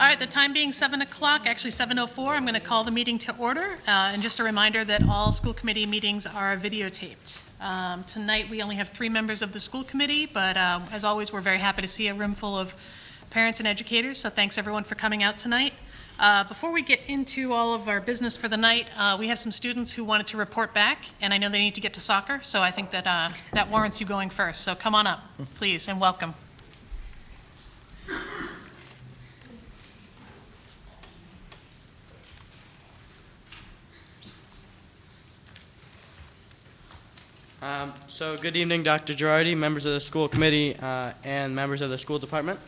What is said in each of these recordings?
All right, the time being 7 o'clock, actually 7:04, I'm going to call the meeting to order. And just a reminder that all school committee meetings are videotaped. Tonight, we only have 3 members of the school committee, but as always, we're very happy to see a room full of parents and educators, so thanks everyone for coming out tonight. Before we get into all of our business for the night, we have some students who wanted to report back, and I know they need to get to soccer, so I think that that warrants you going first. So come on up, please, and welcome. So good evening, Dr. Girardi, members of the school committee, and members of the school department.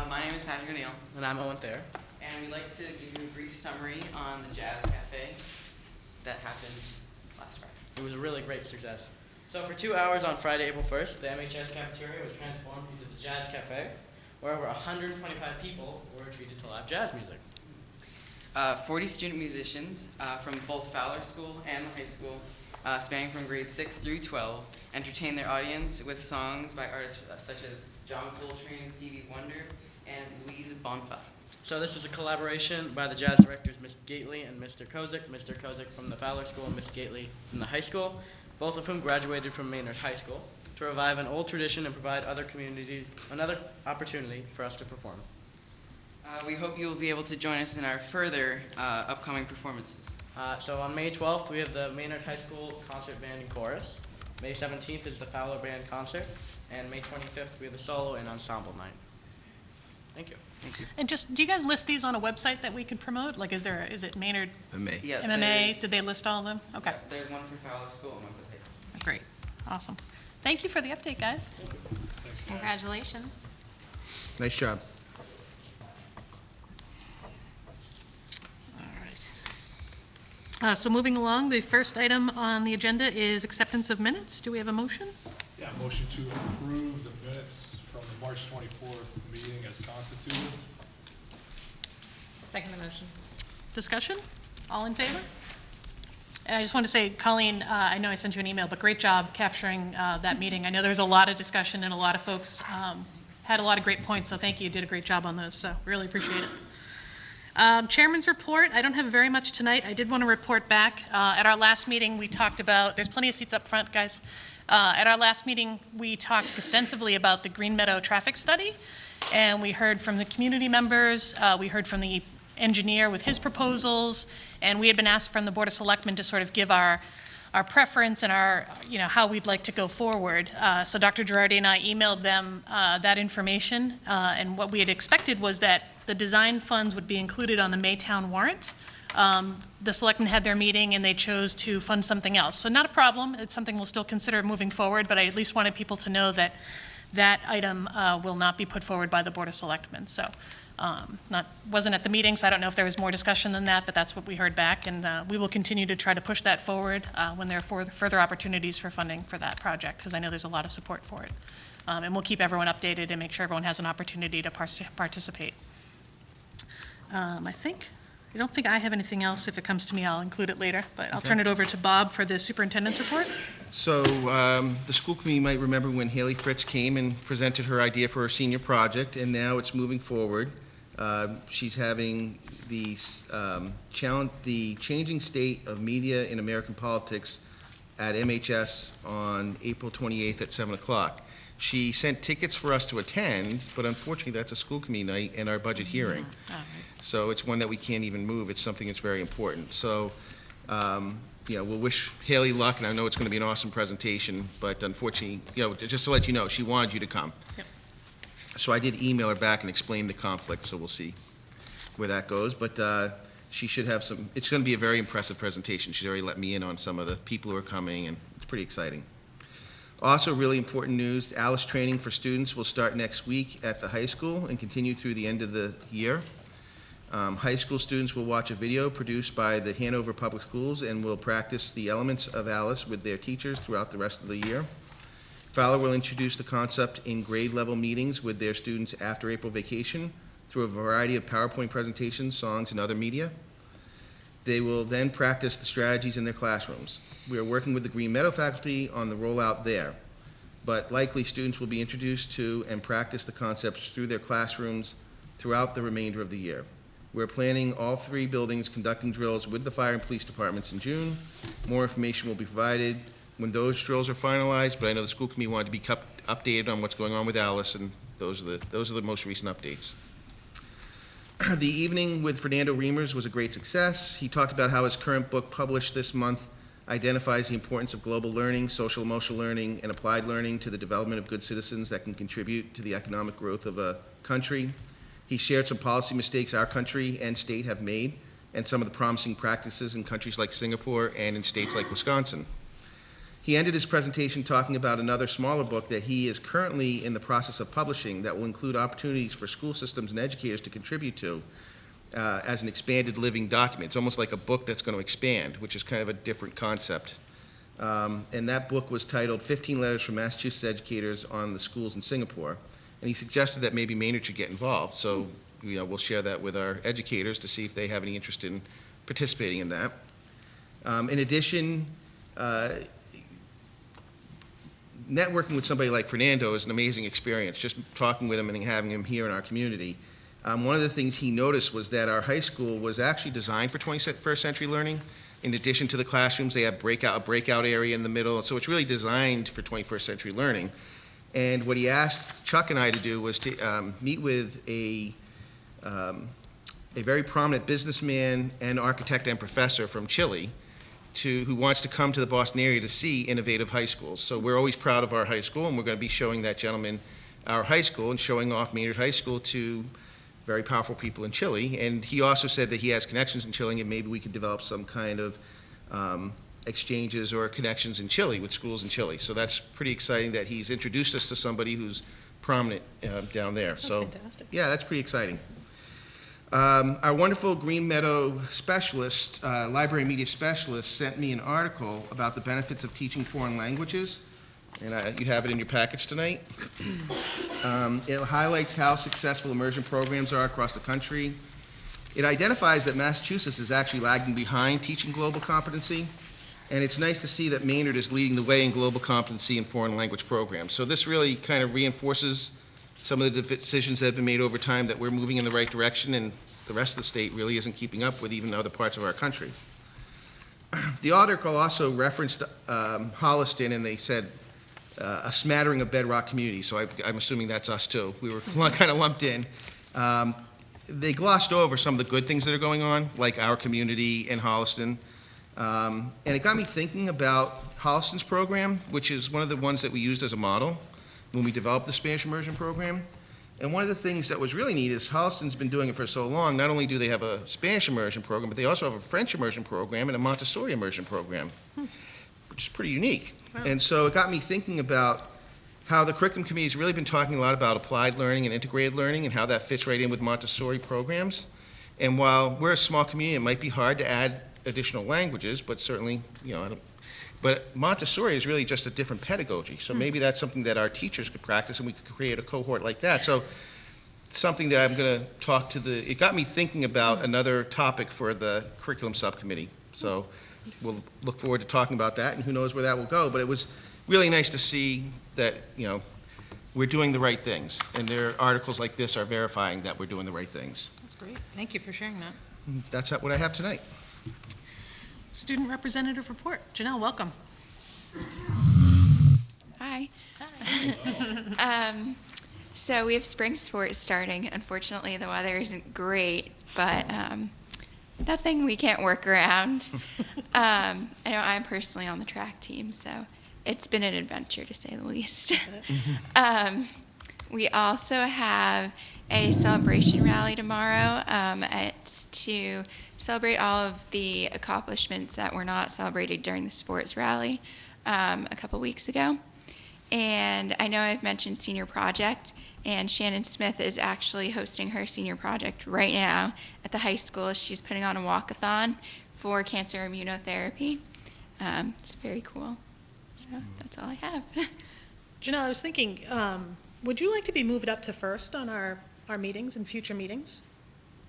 My name is Patrick O'Neill. And I'm Owen Thayer. And we'd like to give you a brief summary on the Jazz Cafe that happened last Friday. It was a really great success. So for 2 hours on Friday, April 1st, the MHS cafeteria was transformed into the Jazz Cafe, where over 125 people were treated to live jazz music. 40 student musicians from both Fowler School and the high school, spanning from grades 6 through 12, entertained their audience with songs by artists such as John Coltrane, Stevie Wonder, and Louise Bonfa. So this was a collaboration by the jazz directors, Ms. Gately and Mr. Kozik. Mr. Kozik from the Fowler School and Ms. Gately from the high school, both of whom graduated from Maynard High School, to revive an old tradition and provide other communities another opportunity for us to perform. We hope you will be able to join us in our further upcoming performances. So on May 12th, we have the Maynard High School Concert Band and Chorus. May 17th is the Fowler Band Concert. And May 25th, we have the Solo and Ensemble Night. Thank you. Thank you. And just, do you guys list these on a website that we could promote? Like, is it Maynard MMA. Yeah, MMA? Did they list all of them? Okay, Yeah, there's one for Fowler School and one for high school. great, awesome. Thank you for the update, guys. Thanks, guys. Congratulations. Nice job. All right. So moving along, the first item on the agenda is acceptance of minutes. Do we have a motion? Yeah, motion to approve the minutes from the March 24th meeting as constituted. Second the motion. Discussion? All in favor? And I just want to say, Colleen, I know I sent you an email, but great job capturing that meeting. I know there was a lot of discussion and a lot of folks had a lot of great points, so thank you. You did a great job on those, so really appreciate it. Chairman's report, I don't have very much tonight. I did want to report back. At our last meeting, we talked about, there's plenty of seats up front, guys. At our last meeting, we talked extensively about the Green Meadow traffic study, and we heard from the community members, we heard from the engineer with his proposals, and we had been asked from the Board of Selectmen to sort of give our preference and our, how we'd like to go forward. So Dr. Girardi and I emailed them that information, and what we had expected was that the design funds would be included on the Maytown warrant. The selectmen had their meeting and they chose to fund something else. So not a problem. It's something we'll still consider moving forward, but I at least wanted people to know that that item will not be put forward by the Board of Selectmen. So wasn't at the meeting, so I don't know if there was more discussion than that, but that's what we heard back. And we will continue to try to push that forward when there are further opportunities for funding for that project, because I know there's a lot of support for it. And we'll keep everyone updated and make sure everyone has an opportunity to participate. I don't think I have anything else. If it comes to me, I'll include it later, but I'll turn it over to Bob for the superintendent's report. So the school committee might remember when Haley Fritz came and presented her idea for her senior project, and now it's moving forward. She's having the changing state of media in American politics at MHS on April 28th at 7 o'clock. She sent tickets for us to attend, but unfortunately that's a school committee night and our budget hearing. All right. So it's one that we can't even move. It's something that's very important. So, we'll wish Haley luck, and I know it's going to be an awesome presentation, but unfortunately, just to let you know, she wanted you to come. Yep. So I did email her back and explain the conflict, so we'll see where that goes. But she should have it's going to be a very impressive presentation. She's already let me in on some of the people who are coming, and it's pretty exciting. Also, really important news, ALICE training for students will start next week at the high school and continue through the end of the year. High school students will watch a video produced by the Hanover Public Schools and will practice the elements of ALICE with their teachers throughout the rest of the year. Fowler will introduce the concept in grade level meetings with their students after April vacation through a variety of PowerPoint presentations, songs, and other media. They will then practice the strategies in their classrooms. We are working with the Green Meadow faculty on the rollout there, but likely students will be introduced to and practice the concepts through their classrooms throughout the remainder of the year. We're planning all 3 buildings conducting drills with the fire and police departments in June. More information will be provided when those drills are finalized, but I know the school committee wanted to be updated on what's going on with Alice, and those are the most recent updates. The evening with Fernando Reimers was a great success. He talked about how his current book, published this month, identifies the importance of global learning, social emotional learning, and applied learning to the development of good citizens that can contribute to the economic growth of a country. He shared some policy mistakes our country and state have made, and some of the promising practices in countries like Singapore and in states like Wisconsin. He ended his presentation talking about another smaller book that he is currently in the process of publishing that will include opportunities for school systems and educators to contribute to as an expanded living document. It's almost like a book that's going to expand, which is kind of a different concept. And that book was titled 15 Letters from Massachusetts Educators on the Schools in Singapore. And he suggested that maybe Maynard should get involved. So we'll share that with our educators to see if they have any interest in participating in that. In addition, networking with somebody like Fernando is an amazing experience, just talking with him and having him here in our community. One of the things he noticed was that our high school was actually designed for 21st century learning. In addition to the classrooms, they have a breakout area in the middle, so it's really designed for 21st century learning. And what he asked Chuck and I to do was to meet with a very prominent businessman and architect and professor from Chile, who wants to come to the Boston area to see innovative high schools. So we're always proud of our high school, and we're going to be showing that gentleman our high school and showing off Maynard High School to very powerful people in Chile. And he also said that he has connections in Chile, and maybe we could develop some kind of exchanges or connections in Chile with schools in Chile. So that's pretty exciting that he's introduced us to somebody who's prominent down there. That's so fantastic. Yeah, that's pretty exciting. Our wonderful Green Meadow specialist, library media specialist, sent me an article about the benefits of teaching foreign languages, and you have it in your packets tonight. It highlights how successful immersion programs are across the country. It identifies that Massachusetts is actually lagging behind teaching global competency, and it's nice to see that Maynard is leading the way in global competency in foreign language programs. So this really kind of reinforces some of the decisions that have been made over time that we're moving in the right direction, and the rest of the state really isn't keeping up with even other parts of our country. The article also referenced Holliston, and they said a smattering of bedrock communities, so I'm assuming that's us too. We were kind of lumped in. They glossed over some of the good things that are going on, like our community in Holliston. And it got me thinking about Holliston's program, which is one of the ones that we used as a model when we developed the Spanish immersion program. And one of the things that was really neat is Holliston's been doing it for so long. Not only do they have a Spanish immersion program, but they also have a French immersion program and a Montessori immersion program, which is pretty unique. Wow. And so it got me thinking about how the curriculum committee has really been talking a lot about applied learning and integrated learning and how that fits right in with Montessori programs. And while we're a small community, it might be hard to add additional languages, but certainly, but Montessori is really just a different pedagogy. So maybe that's something that our teachers could practice, and we could create a cohort like that. So something that I'm going to talk to it got me thinking about another topic for the curriculum subcommittee. So we'll look forward to talking about that, and who knows where that will go. But it was really nice to see that, we're doing the right things. And their articles like this are verifying that we're doing the right things. That's great. Thank you for sharing that. That's what I have tonight. Student representative report. Janelle, welcome. Hi. So we have spring sports starting. Unfortunately, the weather isn't great, but nothing we can't work around. I know I'm personally on the track team, so it's been an adventure to say the least. We also have a celebration rally tomorrow. It's to celebrate all of the accomplishments that were not celebrated during the sports rally a couple weeks ago. And I know I've mentioned senior project, and Shannon Smith is actually hosting her senior project right now at the high school. She's putting on a walkathon for cancer immunotherapy. It's very cool. So that's all I have. Janelle, I was thinking, would you like to be moved up to first on our meetings and future meetings?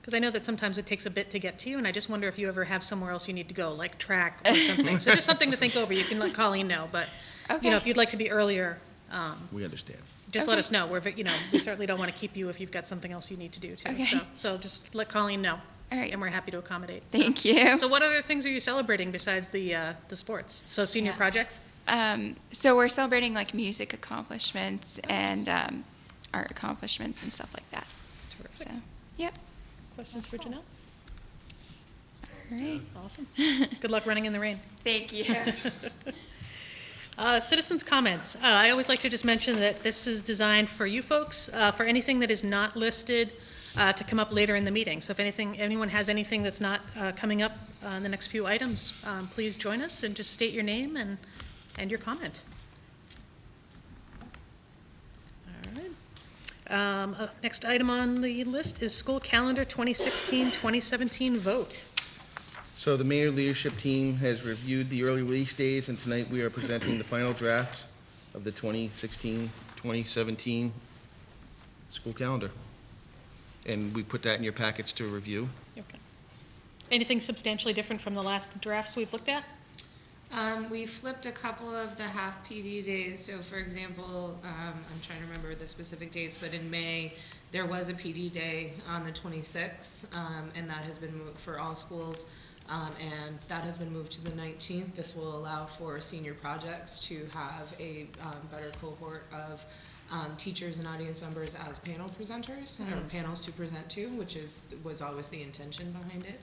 Because I know that sometimes it takes a bit to get to you, and I just wonder if you ever have somewhere else you need to go, like track or something. So just something to think over. You can let Colleen know, but Okay. if you'd like to be earlier, We understand. just let Okay. us know. We certainly don't want to keep you if you've got something else you need to do too. Okay. So just let Colleen know. All right. And we're happy to accommodate. So- Thank you. So what other things are you celebrating besides the sports? So senior Yeah. projects? So we're celebrating like music accomplishments and art accomplishments and stuff like that. Terrific. So, yep. Questions for Janelle? All right. Awesome. Good luck running in the rain. Thank you. Citizens' comments. I always like to just mention that this is designed for you folks, for anything that is not listed to come up later in the meeting. So if anyone has anything that's not coming up in the next few items, please join us and just state your name and your comment. All right. Next item on the list is school calendar 2016-2017 vote. So the mayor leadership team has reviewed the early release days, and tonight we are presenting the final draft of the 2016-2017 school calendar. And we put that in your packets to review. Okay. Anything substantially different from the last drafts we've looked at? We flipped a couple of the half PD days. So for example, I'm trying to remember the specific dates, but in May, there was a PD day on the 26th, and that has been moved for all schools. And that has been moved to the 19th. This will allow for senior projects to have a better cohort of teachers and audience members as panel presenters, or panels to present to, which was always the intention behind it.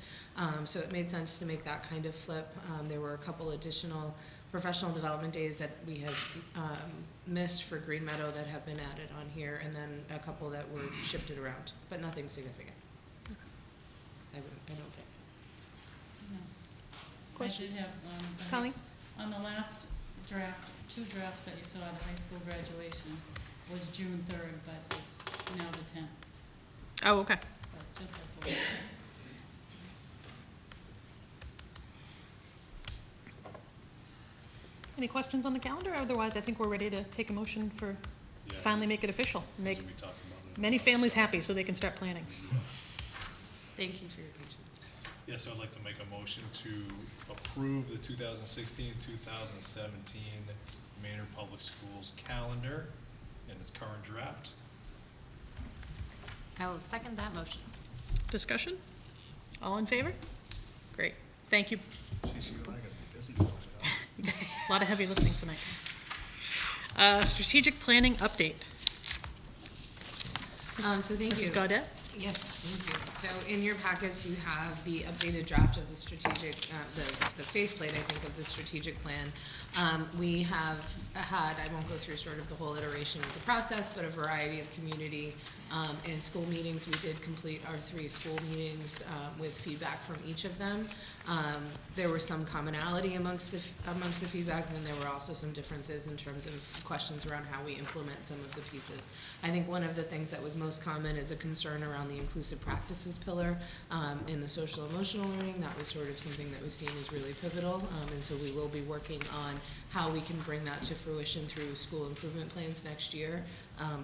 So it made sense to make that kind of flip. There were a couple additional professional development days that we had missed for Green Meadow that have been added on here, and then a couple that were shifted around, but nothing significant. I don't think. Questions? I did have, Colleen? on the last draft, 2 drafts that you saw at high school graduation was June 3rd, but it's now the 10th. Oh, okay. But just like the- Any questions on the calendar? Otherwise, I think we're ready to take a motion to Yeah. finally make it official. Make We talked about it. many families happy so they can start planning. Thank you for your patience. Yeah, so I'd like to make a motion to approve the 2016-2017 Maynard Public Schools calendar in its current draft. I will second that motion. Discussion? All in favor? Great. Thank you. Geez, you and I gotta be busy. A lot of heavy lifting tonight, guys. Strategic planning update. So thank you. Mrs. Gaudet? Yes, thank you. So in your packets, you have the updated draft of the strategic, the faceplate, I think, of the strategic plan. We have had, I won't go through sort of the whole iteration of the process, but a variety of community and school meetings. We did complete our 3 school meetings with feedback from each of them. There was some commonality amongst the feedback, and then there were also some differences in terms of questions around how we implement some of the pieces. I think one of the things that was most common is a concern around the inclusive practices pillar in the social emotional learning. That was sort of something that was seen as really pivotal, and so we will be working on how we can bring that to fruition through school improvement plans next year,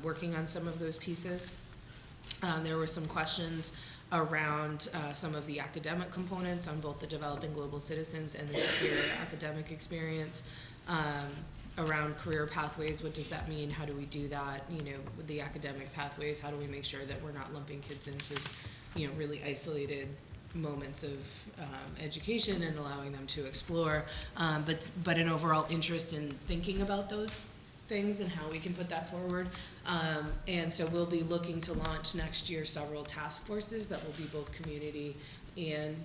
working on some of those pieces. There were some questions around some of the academic components on both the developing global citizens and the superior academic experience. Around career pathways, what does that mean? How do we do that? You know, with the academic pathways, how do we make sure that we're not lumping kids into, you know, really isolated moments of education and allowing them to explore, but an overall interest in thinking about those things and how we can put that forward. And so we'll be looking to launch next year several task forces that will be both community and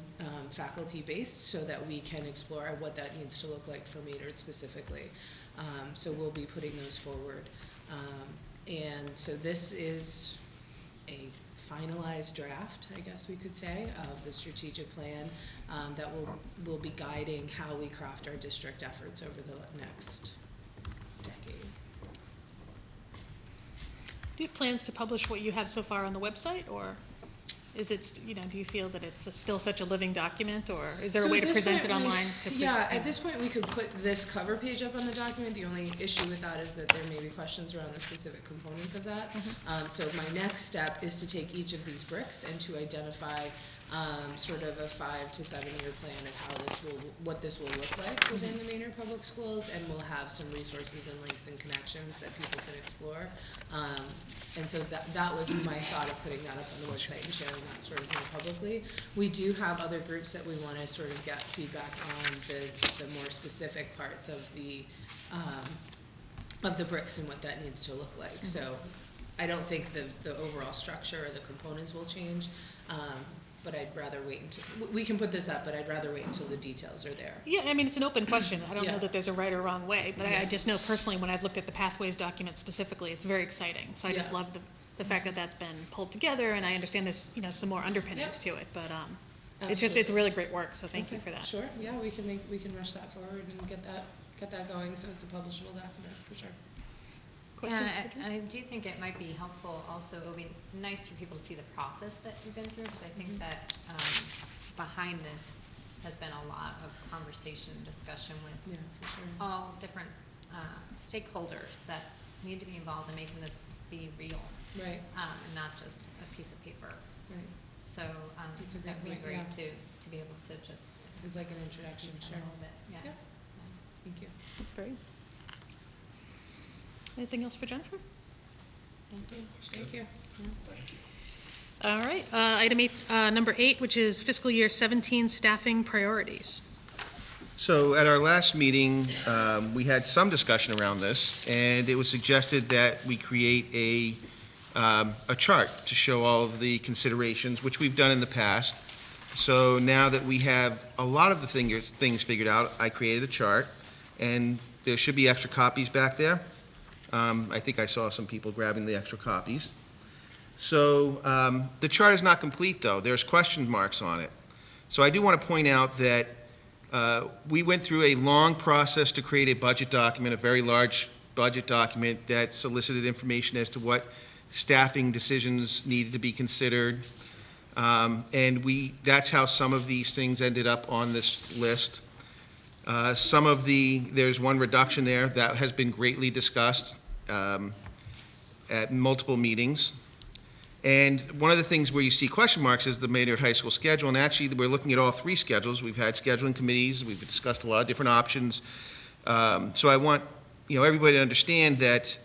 faculty-based, so that we can explore what that needs to look like for Maynard specifically. So we'll be putting those forward. And so this is a finalized draft, I guess we could say, of the strategic plan that will be guiding how we craft our district efforts over the next decade. Do you have plans to publish what you have so far on the website, or is it, you know, do you feel that it's still such a living document, or is there a So way at to this present it point, online? Yeah, at this point, we could put this cover page up on the document. The only issue with that is that there may be questions around the specific components of that. So my next step is to take each of these bricks and to identify sort of a 5 to 7 year plan of what this will look like within the Maynard Public Schools, and we'll have some resources and links and connections that people can explore. And so that was my thought of putting that up on the website and sharing that sort of more publicly. We do have other groups that we want to sort of get feedback on the more specific parts of the bricks and what that needs to look like. So I don't think the overall structure or the components will change, but I'd rather wait until, we can put this up, but I'd rather wait until the details are there. Yeah, I mean, it's an open question. I don't Yeah. know that there's a right or wrong way, but Yeah. I just know personally, when I've looked at the Pathways document specifically, it's very exciting. So I just Yeah. love the fact that that's been pulled together, and I understand there's, some more underpinnings to it, but it's really great work, so thank you for that. Sure, yeah, we can rush that forward and get that going, so it's a publishable document, for sure. Questions? And I do think it might be helpful also, it would be nice for people to see the process that you've been through, because I think that behind this has been a lot of conversation and discussion with Yeah, for sure. all different stakeholders that need to be involved in making this be real, Right, and not just a piece of paper. right. So That's a that'd be great point, great yeah. to be able to just It's like an introduction, detail sure. a little bit, yeah. Yeah. Thank you. That's great. Anything else for Jennifer? Thank you. Thank you. All right, item 8, number 8, which is fiscal year 17 staffing priorities. So at our last meeting, we had some discussion around this, and it was suggested that we create a chart to show all of the considerations, which we've done in the past. So now that we have a lot of the things figured out, I created a chart, and there should be extra copies back there. I think I saw some people grabbing the extra copies. So the chart is not complete, though. There's question marks on it. So I do want to point out that we went through a long process to create a budget document, a very large budget document that solicited information as to what staffing decisions needed to be considered. And that's how some of these things ended up on this list. There's one reduction there that has been greatly discussed at multiple meetings. And one of the things where you see question marks is the Maynard High School schedule, and actually, we're looking at all 3 schedules. We've had scheduling committees, we've discussed a lot of different options. So I want, everybody to understand that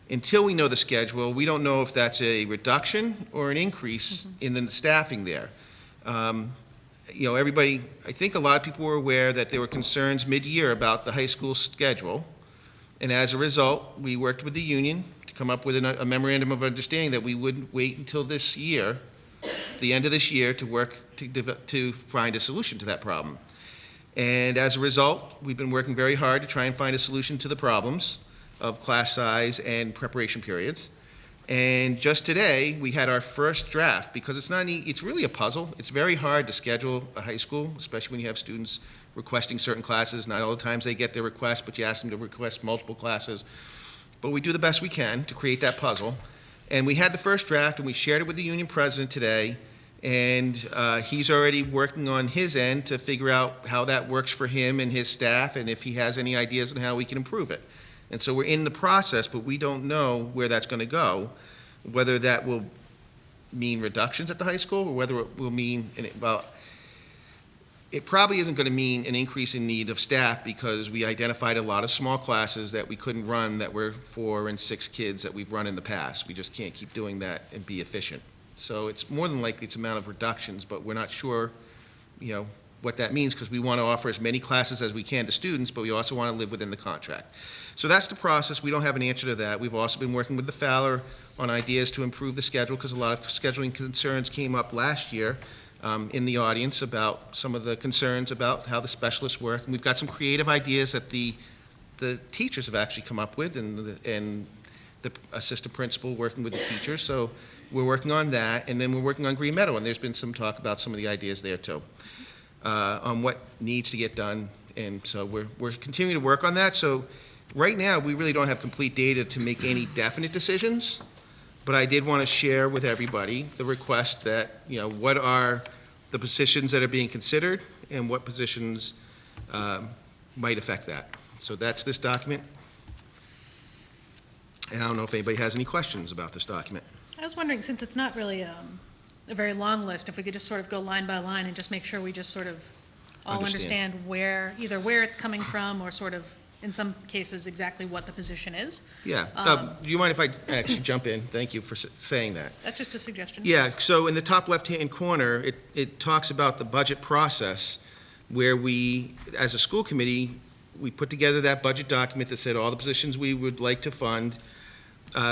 until we know the schedule, we don't know if that's a reduction or an increase in the staffing there. Everybody, I think a lot of people were aware that there were concerns mid-year about the high school schedule, and as a result, we worked with the union to come up with a memorandum of understanding that we wouldn't wait until this year, the end of this year, to work to find a solution to that problem. And as a result, we've been working very hard to try and find a solution to the problems of class size and preparation periods. And just today, we had our first draft, because it's really a puzzle. It's very hard to schedule a high school, especially when you have students requesting certain classes. Not all the times they get their request, but you ask them to request multiple classes. But we do the best we can to create that puzzle. And we had the first draft, and we shared it with the union president today, and he's already working on his end to figure out how that works for him and his staff, and if he has any ideas on how we can improve it. And so we're in the process, but we don't know where that's going to go, whether that will mean reductions at the high school or whether it will mean, it probably isn't going to mean an increase in need of staff, because we identified a lot of small classes that we couldn't run that were 4 and 6 kids that we've run in the past. We just can't keep doing that and be efficient. So it's more than likely it's a amount of reductions, but we're not sure, what that means, because we want to offer as many classes as we can to students, but we also want to live within the contract. So that's the process. We don't have an answer to that. We've also been working with the Fowler on ideas to improve the schedule, because a lot of scheduling concerns came up last year in the audience about some of the concerns about how the specialists work. And we've got some creative ideas that the teachers have actually come up with, and the assistant principal working with the teachers. So we're working on that, and then we're working on Green Meadow, and there's been some talk about some of the ideas there too, on what needs to get done. And so we're continuing to work on that. So right now, we really don't have complete data to make any definite decisions, but I did want to share with everybody the request that, what are the positions that are being considered and what positions might affect that. So that's this document. And I don't know if anybody has any questions about this document. I was wondering, since it's not really a very long list, if we could just sort of go line by line and just make sure we just sort of all Understand. understand either where it's coming from, or sort of, in some cases, exactly what the position is. Yeah. Do you mind if I actually jump in? Thank you for saying that. That's just a suggestion. Yeah, so in the top left-hand corner, it talks about the budget process, where we, as a school committee, we put together that budget document that said all the positions we would like to fund.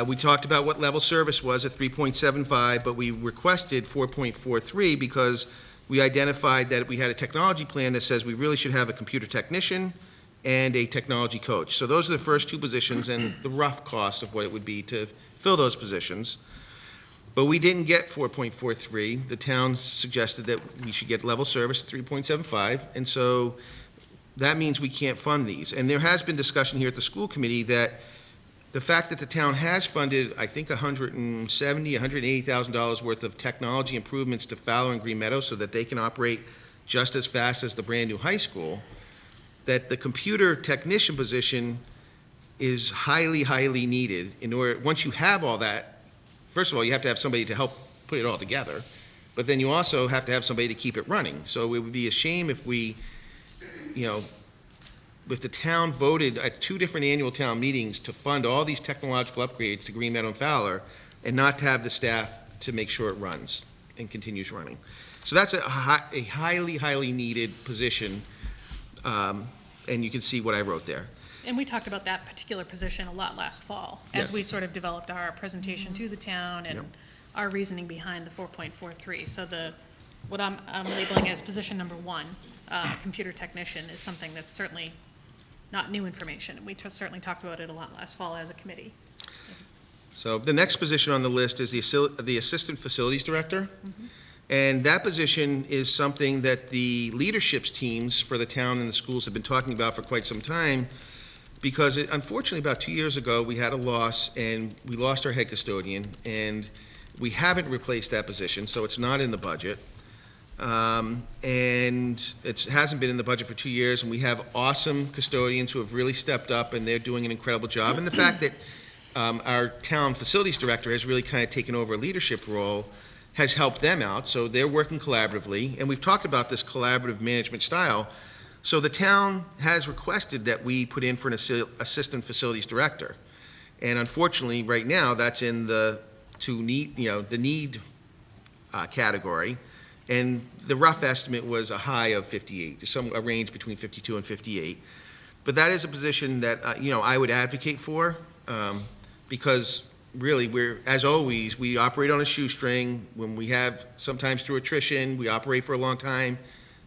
We talked about what level service was at 3.75, but we requested 4.43 because we identified that we had a technology plan that says we really should have a computer technician and a technology coach. So those are the first two positions and the rough cost of what it would be to fill those positions. But we didn't get 4.43. The town suggested that we should get level service at 3.75, and so that means we can't fund these. And there has been discussion here at the school committee that the fact that the town has funded, I think, $170,000, $180,000 worth of technology improvements to Fowler and Green Meadow so that they can operate just as fast as the brand-new high school, that the computer technician position is highly, highly needed in order, once you have all that, first of all, you have to have somebody to help put it all together, but then you also have to have somebody to keep it running. So it would be a shame if we, if the town voted at 2 different annual town meetings to fund all these technological upgrades to Green Meadow and Fowler, and not to have the staff to make sure it runs and continues running. So that's a highly, highly needed position, and you can see what I wrote there. And we talked about that particular position a lot last fall, as Yes. we sort of developed our presentation to the town and Yep. our reasoning behind the 4.43. So what I'm labeling as position number 1, computer technician, is something that's certainly not new information. We certainly talked about it a lot last fall as a committee. So the next position on the list is the Assistant Facilities Director. And that position is something that the leadership teams for the town and the schools have been talking about for quite some time, because unfortunately, about 2 years ago, we had a loss, and we lost our head custodian, and we haven't replaced that position, so it's not in the budget. And it hasn't been in the budget for 2 years, and we have awesome custodians who have really stepped up, and they're doing an incredible job. And the fact that our town facilities director has really kind of taken over a leadership role has helped them out, so they're working collaboratively, and we've talked about this collaborative management style. So the town has requested that we put in for an assistant facilities director. And unfortunately, right now, that's in the need category. And the rough estimate was a high of 58, a range between 52 and 58. But that is a position that, I would advocate for, because really, as always, we operate on a shoestring. When we have, sometimes through attrition, we operate for a long time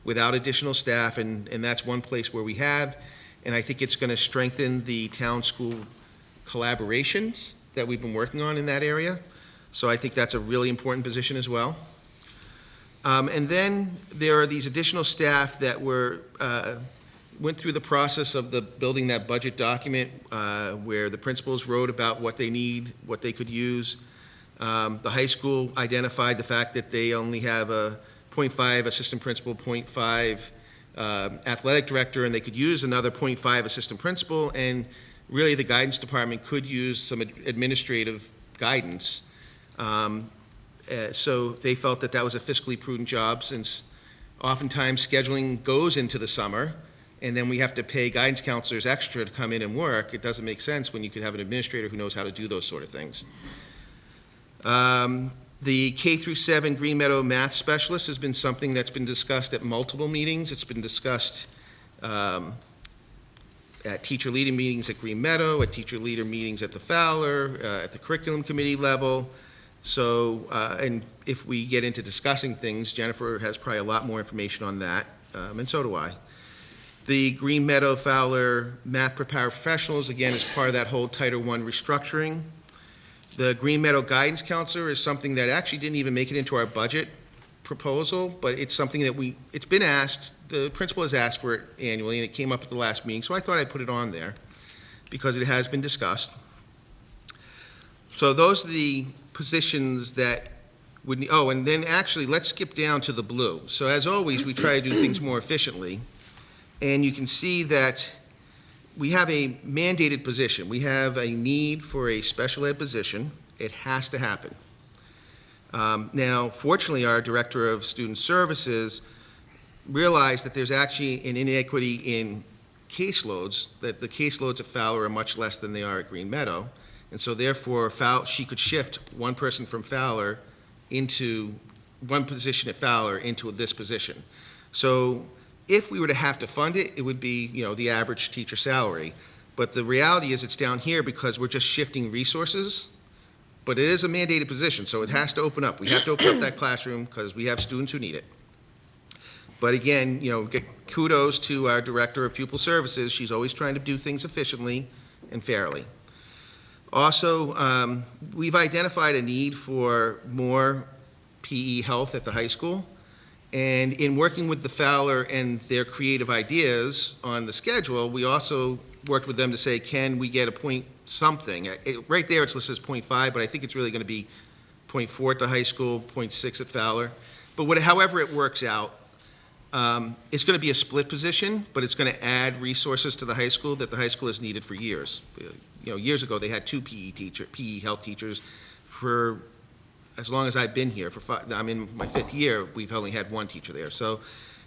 without additional staff, and that's one place where we have. And I think it's going to strengthen the town-school collaborations that we've been working on in that area. So I think that's a really important position as well. And then there are these additional staff that went through the process of building that budget document where the principals wrote about what they need, what they could use. The high school identified the fact that they only have a 0.5 assistant principal, 0.5 athletic director, and they could use another 0.5 assistant principal, and really the guidance department could use some administrative guidance. So they felt that was a fiscally prudent job, since oftentimes scheduling goes into the summer, and then we have to pay guidance counselors extra to come in and work. It doesn't make sense when you could have an administrator who knows how to do those sort of things. The K through 7 Green Meadow math specialist has been something that's been discussed at multiple meetings. It's been discussed at teacher leader meetings at Green Meadow, at teacher leader meetings at the Fowler, at the curriculum committee level. So, and if we get into discussing things, Jennifer has probably a lot more information on that, and so do I. The Green Meadow Fowler math paraprofessionals, again, is part of that whole Title I restructuring. The Green Meadow guidance counselor is something that actually didn't even make it into our budget proposal, but it's something that it's been asked, the principal has asked for it annually, and it came up at the last meeting, so I thought I'd put it on there because it has been discussed. So those are the positions that would, and then actually, let's skip down to the blue. So as always, we try to do things more efficiently, and you can see that we have a mandated position. We have a need for a special ed position. It has to happen. Now, fortunately, our Director of Student Services realized that there's actually an inequity in caseloads, that the caseloads at Fowler are much less than they are at Green Meadow, and so therefore, she could shift one person from Fowler into, one position at Fowler into this position. So if we were to have to fund it, it would be, the average teacher salary. But the reality is it's down here because we're just shifting resources, but it is a mandated position, so it has to open up. We have to open up that classroom because we have students who need it. But again, kudos to our Director of Pupil Services. She's always trying to do things efficiently and fairly. Also, we've identified a need for more PE health at the high school. And in working with the Fowler and their creative ideas on the schedule, we also worked with them to say, can we get a point something? Right there it's listed as 0.5, but I think it's really going to be 0.4 at the high school, 0.6 at Fowler. But however it works out, it's going to be a split position, but it's going to add resources to the high school that the high school has needed for years. Years ago, they had 2 PE health teachers. For as long as I've been here, I'm in my 5th year, we've only had 1 teacher there. So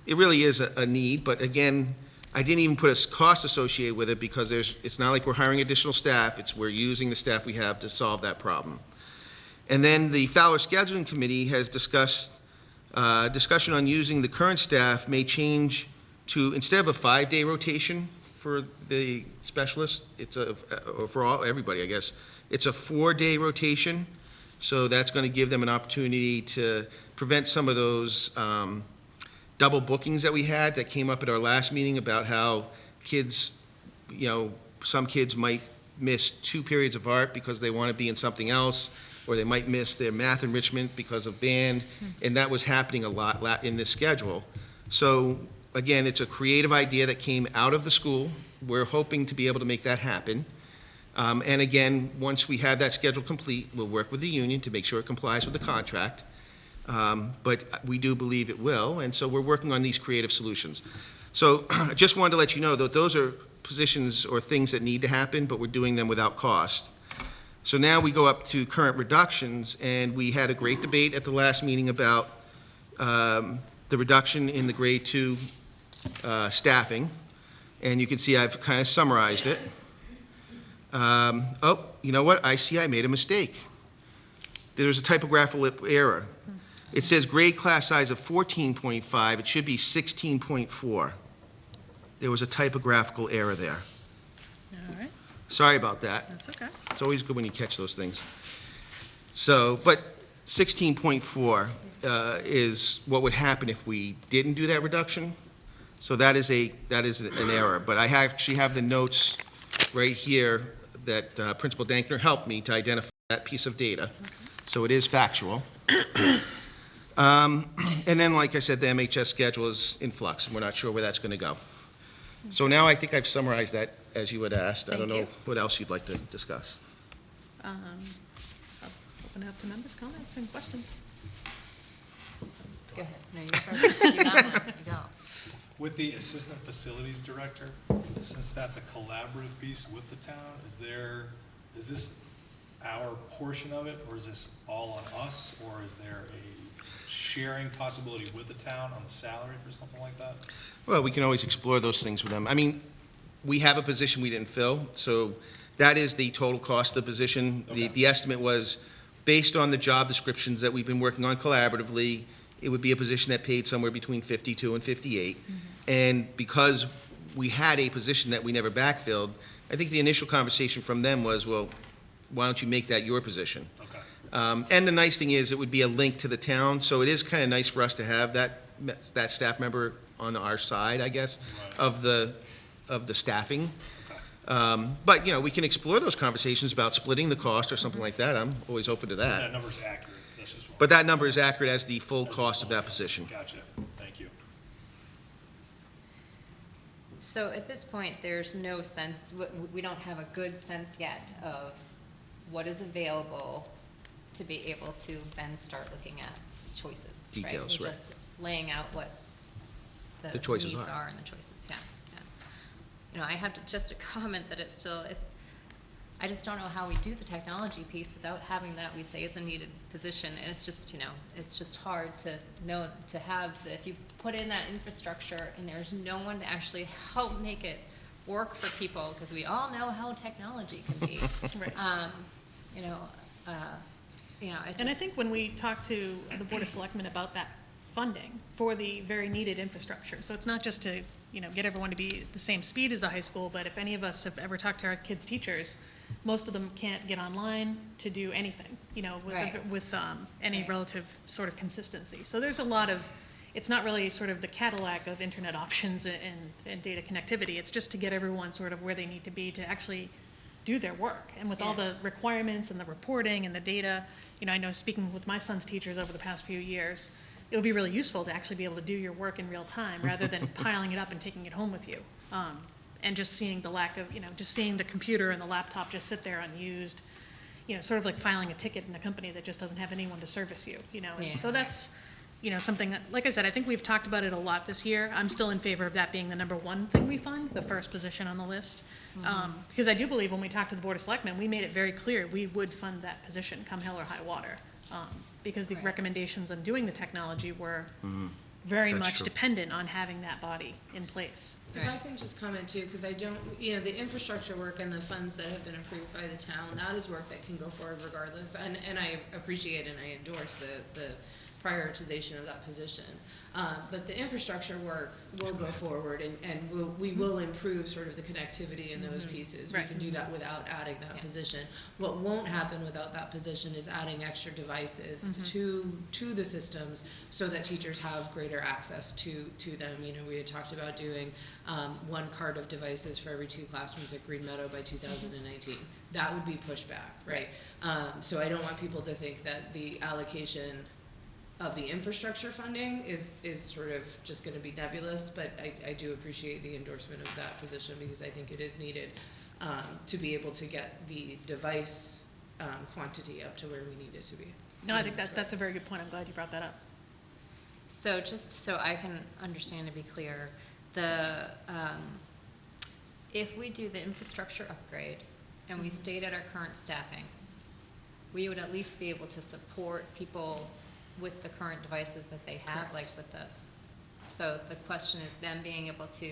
it really is a need, but again, I didn't even put a cost associated with it because it's not like we're hiring additional staff, we're using the staff we have to solve that problem. And then the Fowler Scheduling Committee has discussion on using the current staff may change to, instead of a 5-day rotation for the specialist, or for everybody, I guess, it's a 4-day rotation. So that's going to give them an opportunity to prevent some of those double bookings that we had that came up at our last meeting about how kids, some kids might miss 2 periods of art because they want to be in something else, or they might miss their math enrichment because of band, and that was happening a lot in this schedule. So again, it's a creative idea that came out of the school. We're hoping to be able to make that happen. And again, once we have that schedule complete, we'll work with the union to make sure it complies with the contract. But we do believe it will, and so we're working on these creative solutions. So I just wanted to let you know that those are positions or things that need to happen, but we're doing them without cost. So now we go up to current reductions, and we had a great debate at the last meeting about the reduction in the grade 2 staffing, and you can see I've kind of summarized it. Oh, you know what? I see I made a mistake. There's a typographical error. It says grade class size of 14.5. It should be 16.4. There was a typographical error there. All right, Sorry about that. that's okay. It's always good when you catch those things. So, but 16.4 is what would happen if we didn't do that reduction. So that is an error. But I actually have the notes right here that Principal Dankner helped me to identify that piece of data. So it is factual. And then, like I said, the MHS schedule is in flux, and we're not sure where that's going to go. So now I think I've summarized that as you had asked. I don't know what else you'd like to discuss. I'll open it up to members' comments and questions. Go ahead. No, you first. You got one. You go. With the Assistant Facilities Director, since that's a collaborative piece with the town, is this our portion of it, or is this all on us, or is there a sharing possibility with the town on the salary for something like that? Well, we can always explore those things with them. I mean, we have a position we didn't fill, so that is the total cost of the position. Okay. The estimate was, based on the job descriptions that we've been working on collaboratively, it would be a position that paid somewhere between 52 and 58. And because we had a position that we never backfilled, I think the initial conversation from them was, well, why don't you make that your position? Okay. And the nice thing is, it would be a link to the town, so it is kind of nice for us to have that staff member on our side, I guess, Right. of the staffing. Okay. But, we can explore those conversations about splitting the cost or something like that. I'm always open to That that. number's accurate, that's just one. But that number is accurate as the full cost of that position. Gotcha, thank you. So at this point, there's no sense, we don't have a good sense yet of what is available to be able to then start looking at choices, right? Details, We're right. just laying out what The the choices needs are. are and the choices, yeah. I have just a comment that I just don't know how we do the technology piece without having that. We say it's a needed position, and it's just, it's just hard to know, to have, if you put in that infrastructure and there's no one to actually help make it work for people, because we all know how technology can be. Right. It And I just- think when we talk to the Board of Selectmen about that funding for the very needed infrastructure, so it's not just to, get everyone to be the same speed as the high school, but if any of us have ever talked to our kids' teachers, most of them can't get online to do anything, Right. with any Right. relative sort of consistency. So there's a lot of, it's not really sort of the Cadillac of internet options and data connectivity, it's just to get everyone sort of where they need to be to actually do their work. And with all Yeah. the requirements and the reporting and the data, I know speaking with my son's teachers over the past few years, it would be really useful to actually be able to do your work in real time rather than piling it up and taking it home with you. And just seeing the lack of, just seeing the computer and the laptop just sit there unused, sort of like filing a ticket in a company that just doesn't have anyone to service you, And Yeah. so that's, something that, like I said, I think we've talked about it a lot this year. I'm still in favor of that being the number one thing we fund, the first position on the list. Because I do believe when we talked to the Board of Selectmen, we made it very clear we would fund that position come hell or high water. Because the Right. recommendations on doing the technology were very That's much true. dependent on having that body in place. If I can just comment too, because I don't, the infrastructure work and the funds that have been approved by the town, that is work that can go forward regardless. And I appreciate and I endorse the prioritization of that position. But the infrastructure work will go forward and we will improve sort of the connectivity in those pieces. We Right. can do that without adding that Yeah. position. What won't happen without that position is adding extra devices to the systems so that teachers have greater access to them. We had talked about doing one cart of devices for every 2 classrooms at Green Meadow by 2019. That would be pushback, right? So I don't want people to think that the allocation of the infrastructure funding is sort of just gonna be nebulous, but I do appreciate the endorsement of that position because I think it is needed to be able to get the device quantity up to where we need it to be. No, I think that's a very good point. I'm glad you brought that up. So just so I can understand and be clear, if we do the infrastructure upgrade and we stayed at our current staffing, we would at least be able to support people with the current devices that they have, Correct. like so the question is them being able to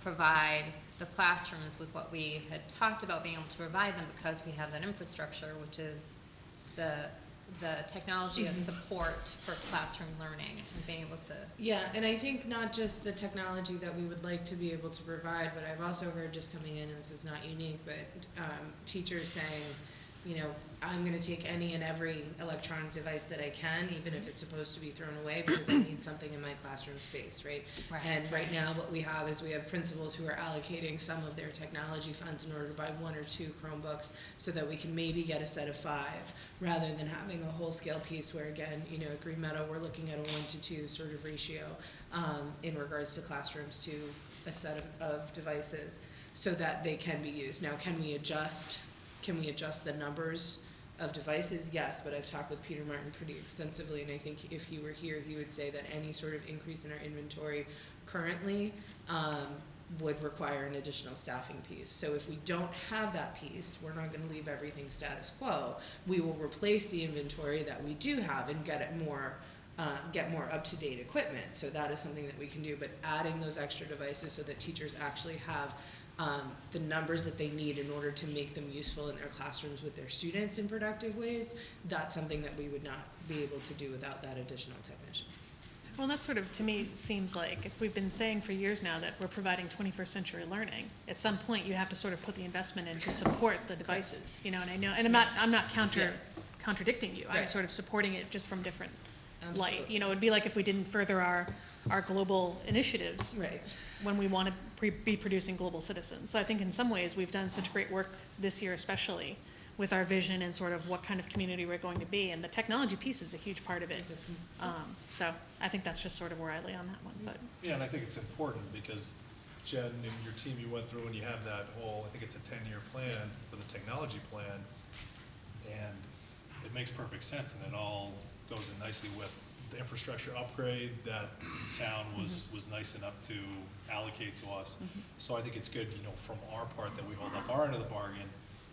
provide the classrooms with what we had talked about being able to provide them because we have that infrastructure, which is the technology as support for classroom learning and being able to. Yeah, and I think not just the technology that we would like to be able to provide, but I've also heard just coming in, and this is not unique, but teachers saying, I'm gonna take any and every electronic device that I can, even if it's supposed to be thrown away, because I need something in my classroom space, right? Right. And right now, what we have is we have principals who are allocating some of their technology funds in order to buy 1 or 2 Chromebooks, so that we can maybe get a set of 5, rather than having a whole-scale piece where, again, at Green Meadow, we're looking at a 1-to-2 sort of ratio in regards to classrooms to a set of devices, so that they can be used. Now, can we adjust the numbers of devices? Yes, but I've talked with Peter Martin pretty extensively, and I think if he were here, he would say that any sort of increase in our inventory currently would require an additional staffing piece. So if we don't have that piece, we're not gonna leave everything status quo. We will replace the inventory that we do have and get more up-to-date equipment. So that is something that we can do, but adding those extra devices so that teachers actually have the numbers that they need in order to make them useful in their classrooms with their students in productive ways, that's something that we would not be able to do without that additional technician. Well, that sort of, to me, seems like, if we've been saying for years now that we're providing 21st century learning, at some point you have to sort of put the investment in to support the devices, and I know, and I'm not contradicting you, I'm Right. sort of supporting it just from different light. Absolutely. It'd be like if we didn't further our global initiatives Right. when we want to be producing global citizens. So I think in some ways, we've done such great work this year especially with our vision and sort of what kind of community we're going to be, and the technology piece is a huge part of it. So I think that's just sort of where I lay on that one, but. Yeah, and I think it's important because Jen and your team, you went through and you have that whole, I think it's a 10-year plan for the technology plan, and it makes perfect sense, and it all goes in nicely with the infrastructure upgrade that the town was nice enough to allocate to us. So I think it's good, from our part, that we hold up our end of the bargain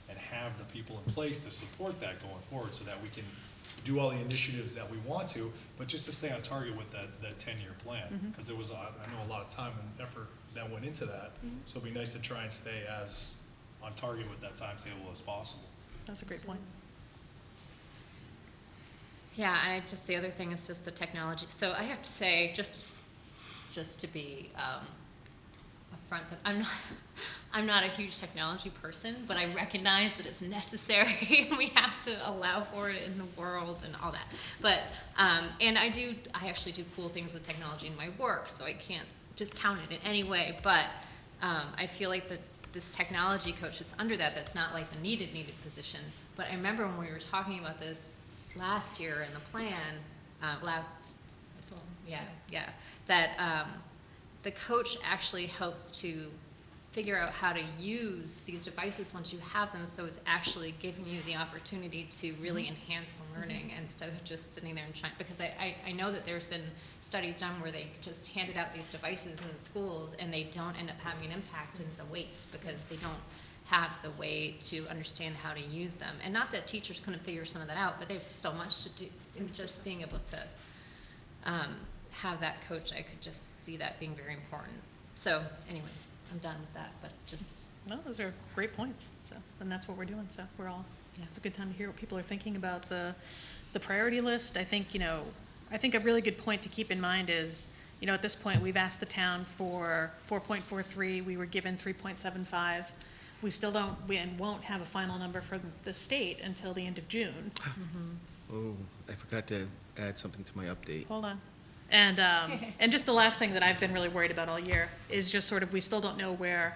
and have the people in place to support that going forward so that we can do all the initiatives that we want to, but just to stay on target with that 10-year plan. Because there was, I know, a lot of time and effort that went into that. So it'd be nice to try and stay as on target with that timetable as possible. That's a great point. Yeah, and the other thing is just the technology. So I have to say, just to be upfront, that I'm not a huge technology person, but I recognize that it's necessary and we have to allow for it in the world and all that. But and I actually do cool things with technology in my work, so I can't discount it in any way. But I feel like this technology coach that's under that's not like the needed position. But I remember when we were talking about this last year in the plan, that the coach actually helps to figure out how to use these devices once you have them, so it's actually giving you the opportunity to really enhance the learning instead of just sitting there and trying, because I know that there's been studies done where they just handed out these devices in the schools and they don't end up having an impact, and it's a waste because they don't have the way to understand how to use them. And not that teachers couldn't figure some of that out, but they have so much to do. And just being able to have that coach, I could just see that being very important. So anyways, I'm done with that, but just. No, those are great points. So, and that's what we're doing. So it's a good time to hear what people are thinking about the priority list. I think, a really good point to keep in mind is, at this point, we've asked the town for 4.43. We were given 3.75. We still won't have a final number from the state until the end of June. Oh, I forgot to add something to my update. Hold on. And just the last thing that I've been really worried about all year is just sort of, we still don't know where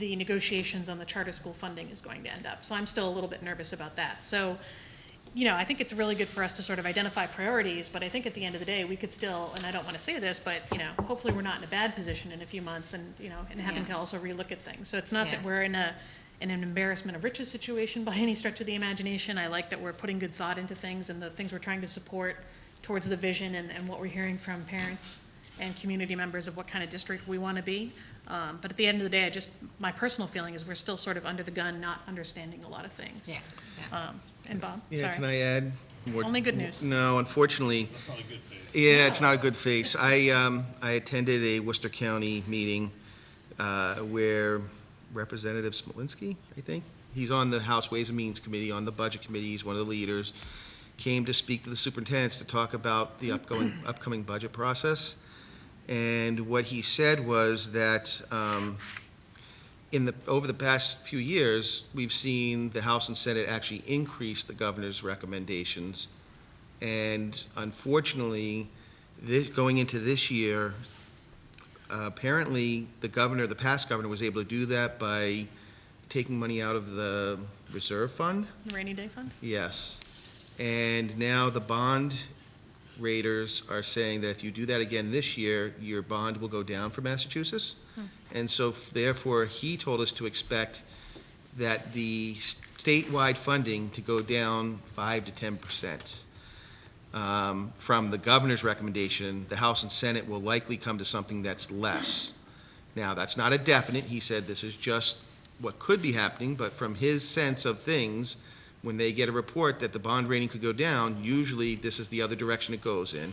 the negotiations on the charter school funding is going to end up. So I'm still a little bit nervous about that. So, I think it's really good for us to sort of identify priorities, but I think at the end of the day, we could still, and I don't want to say this, but, hopefully we're not in a bad position in a few months and, and having to also relook at things. So it's not that we're in an embarrassment of riches situation by any stretch of the imagination. I like that we're putting good thought into things and the things we're trying to support towards the vision and what we're hearing from parents and community members of what kind of district we want to be. But at the end of the day, my personal feeling is we're still sort of under the gun, not understanding a lot of things. Yeah. And Bob, Yeah, sorry. can I add more? Only good news. No, unfortunately. That's not a good face. Yeah, it's not a good face. I attended a Worcester County meeting where Representative Smolinski, I think, he's on the House Ways and Means Committee, on the Budget Committee, he's one of the leaders, came to speak to the superintendents to talk about the upcoming budget process. And what he said was that over the past few years, we've seen the House and Senate actually increase the governor's recommendations. And unfortunately, going into this year, apparently the past governor was able to do that by taking money out of the reserve fund. The rainy day fund? Yes. And now the bond raters are saying that if you do that again this year, your bond will go down for Massachusetts. And so therefore, he told us to expect that the statewide funding to go down 5 to 10%. From the governor's recommendation, the House and Senate will likely come to something that's less. Now, that's not a definite. He said this is just what could be happening, but from his sense of things, when they get a report that the bond rating could go down, usually this is the other direction it goes in.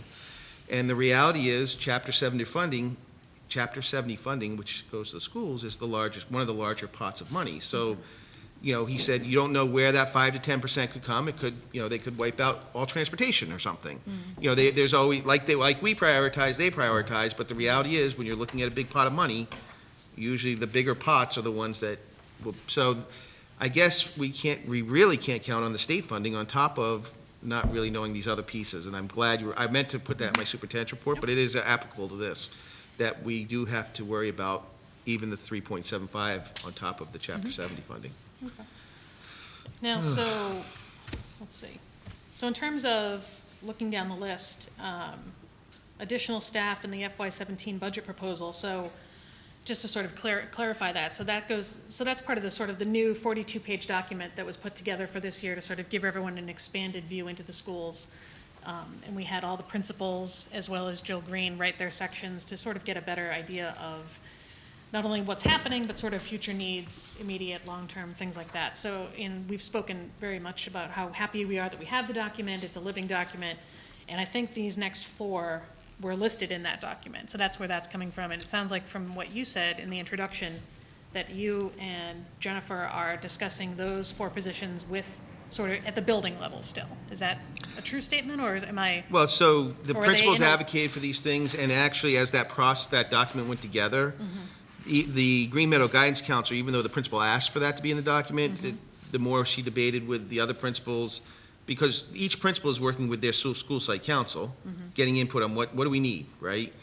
And the reality is, Chapter 70 funding, which goes to the schools, is one of the larger pots of money. So, he said you don't know where that 5 to 10% could come. It could, they could wipe out all transportation or something. There's always, like we prioritize, they prioritize, but the reality is, when you're looking at a big pot of money, usually the bigger pots are the ones that will, so I guess we really can't count on the state funding on top of not really knowing these other pieces. And I'm glad I meant to put that in my superintendent's report, but it is applicable to this, that we do have to worry about even the 3.75 on top of the Chapter 70 funding. Okay. Now, so, let's see. So in terms of looking down the list, additional staff in the FY17 budget proposal, so just to sort of clarify that, so that's part of the sort of the new 42-page document that was put together for this year to sort of give everyone an expanded view into the schools. And we had all the principals, as well as Jill Green, write their sections to sort of get a better idea of not only what's happening, but sort of future needs, immediate, long-term, things like that. So, we've spoken very much about how happy we are that we have the document, it's a living document, and I think these next 4 were listed in that document, so that's where that's coming from. And it sounds like from what you said in the introduction, that you and Jennifer are discussing those 4 positions with, sort of at the building level still. Is that a true statement, or am I? Well, so the Or are they principals in a- advocated for these things, and actually, as that document went together, the Green Meadow Guidance Counselor, even though the principal asked for that to be in the document, the more she debated with the other principals, because each principal is working with their school site council, getting input on what do we need, right?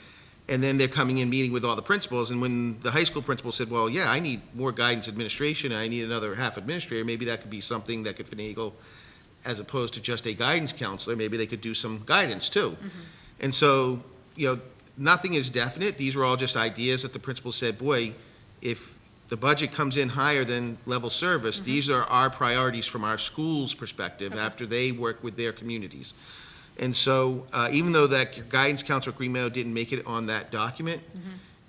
And then they're coming in, meeting with all the principals, and when the high school principal said, well, yeah, I need more guidance administration, and I need another half administrator, maybe that could be something that could finagle, as opposed to just a guidance counselor, maybe they could do some guidance too. And so, nothing is definite. These were all just ideas that the principal said, boy, if the budget comes in higher than level service, these are our priorities from our school's perspective after they work with their communities. And so, even though that guidance counselor at Green Meadow didn't make it on that document,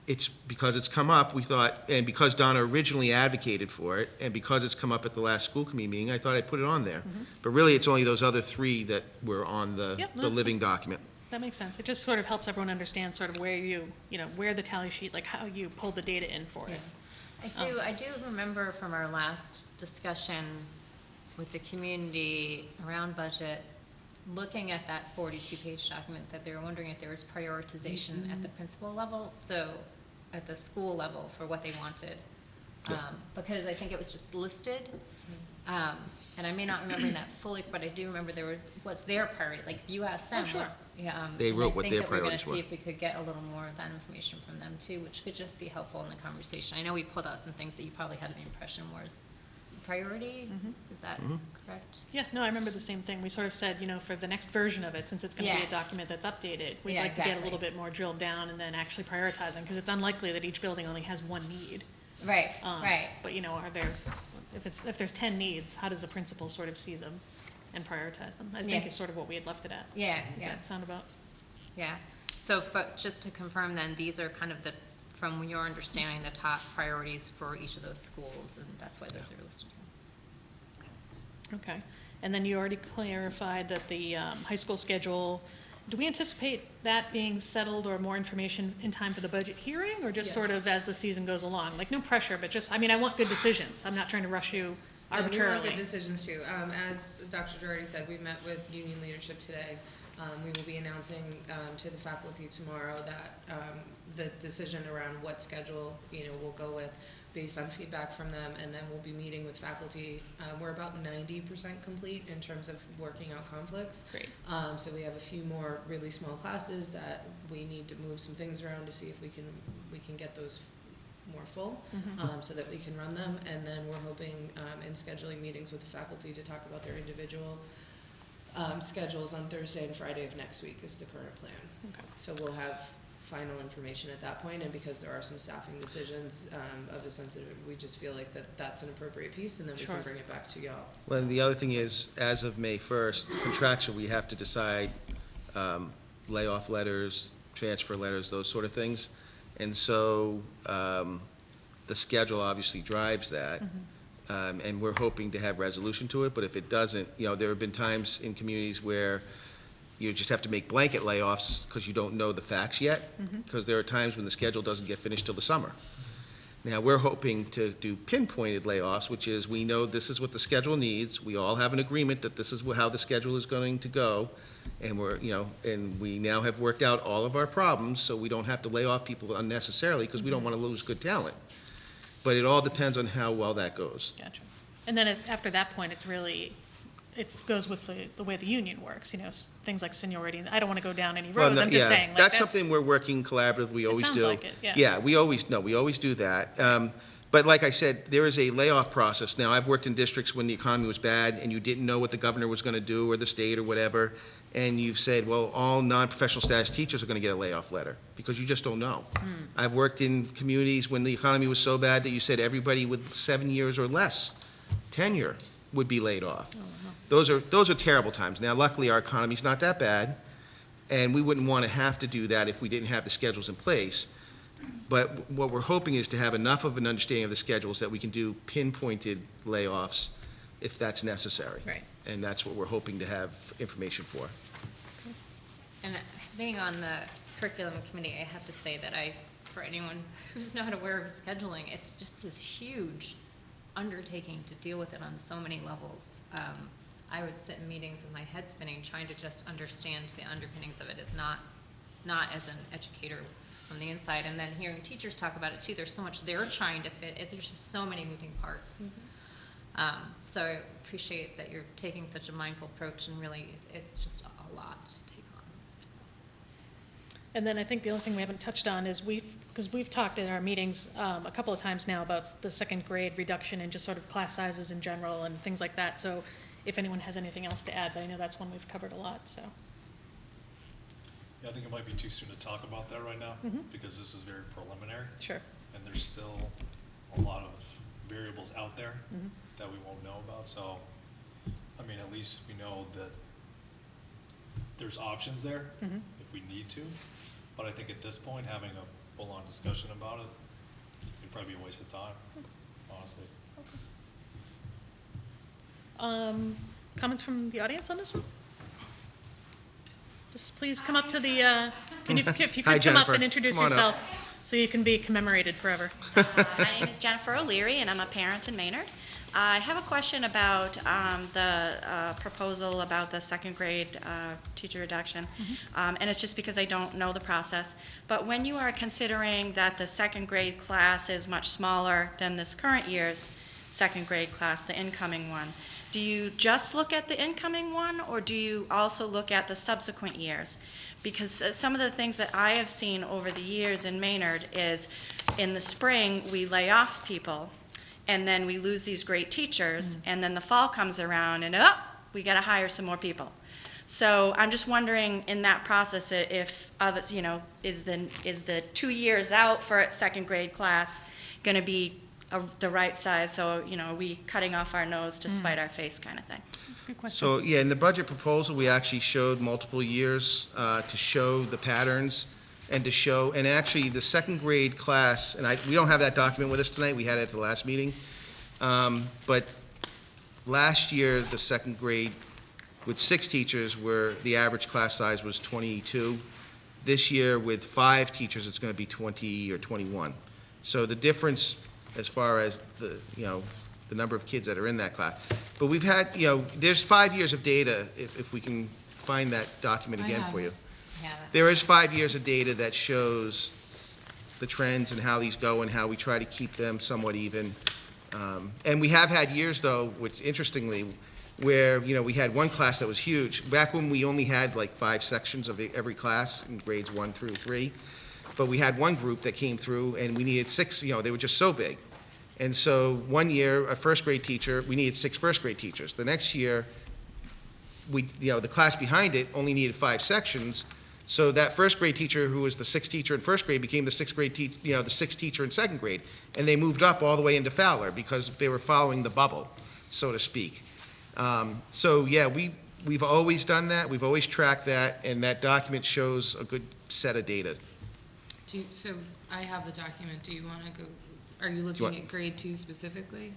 it's because it's come up, we thought, and because Donna originally advocated for it, and because it's come up at the last school committee meeting, I thought I'd put it on there. But really, it's only those other 3 that were on the Yep, no, the that's living document. That makes sense. It just sort of helps everyone understand sort of where where the tally sheet, like how you pull the data in for it. I do remember from our last discussion with the community around budget, looking at that 42-page document, that they were wondering if there was prioritization at the principal level, so at the school level for what they wanted. Because I think it was just listed, and I may not remember that fully, but I do remember there was, what's their priority, like, if you asked them. Sure. They wrote what their priorities And I think that we're gonna were. see if we could get a little more of that information from them too, which could just be helpful in the conversation. I know we pulled out some things that you probably had an impression was priority, is that correct? Yeah, no, I remember the same thing. We sort of said, for the next version of it, since it's gonna be a Yeah. document that's updated, we'd Yeah, like to get a exactly. little bit more drilled down and then actually prioritizing, because it's unlikely that each building only has 1 need. Right, right. But, are there, if there's 10 needs, how does the principal sort of see them and prioritize them? I think Yeah. is sort of what we had left it at. Yeah, Does yeah, that sound about? yeah. So just to confirm then, these are kind of from your understanding, the top priorities for each of those schools, and that's why those are listed here. Okay. And then you already clarified that the high school schedule, do we anticipate that being settled or more information in time for the budget hearing, or just sort Yes. of as the season goes along? Like, no pressure, but just, I want good decisions. I'm not trying to rush you No, we want arbitrarily. good decisions too. As Dr. Girardi said, we met with union leadership today. We will be announcing to the faculty tomorrow that the decision around what schedule, we'll go with based on feedback from them, and then we'll be meeting with faculty. We're about 90% complete in terms of working out conflicts. Great. So we have a few more really small classes that we need to move some things around to see if we can get those more full, so that we can run them. And then we're hoping in scheduling meetings with the faculty to talk about their individual schedules on Thursday and Friday of next week is the current plan. Okay. So we'll have final information at that point, and because there are some staffing decisions of a sensitive, we just feel like that's an appropriate piece, and then we Sure. can bring it back to y'all. Well, and the other thing is, as of May 1st, contractual, we have to decide layoff letters, transfer letters, those sort of things. And so the schedule obviously drives that. And we're hoping to have resolution to it, but if it doesn't, there have been times in communities where you just have to make blanket layoffs because you don't know the facts yet, because there are times when the schedule doesn't get finished till the summer. Now, we're hoping to do pinpointed layoffs, which is, we know this is what the schedule needs, we all have an agreement that this is how the schedule is going to go, and and we now have worked out all of our problems, so we don't have to lay off people unnecessarily, because we don't want to lose good talent. But it all depends on how well that goes. Gotcha. And then after that point, it goes with the way the union works, things like seniority. I don't want to go down any roads, I'm just saying. That's something we're working collaboratively, we always do. sounds like it, yeah. Yeah, we always do that. But like I said, there is a layoff process. Now, I've worked in districts when the economy was bad, and you didn't know what the governor was going to do, or the state, or whatever, and you've said, well, all non-professional status teachers are going to get a layoff letter, because you just don't know. I've worked in communities when the economy was so bad that you said everybody with 7 years or less tenure would be laid off. Those are terrible times. Now, luckily, our economy's not that bad, and we wouldn't want to have to do that if we didn't have the schedules in place. But what we're hoping is to have enough of an understanding of the schedules that we can do pinpointed layoffs if that's necessary. Right. And that's what we're hoping to have information for. And being on the curriculum committee, I have to say that for anyone who's not aware of scheduling, it's just this huge undertaking to deal with it on so many levels. I would sit in meetings with my head spinning, trying to just understand the underpinnings of it as not as an educator on the inside. And then hearing teachers talk about it too, there's so much they're trying to fit. There's just so many moving parts. So I appreciate that you're taking such a mindful approach, and really, it's just a lot to take on. And then I think the only thing we haven't touched on is because we've talked in our meetings a couple of times now about the second grade reduction and just sort of class sizes in general and things like that. So if anyone has anything else to add, but I know that's one we've covered a lot, so. Yeah, I think it might be too soon to talk about that right now, because this is very preliminary, Sure. and there's still a lot of variables out there that we won't know about, so, I mean, at least we know that there's options there if we need to, but I think at this point, having a full-on discussion about it would probably be a waste of time, honestly. Comments from the audience on this one? Just please come up to the, if you Hi, could come up Jennifer. and introduce Come on up. yourself so you can be commemorated forever. My name is Jennifer O'Leary, and I'm a parent in Maynard. I have a question about the proposal about the second grade teacher reduction, and it's just because I don't know the process. But when you are considering that the second grade class is much smaller than this current year's second grade class, the incoming one, do you just look at the incoming one, or do you also look at the subsequent years? Because some of the things that I have seen over the years in Maynard is in the spring, we lay off people, and then we lose these great teachers, and then the fall comes around, and we got to hire some more people. So I'm just wondering in that process if others, is the 2 years out for a second grade class going to be the right size? So, are we cutting off our nose to spite our face kind of thing? That's a good question. So, yeah, in the budget proposal, we actually showed multiple years to show the patterns and to show, and actually the second grade class, and we don't have that document with us tonight, we had it at the last meeting, but last year, the second grade with 6 teachers, where the average class size was 22. This year, with 5 teachers, it's going to be 20 or 21. So the difference as far as the number of kids that are in that class. But we've had, there's 5 years of data, if we can find that document again for you. There is 5 years of data that shows the trends and how these go and how we try to keep them somewhat even. And we have had years, though, which interestingly, where, we had one class that was huge. Back when we only had like 5 sections of every class in grades 1 through 3. But we had one group that came through and we needed 6, they were just so big. And so one year, a first grade teacher, we needed 6 first grade teachers. The next year, the class behind it only needed 5 sections. So that first grade teacher, who was the 6th teacher in first grade, became the 6th grade the 6th teacher in second grade. And they moved up all the way into Fowler because they were following the bubble, so to speak. So yeah, we've always done that. We've always tracked that, and that document shows a good set of data. So I have the document. Do you want to go, are you looking at grade 2 specifically?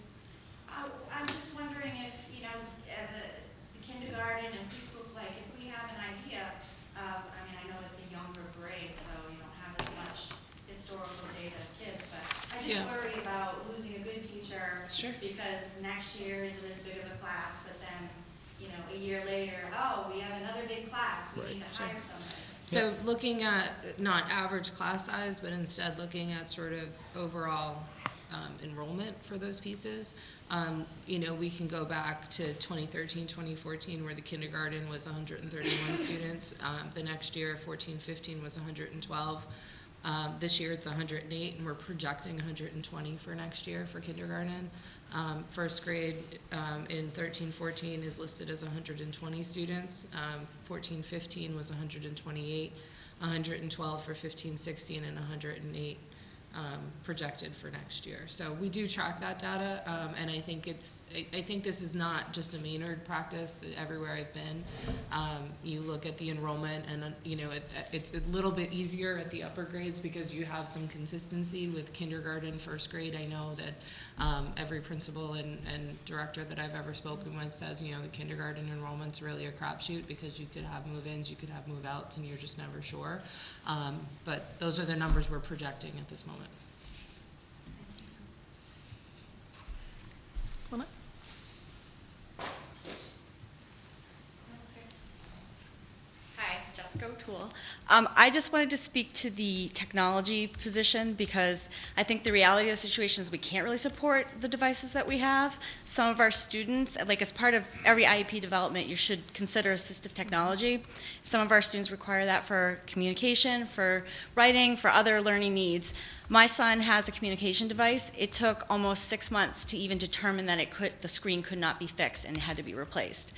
I'm just wondering if, the kindergarten and preschool, like, if we have an idea of, I know it's a younger grade, so you don't have as much historical data of kids, but I just worry about losing a good teacher. Sure. Because next year isn't as big of a class, but then, a year later, we have another big class, we need to hire somebody. So looking at not average class size, but instead looking at sort of overall enrollment for those pieces, we can go back to 2013, 2014, where the kindergarten was 131 students. The next year, 14, 15 was 112. This year it's 108, and we're projecting 120 for next year for kindergarten. First grade in 13-14 is listed as 120 students. 14-15 was 128, 112 for 15-16, and 108 projected for next year. So we do track that data, and I think I think this is not just a Maynard practice everywhere I've been. You look at the enrollment, and it's a little bit easier at the upper grades because you have some consistency with kindergarten, first grade. I know that every principal and director that I've ever spoken with says, the kindergarten enrollment's really a crapshoot because you could have move-ins, you could have move-outs, and you're just never sure. But those are the numbers we're projecting at this moment. Wilma? Hi, Jessica O'Toole. I just wanted to speak to the technology position because I think the reality of the situation is we can't really support the devices that we have. Some of our students, like as part of every IEP development, you should consider assistive technology. Some of our students require that for communication, for writing, for other learning needs. My son has a communication device. It took almost 6 months to even determine that the screen could not be fixed and it had to be replaced.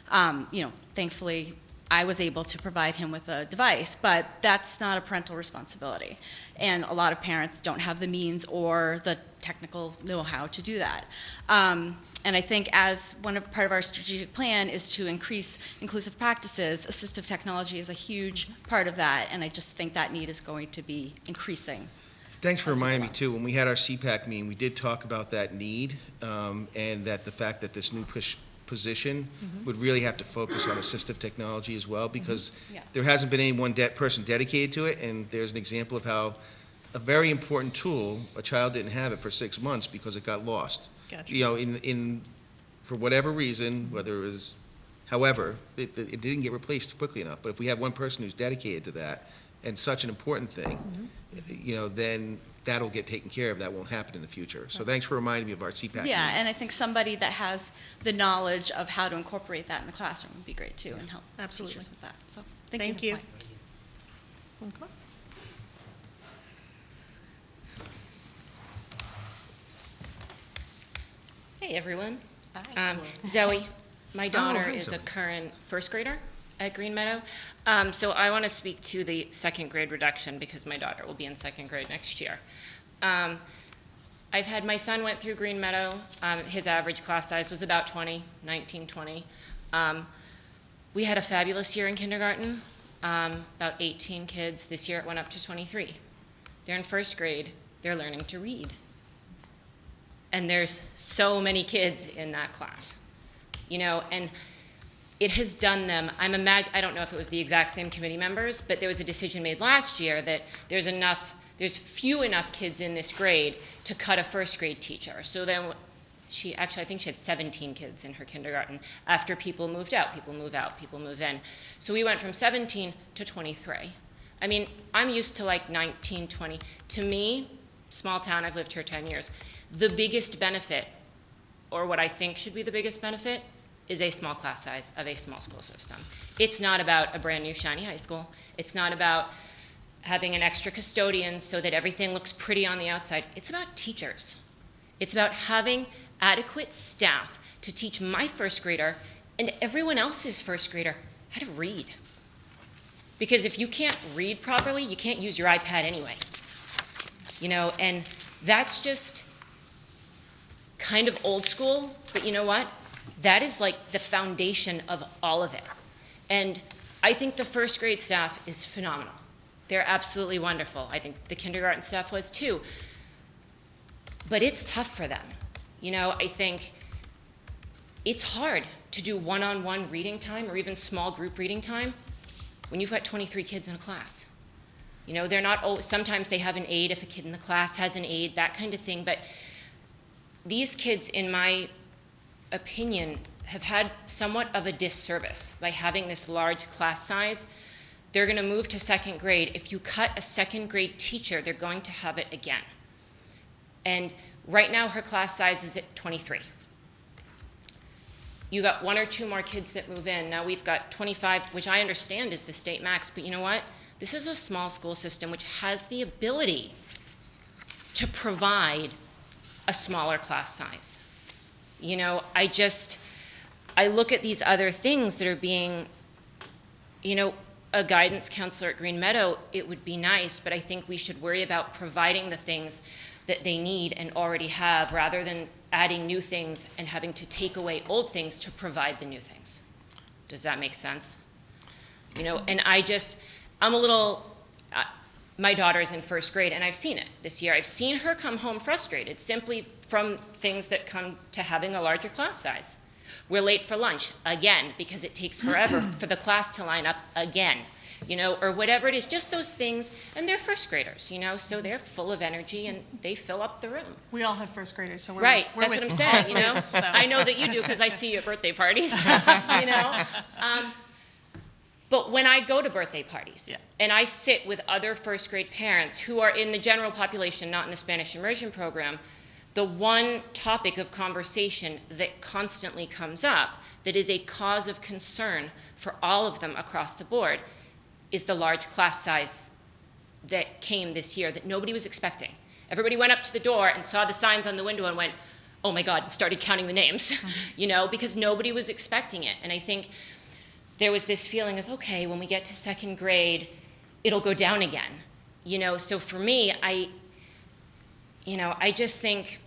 Thankfully, I was able to provide him with a device, but that's not a parental responsibility. And a lot of parents don't have the means or the technical know-how to do that. And I think as part of our strategic plan is to increase inclusive practices, assistive technology is a huge part of that, and I just think that need is going to be increasing. Thanks for reminding me, too. When we had our CPAC meeting, we did talk about that need, and that the fact that this new position would really have to focus on assistive technology as well, because Yeah. there hasn't been any one person dedicated to it, and there's an example of how a very important tool, a child didn't have it for 6 months because it got lost. Gotcha. For whatever reason, whether it was, however, it didn't get replaced quickly enough. But if we have one person who's dedicated to that, and such an important thing, then that'll get taken care of. That won't happen in the future. So thanks for reminding me of our CPAC. Yeah, and I think somebody that has the knowledge of how to incorporate that in the classroom would be great too, and help Absolutely. teachers with that. So Thank you. Hey, everyone. Zoe, my daughter hi, is Zoe. a current first grader at Green Meadow. So I want to speak to the second grade reduction because my daughter will be in second grade next year. My son went through Green Meadow. His average class size was about 19, 20. We had a fabulous year in kindergarten, about 18 kids. This year it went up to 23. They're in first grade. They're learning to read. And there's so many kids in that class, and it has done them. I don't know if it was the exact same committee members, but there was a decision made last year that there's few enough kids in this grade to cut a first grade teacher. So then I think she had 17 kids in her kindergarten after people moved out, people move out, people move in. So we went from 17 to 23. I mean, I'm used to like 19, 20. To me, small town, I've lived here 10 years. The biggest benefit, or what I think should be the biggest benefit, is a small class size of a small school system. It's not about a brand new shiny high school. It's not about having an extra custodian so that everything looks pretty on the outside. It's about teachers. It's about having adequate staff to teach my first grader and everyone else's first grader how to read. Because if you can't read properly, you can't use your iPad anyway. And that's just kind of old school, but you know what? That is like the foundation of all of it. And I think the first grade staff is phenomenal. They're absolutely wonderful. I think the kindergarten staff was too. But it's tough for them. I think it's hard to do one-on-one reading time or even small group reading time when you've got 23 kids in a class. They're not always, sometimes they have an aide if a kid in the class has an aide, that kind of thing. But these kids, in my opinion, have had somewhat of a disservice by having this large class size. They're going to move to second grade. If you cut a second grade teacher, they're going to have it again. And right now her class size is at 23. You got 1 or 2 more kids that move in. Now we've got 25, which I understand is the state max, but you know what? This is a small school system which has the ability to provide a smaller class size. I look at these other things that are being, a guidance counselor at Green Meadow, it would be nice, but I think we should worry about providing the things that they need and already have, rather than adding new things and having to take away old things to provide the new things. Does that make sense? You know, and I'm a little, my daughter's in first grade, and I've seen it this year. I've seen her come home frustrated simply from things that come to having a larger class size. We're late for lunch, again, because it takes forever for the class to line up again, you know, or whatever it is, just those things. And they're first graders, you know, so they're full of energy and they fill up the room. We all have first graders, so we're Right, we're that's with what I'm saying, you know? So. I know that you do because I see you at birthday parties, you know? But when I go to birthday parties, Yeah. and I sit with other first grade parents who are in the general population, not in the Spanish immersion program, the one topic of conversation that constantly comes up that is a cause of concern for all of them across the board is the large class size that came this year that nobody was expecting. Everybody went up to the door and saw the signs on the window and went, oh my God, and started counting the names, you know, because nobody was expecting it. And I think there was this feeling of, okay, when we get to second grade, it'll go down again, you know? So for me, I just think,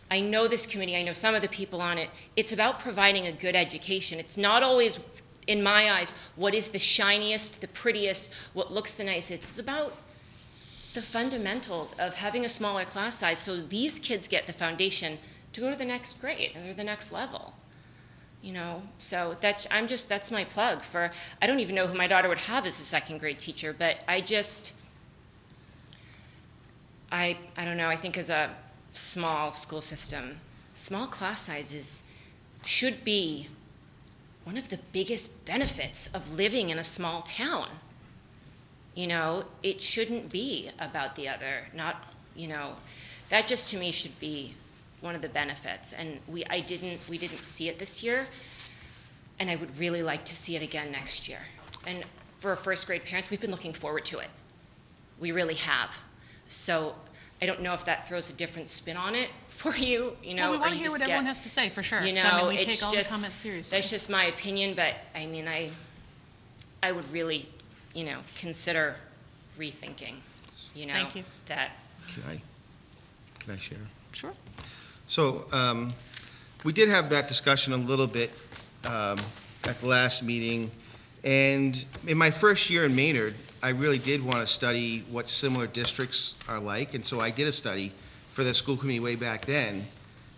I know this committee, I know some of the people on it, it's about providing a good education. It's not always, in my eyes, what is the shiniest, the prettiest, what looks the nicest. It's about the fundamentals of having a smaller class size so these kids get the foundation to go to the next grade or the next level. You know, so that's my plug for, I don't even know who my daughter would have as a second grade teacher, but I don't know, I think as a small school system, small class sizes should be one of the biggest benefits of living in a small town. You know, it shouldn't be about the other, not, you know, that just to me should be one of the benefits. And we didn't see it this year, and I would really like to see it again next year. And for first grade parents, we've been looking forward to it. We really have. So I don't know if that throws a different spin on it for you, you know. Well, we want or to you hear just what everyone has to say, for sure. You So, I know, mean, we it's take all just, the comments seriously. that's just my opinion, but I mean, I would really, you know, consider rethinking, you know. Thank you. That. Can I share? Sure. So, we did have that discussion a little bit at the last meeting, and in my first year in Maynard, I really did want to study what similar districts are like, and so I did a study for the school committee way back then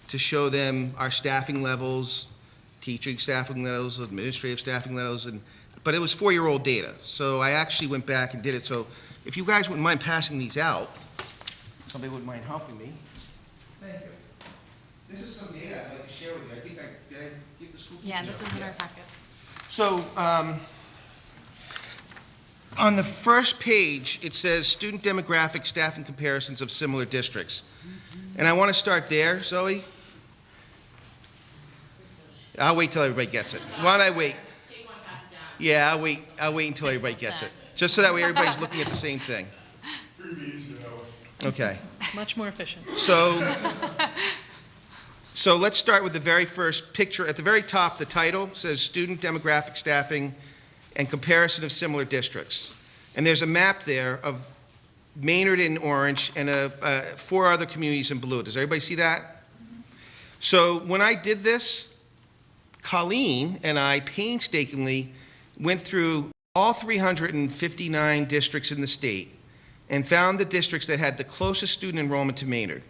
to show them our staffing levels, teaching staffing levels, administrative staffing levels, but it was 4-year-old data. So I actually went back and did it. So if you guys wouldn't mind passing these out, somebody wouldn't mind helping me. Thank you. This is some data I'd like to share with you. I think did I give the school? Yeah, this is in our packets. So, on the first page, it says student demographic staffing comparisons of similar districts. And I want to start there, Zoe. I'll wait till everybody gets it. Why don't I wait? Yeah, I'll wait until everybody gets it. Just so that way everybody's looking at the same thing. Okay. Much more efficient. So let's start with the very first picture. At the very top, the title says Student Demographic Staffing and Comparison of Similar Districts. And there's a map there of Maynard in orange and 4 other communities in blue. Does everybody see that? So when I did this, Colleen and I painstakingly went through all 359 districts in the state and found the districts that had the closest student enrollment to Maynard.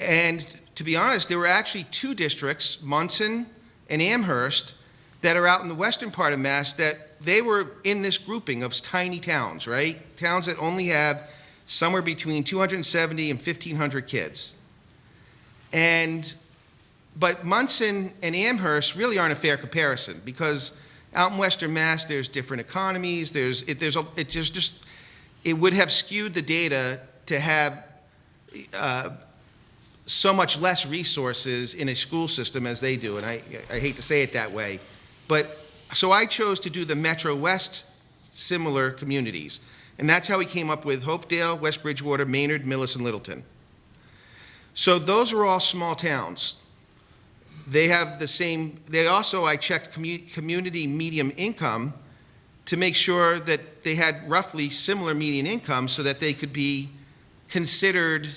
And to be honest, there were actually 2 districts, Munson and Amherst, that are out in the western part of Mass that they were in this grouping of tiny towns, right? Towns that only have somewhere between 270 and 1,500 kids. But Munson and Amherst really aren't a fair comparison because out in western Mass, there's different economies. It would have skewed the data to have so much less resources in a school system as they do, and I hate to say it that way. But so I chose to do the Metro West similar communities, and that's how we came up with Hopedale, West Bridgewater, Maynard, Millis, and Littleton. So those are all small towns. They have the same, I checked community median income, to make sure that they had roughly similar median income so that they could be considered,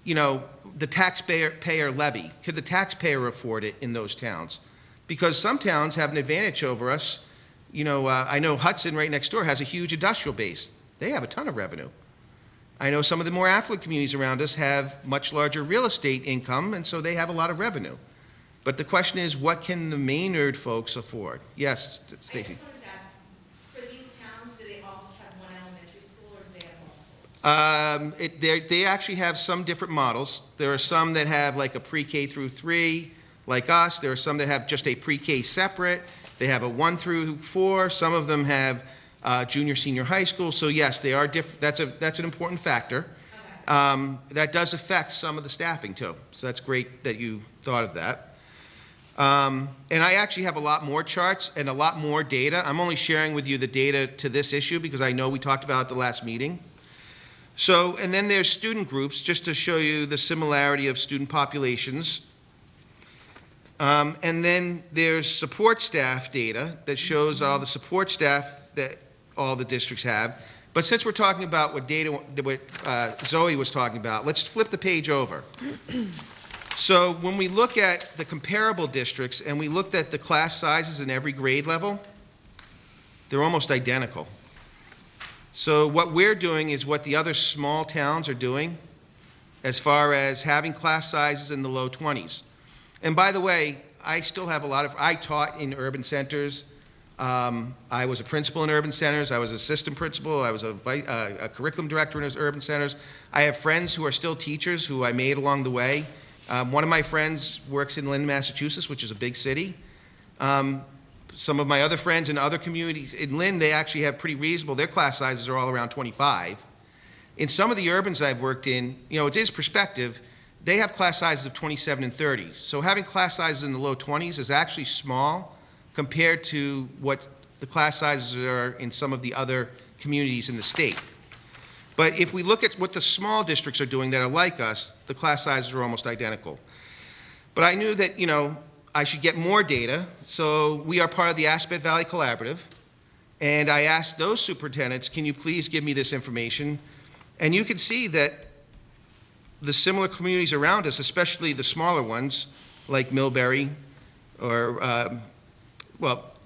the taxpayer levy. Could the taxpayer afford it in those towns? Because some towns have an advantage over us. I know Hudson right next door has a huge industrial base. They have a ton of revenue. I know some of the more affluent communities around us have much larger real estate income, and so they have a lot of revenue. But the question is, what can the Maynard folks afford? Yes, Stacy. I just wanted to ask, for these towns, do they all just have one elementary school, or do they have multiple? They actually have some different models. There are some that have like a pre-K through 3, like us. There are some that have just a pre-K separate. They have a 1 through 4. Some of them have junior, senior high school. So yes, they are different. That's an important factor. Okay. That does affect some of the staffing too. So that's great that you thought of that. And I actually have a lot more charts and a lot more data. I'm only sharing with you the data to this issue because I know we talked about it at the last meeting. So, and then there's student groups, just to show you the similarity of student populations. And then there's support staff data that shows all the support staff that all the districts have. But since we're talking about what Zoe was talking about, let's flip the page over. So when we look at the comparable districts and we looked at the class sizes in every grade level, they're almost identical. So what we're doing is what the other small towns are doing as far as having class sizes in the low 20s. And by the way, I still have I taught in urban centers. I was a principal in urban centers. I was assistant principal. I was a curriculum director in those urban centers. I have friends who are still teachers who I made along the way. One of my friends works in Lynn, Massachusetts, which is a big city. Some of my other friends in other communities in Lynn, they actually have pretty reasonable, their class sizes are all around 25. In some of the urbans I've worked in, it is perspective, they have class sizes of 27 and 30. So having class sizes in the low 20s is actually small compared to what the class sizes are in some of the other communities in the state. But if we look at what the small districts are doing that are like us, the class sizes are almost identical. But I knew that, I should get more data, so we are part of the Aspet Valley Collaborative, and I asked those superintendents, can you please give me this information? And you can see that the similar communities around us, especially the smaller ones, like Millbury, or,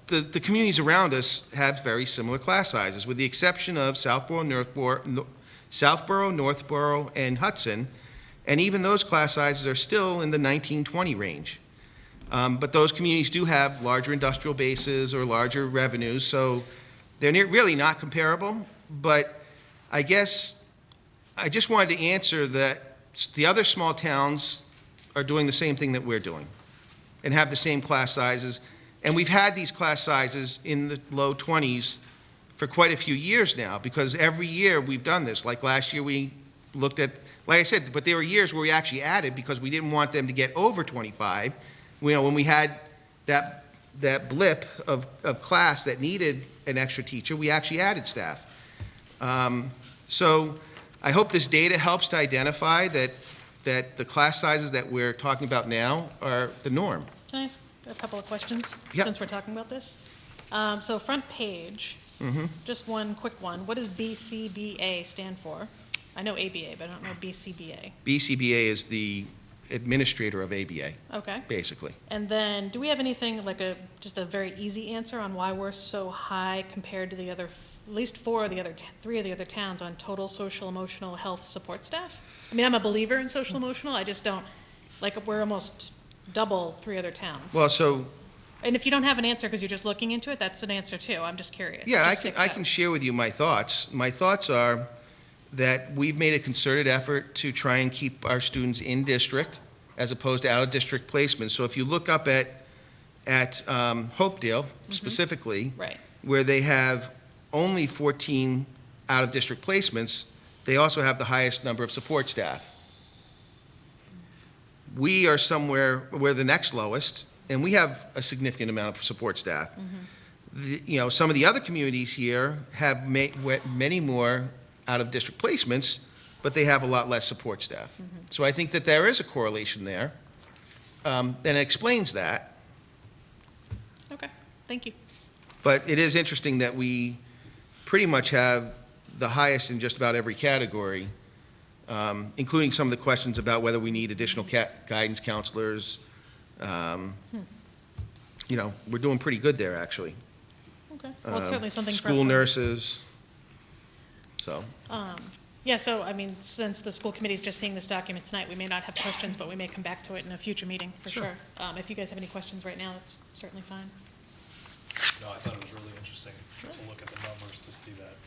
the communities around us have very similar class sizes, with the exception of Southborough, Northborough, and Hudson, and even those class sizes are still in the 19-20 range. But those communities do have larger industrial bases or larger revenues, so they're really not comparable. But I guess I just wanted to answer that the other small towns are doing the same thing that we're doing and have the same class sizes. And we've had these class sizes in the low 20s for quite a few years now, because every year we've done this. Like last year we looked at, like I said, but there were years where we actually added because we didn't want them to get over 25. When we had that blip of class that needed an extra teacher, we actually added staff. So I hope this data helps to identify that the class sizes that we're talking about now are the norm. Can I ask a couple of questions? Yep. Since we're talking about this? So front page, just one quick one. What does BCBA stand for? I know ABA, but I don't know BCBA. BCBA is the administrator of ABA, Okay. basically. And then, do we have anything like just a very easy answer on why we're so high compared to the other, at least 3 of the other towns on total social emotional health support staff? I mean, I'm a believer in social emotional. I just don't, we're almost double 3 other towns. Well, so, And if you don't have an answer because you're just looking into it, that's an answer too. I'm just curious. yeah, Just sticks I out. can share with you my thoughts. My thoughts are that we've made a concerted effort to try and keep our students in district as opposed to out-of-district placement. So if you look up at Hopedale specifically, Right. where they have only 14 out-of-district placements, they also have the highest number of support staff. We are we're the next lowest, and we have a significant amount of support staff. Some of the other communities here have many more out-of-district placements, but they have a lot less support staff. So I think that there is a correlation there, and it explains that. Okay, thank you. But it is interesting that we pretty much have the highest in just about every category, including some of the questions about whether we need additional guidance counselors. You know, we're doing pretty good there, actually. Okay, well, it's certainly something for us School to- nurses, so. Yeah, so, I mean, since the school committee's just seeing this document tonight, we may not have questions, but we may come back to it in a future meeting, for Sure. sure. If you guys have any questions right now, that's certainly fine. No, I thought it was really interesting to look at the numbers to see that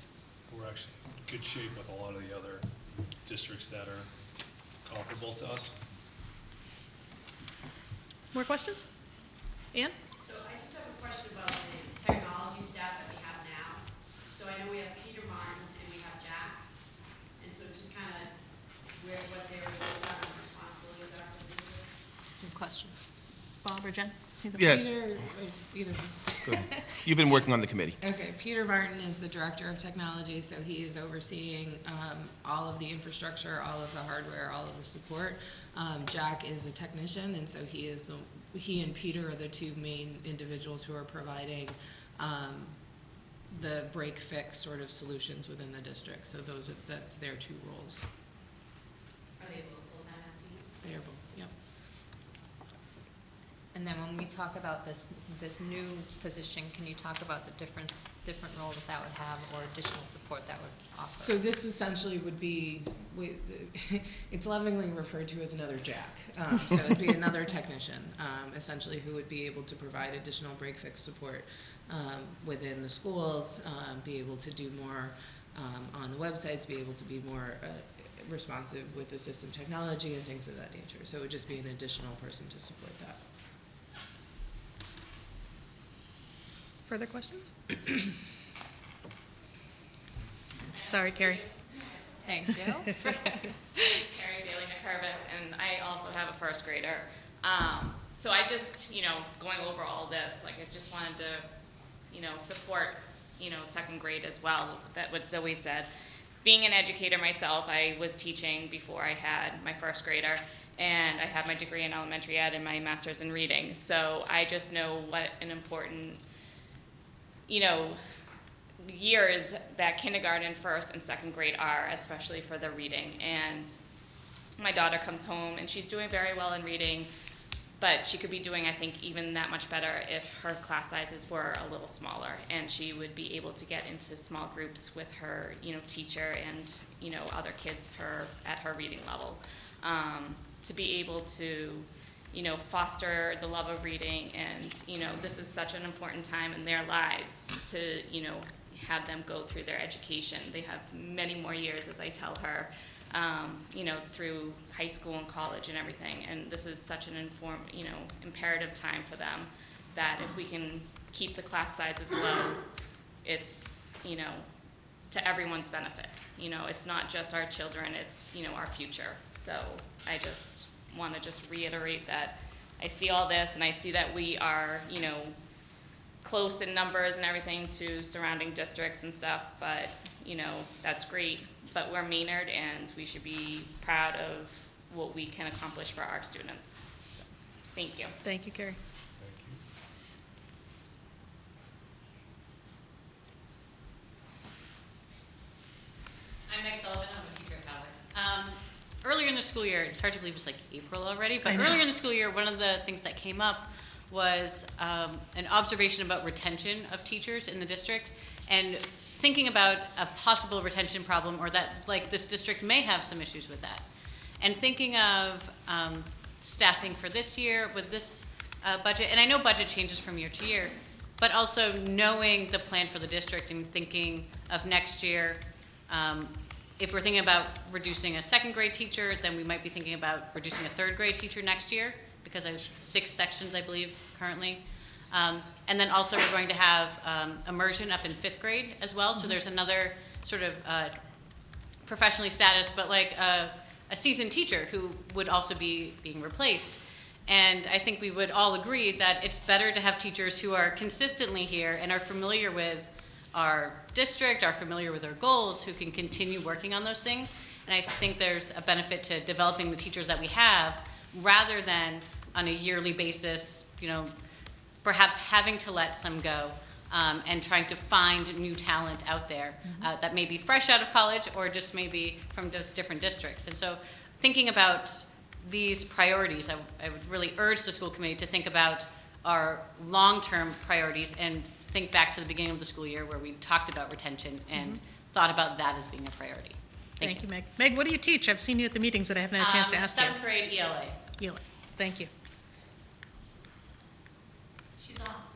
we're actually in good shape with a lot of the other districts that are comparable to us. More questions? Ann? So I just have a question about the technology staff that we have now. So I know we have Peter Martin and we have Jack. And so just kind of what their responsibilities are for the district. Good question. Bob or Jen? Yes. Either. Good. You've been working on the committee. Okay, Peter Martin is the Director of Technology, so he is overseeing all of the infrastructure, all of the hardware, all of the support. Jack is a technician, and so he and Peter are the two main individuals who are providing the break-fix sort of solutions within the district. So that's their two roles. Are they both full-time FTEs? They are both, yep. And then when we talk about this new position, can you talk about the different role that would have or additional support that would offer? So this essentially would be, it's lovingly referred to as another Jack. So it'd be another technician, essentially, who would be able to provide additional break-fix support within the schools, be able to do more on the websites, be able to be more responsive with the system technology and things of that nature. So it would just be an additional person to support that. Further questions? Sorry, Carrie. Thank you. Carrie Bailey McCurvis, and I also have a first grader. So I just, going over all this, I just wanted to, support, second grade as well. That what Zoe said. Being an educator myself, I was teaching before I had my first grader, and I have my degree in elementary ed and my master's in reading. So I just know what an important, years that kindergarten, first, and second grade are, especially for the reading. And my daughter comes home, and she's doing very well in reading, but she could be doing, I think, even that much better if her class sizes were a little smaller, and she would be able to get into small groups with her, teacher and, other kids at her reading level. To be able to, foster the love of reading, and, this is such an important time in their lives to, have them go through their education. They have many more years, as I tell her, through high school and college and everything. And this is such an imperative time for them, that if we can keep the class sizes low, it's, to everyone's benefit. It's not just our children, it's, our future. So I just want to reiterate that I see all this, and I see that we are, close in numbers and everything to surrounding districts and stuff, but, that's great. But we're Maynard, and we should be proud of what we can accomplish for our students. So, thank you. Thank you, Carrie. I'm Meg Sullivan, I'm a teacher at Fowler. Earlier in the school year, it's hard to believe it's like April already, but earlier in the school year, one of the things that came up was an observation about retention of teachers in the district, and thinking about a possible retention problem, or that this district may have some issues with that. And thinking of staffing for this year with this budget, and I know budget changes from year to year, but also knowing the plan for the district and thinking of next year. If we're thinking about reducing a second grade teacher, then we might be thinking about reducing a third grade teacher next year, because there's 6 sections, I believe, currently. And then also we're going to have immersion up in 5th grade as well. So there's another sort of professionally status, but a seasoned teacher who would also be being replaced. And I think we would all agree that it's better to have teachers who are consistently here and are familiar with our district, are familiar with our goals, who can continue working on those things. And I think there's a benefit to developing the teachers that we have, rather than on a yearly basis, perhaps having to let some go. and trying to find new talent out there that may be fresh out of college or just maybe from different districts. And so thinking about these priorities, I would really urge the school committee to think about our long-term priorities and think back to the beginning of the school year where we talked about retention and thought about that as being a priority. Thank you, Meg. Meg, what do you teach? I've seen you at the meetings, but I haven't had a chance to ask you. 7th grade ELA. ELA. Thank you. She's awesome.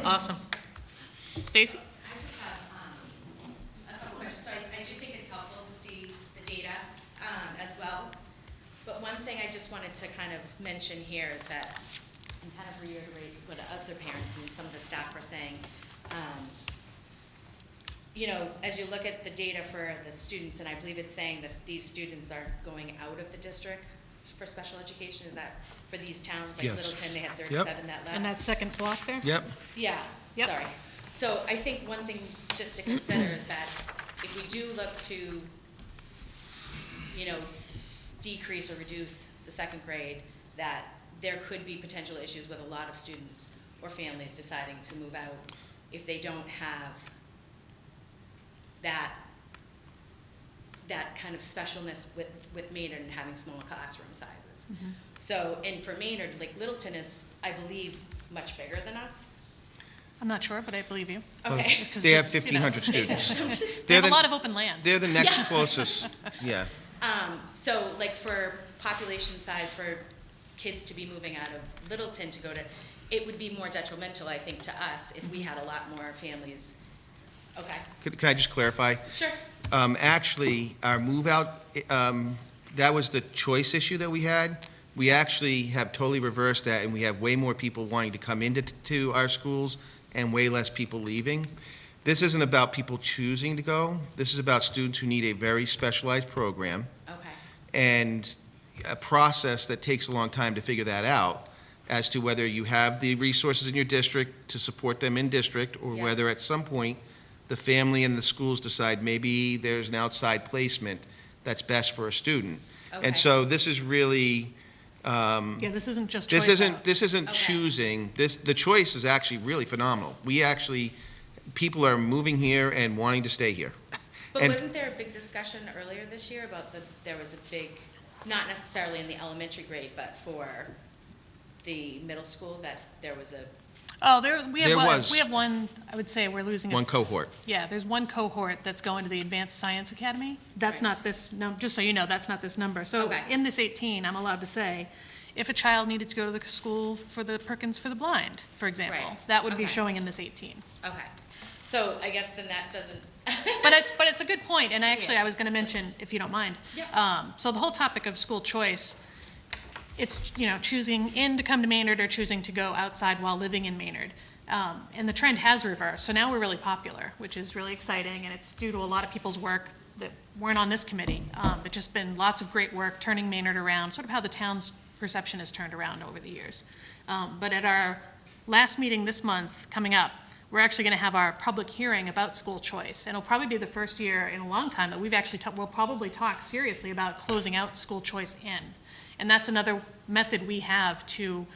Awesome. Stacy? I just have a couple questions. So I do think it's helpful to see the data as well. But one thing I just wanted to kind of mention here is that, and kind of reiterate what other parents and some of the staff are saying, you know, as you look at the data for the students, and I believe it's saying that these students are going out of the district for special education, is that for these towns like Yes. Littleton, they had 37 that left? And that second block there? Yep. Yeah, Yep. sorry. So I think one thing just to consider is that if we do look to, you know, decrease or reduce the second grade, that there could be potential issues with a lot of students or families deciding to move out if they don't have that kind of specialness with Maynard and having small classroom sizes. So, and for Maynard, like Littleton is, I believe, much bigger than us. I'm not sure, but I believe you. Okay. Because They have it's, you know, 1,500 students. They have a lot of open land. They're the next closest, yeah. So like for population size for kids to be moving out of Littleton to go to, it would be more detrimental, I think, to us if we had a lot more families. Okay, Can I just clarify? sure. Actually, our move-out, that was the choice issue that we had. We actually have totally reversed that, and we have way more people wanting to come into our schools and way less people leaving. This isn't about people choosing to go. This is about students who need a very specialized program Okay, and a process that takes a long time to figure that out as to whether you have the resources in your district to support them in district, or Yeah. whether at some point the family and the schools decide maybe there's an outside placement that's best for a student. okay. And so this is really, Yeah, this isn't just choice out. this isn't Okay. choosing, the choice is actually really phenomenal. People are moving here and wanting to stay here. But And- wasn't there a big discussion earlier this year about there was a big, not necessarily in the elementary grade, but for the middle school, that there was a, Oh, There we was. have one, I would say we're losing. One cohort. Yeah, there's one cohort that's going to the Advanced Science Academy. That's Right. not this, just so you know, that's not this number. So Okay. in this 18, I'm allowed to say, if a child needed to go to the school for the Perkins for the Blind, for example, Right. that would be Okay. showing in this 18. okay. So I guess then that doesn't. But it's a good point, and actually, I was going to mention, if you don't mind. Yeah. So the whole topic of school choice, it's, choosing in to come to Maynard or choosing to go outside while living in Maynard. And the trend has reversed, so now we're really popular, which is really exciting, and it's due to a lot of people's work that weren't on this committee, but just been lots of great work turning Maynard around, sort of how the town's perception has turned around over the years. But at our last meeting this month, coming up, we're actually going to have our public hearing about school choice. And it'll probably be the first year in a long time that we've actually, we'll probably talk seriously about closing out school choice in. And that's another method we have to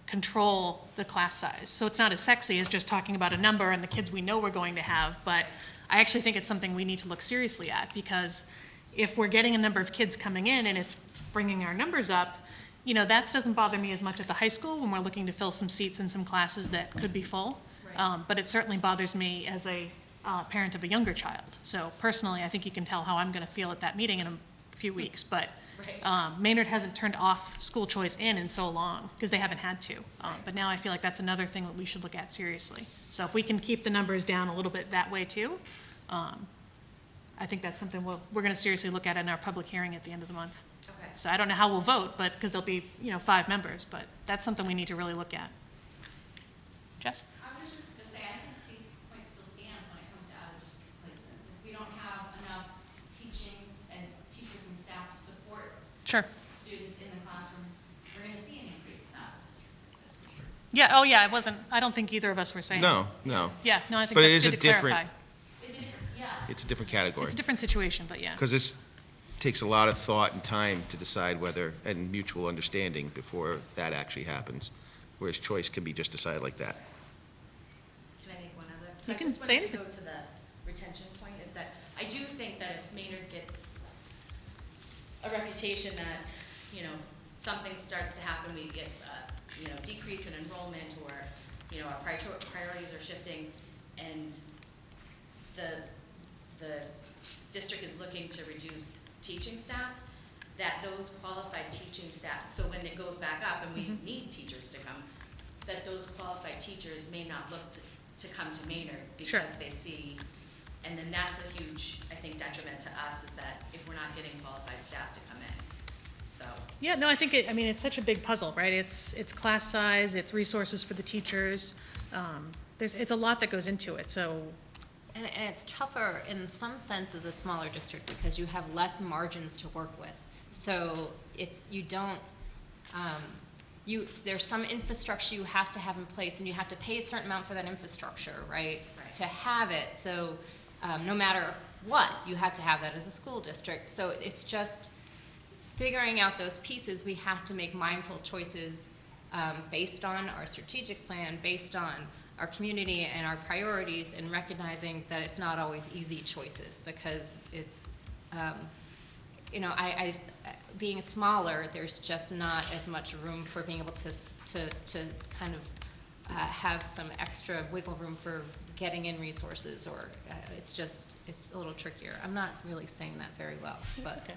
control the class size. So it's not as sexy as just talking about a number and the kids we know we're going to have, but I actually think it's something we need to look seriously at, because if we're getting a number of kids coming in and it's bringing our numbers up, that doesn't bother me as much at the high school when we're looking to fill some seats in some classes that could be full. But it certainly bothers me as a parent of a younger child. So personally, I think you can tell how I'm going to feel at that meeting in a few weeks. But Maynard hasn't turned off school choice in so long because they haven't had to. But now I feel like that's another thing that we should look at seriously. So if we can keep the numbers down a little bit that way too, I think that's something we're going to seriously look at in our public hearing at the end of the month. Okay. So I don't know how we'll vote, but because there'll be 5 members, but that's something we need to really look at. Jess? I was just gonna say, I think Steve's point still stands when it comes to out-of-district placements. If we don't have enough teachers and staff to support Sure. students in the classroom, we're gonna see an increase in out-of-district placements. Yeah, I don't think either of us were saying. No. Yeah, no, I think But it that's is good a to clarify. It's a different category. It's a different situation, but yeah. Because this takes a lot of thought and time to decide whether, and mutual understanding before that actually happens, whereas choice can be just decided like that. You I can just say wanted to anything. go to the retention point, is that I do think that if Maynard gets a reputation that, you know, something starts to happen, we get, you know, decrease in enrollment, or, you know, our priorities are shifting, and the district is looking to reduce teaching staff, that those qualified teaching staff, so when it goes back up and we need teachers to come, that those qualified teachers may not look to come to Maynard Sure. because they see, and then that's a huge, I think, detriment to us, is that if we're not getting qualified staff to come in, so. Yeah, no, I think it's such a big puzzle, right? It's class size, it's resources for the teachers. It's a lot that goes into it, so. And it's tougher in some sense as a smaller district because you have less margins to work with. So you don't, there's some infrastructure you have to have in place, and you have to pay a certain amount for that infrastructure, right? To have it, so no matter what, you have to have that as a school district. So it's just figuring out those pieces. We have to make mindful choices based on our strategic plan, based on our community and our priorities, and recognizing that it's not always easy choices, because it's, you know, being smaller, there's just not as much room for being able to kind of have some extra wiggle room for getting in resources, or it's a little trickier. I'm not really saying that very well, but okay.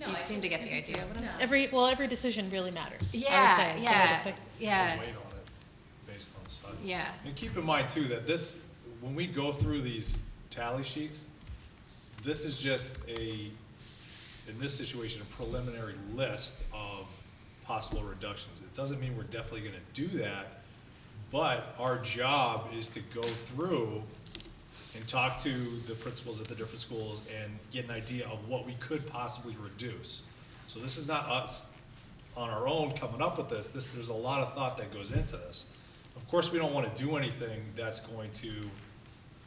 You seem to get the idea. Every decision really matters. Yeah, I would say, is the way to yeah, speak. Weight on it based on the study. Yeah. And keep in mind too, that when we go through these tally sheets, this is just in this situation, a preliminary list of possible reductions. It doesn't mean we're definitely gonna do that, but our job is to go through and talk to the principals at the different schools and get an idea of what we could possibly reduce. So this is not us on our own coming up with this. There's a lot of thought that goes into this. Of course, we don't want to do anything that's going to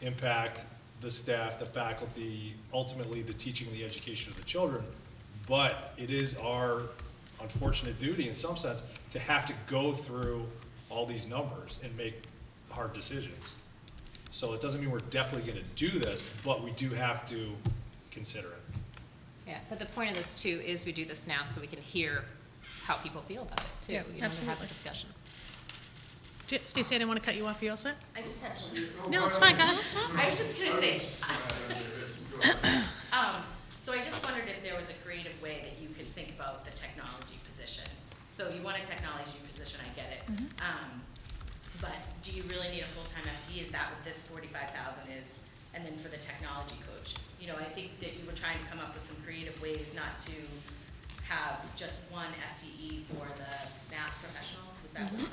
impact the staff, the faculty, ultimately the teaching and the education of the children, but it is our unfortunate duty in some sense to have to go through all these numbers and make hard decisions. So it doesn't mean we're definitely going to do this, but we do have to consider it. Yeah, but the point of this too is we do this now so we can hear how people feel about it too. Yeah, You know, to have absolutely. a discussion. Stacey, I didn't want to cut you off. Are you all set? I just have one. No, it's fine. Go ahead. I was just gonna say, so I just wondered if there was a creative way that you could think about the technology position. So you want a technology position, I get it. But do you really need a full-time FTE? Is that what this 45,000 is? And then for the technology coach, you know, I think that you were trying to come up with some creative ways not to have just one FTE for the math professional. Was that what?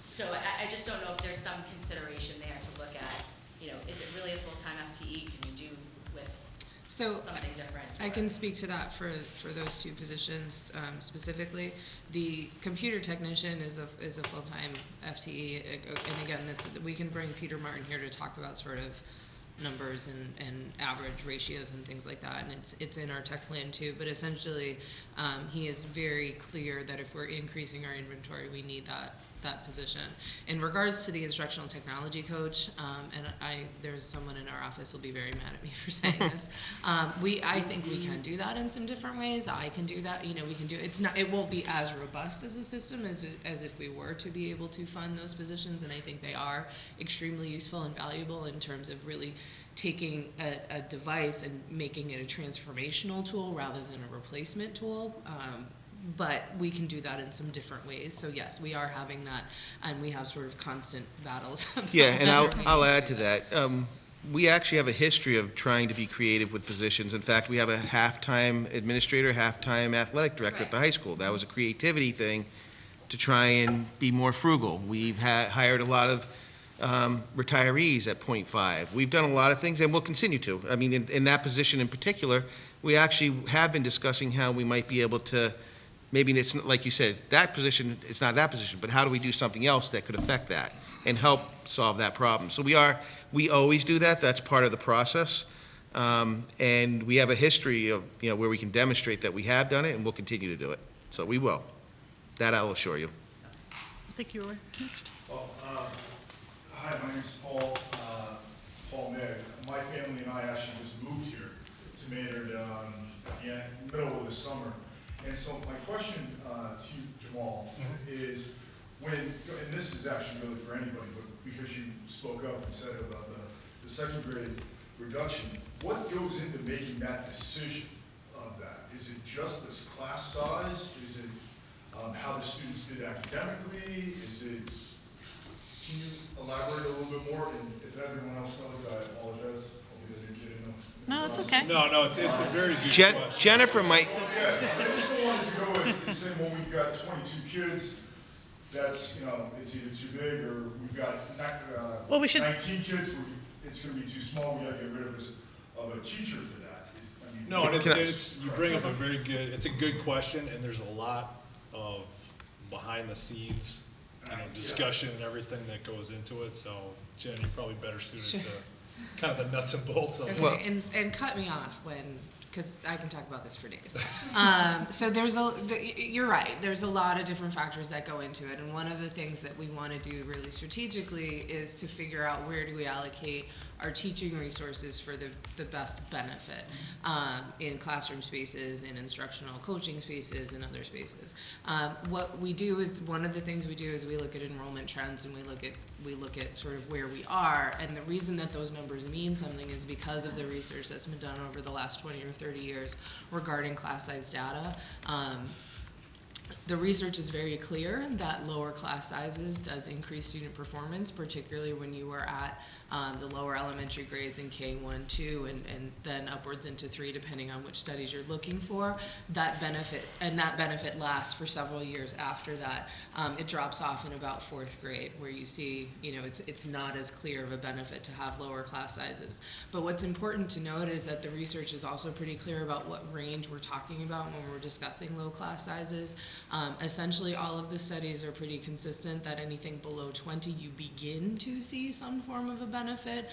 So I just don't know if there's some consideration there to look at, you know, is it really a full-time FTE? Can you do with something different? I can speak to that for those two positions specifically. The computer technician is a full-time FTE, and again, we can bring Peter Martin here to talk about sort of numbers and average ratios and things like that, and it's in our tech plan too, but essentially he is very clear that if we're increasing our inventory, we need that position. In regards to the instructional technology coach, and there's someone in our office will be very mad at me for saying this, I think we can do that in some different ways. I can do that, you know, we can do it won't be as robust as a system as if we were to be able to fund those positions, and I think they are extremely useful and valuable in terms of really taking a device and making it a transformational tool rather than a replacement tool. But we can do that in some different ways. So yes, we are having that, and we have sort of constant battles. Yeah, and I'll add to that. We actually have a history of trying to be creative with positions. In fact, we have a half-time administrator, half-time athletic director at the high school. That was a creativity thing to try and be more frugal. We've hired a lot of retirees at .5. We've done a lot of things, and we'll continue to. I mean, in that position in particular, we actually have been discussing how we might be able to, maybe it's not, like you said, that position, it's not that position, but how do we do something else that could affect that and help solve that problem? So we always do that. That's part of the process. And we have a history of, you know, where we can demonstrate that we have done it, and we'll continue to do it. So we will. That I'll assure you. I think you were next. Well, Hi, my name's Paul May. My family and I actually just moved here to Maynard at the middle of the summer. And so my question to you, Jamal, is when, and this is actually really for anybody, but because you spoke up and said about the second grade reduction, what goes into making that decision of that? Is it just this class size? Is it how the students did academically? Is it, can you elaborate a little bit more? And if everyone else knows, I apologize. I'll be the new kid in the No, it's okay. No, it's a very good question. Jennifer might, Okay, so I just wanted to go and say, well, we've got 22 kids, that's, it's either too big, or we've got Well, we should- 19 kids, it's gonna be too small, we gotta get rid of a teacher for that. No, and it's, you bring up it's a good question, and there's a lot of behind the scenes, discussion and everything that goes into it, so Jen, you're probably better suited to kind of the nuts and bolts of it. Okay, and cut me off because I can talk about this for days. So you're right, there's a lot of different factors that go into it, and one of the things that we want to do really strategically is to figure out where do we allocate our teaching resources for the best benefit in classroom spaces, in instructional coaching spaces, and other spaces. What we do is, one of the things we do is we look at enrollment trends, and we look at sort of where we are, and the reason that those numbers mean something is because of the research that's been done over the last 20 or 30 years regarding class size data. The research is very clear that lower class sizes does increase student performance, particularly when you are at the lower elementary grades in K1, 2, and then upwards into 3, depending on which studies you're looking for. That benefit lasts for several years after that. It drops off in about 4th grade, where you see, it's not as clear of a benefit to have lower class sizes. But what's important to note is that the research is also pretty clear about what range we're talking about when we're discussing low class sizes. Essentially, all of the studies are pretty consistent that anything below 20, you begin to see some form of a benefit,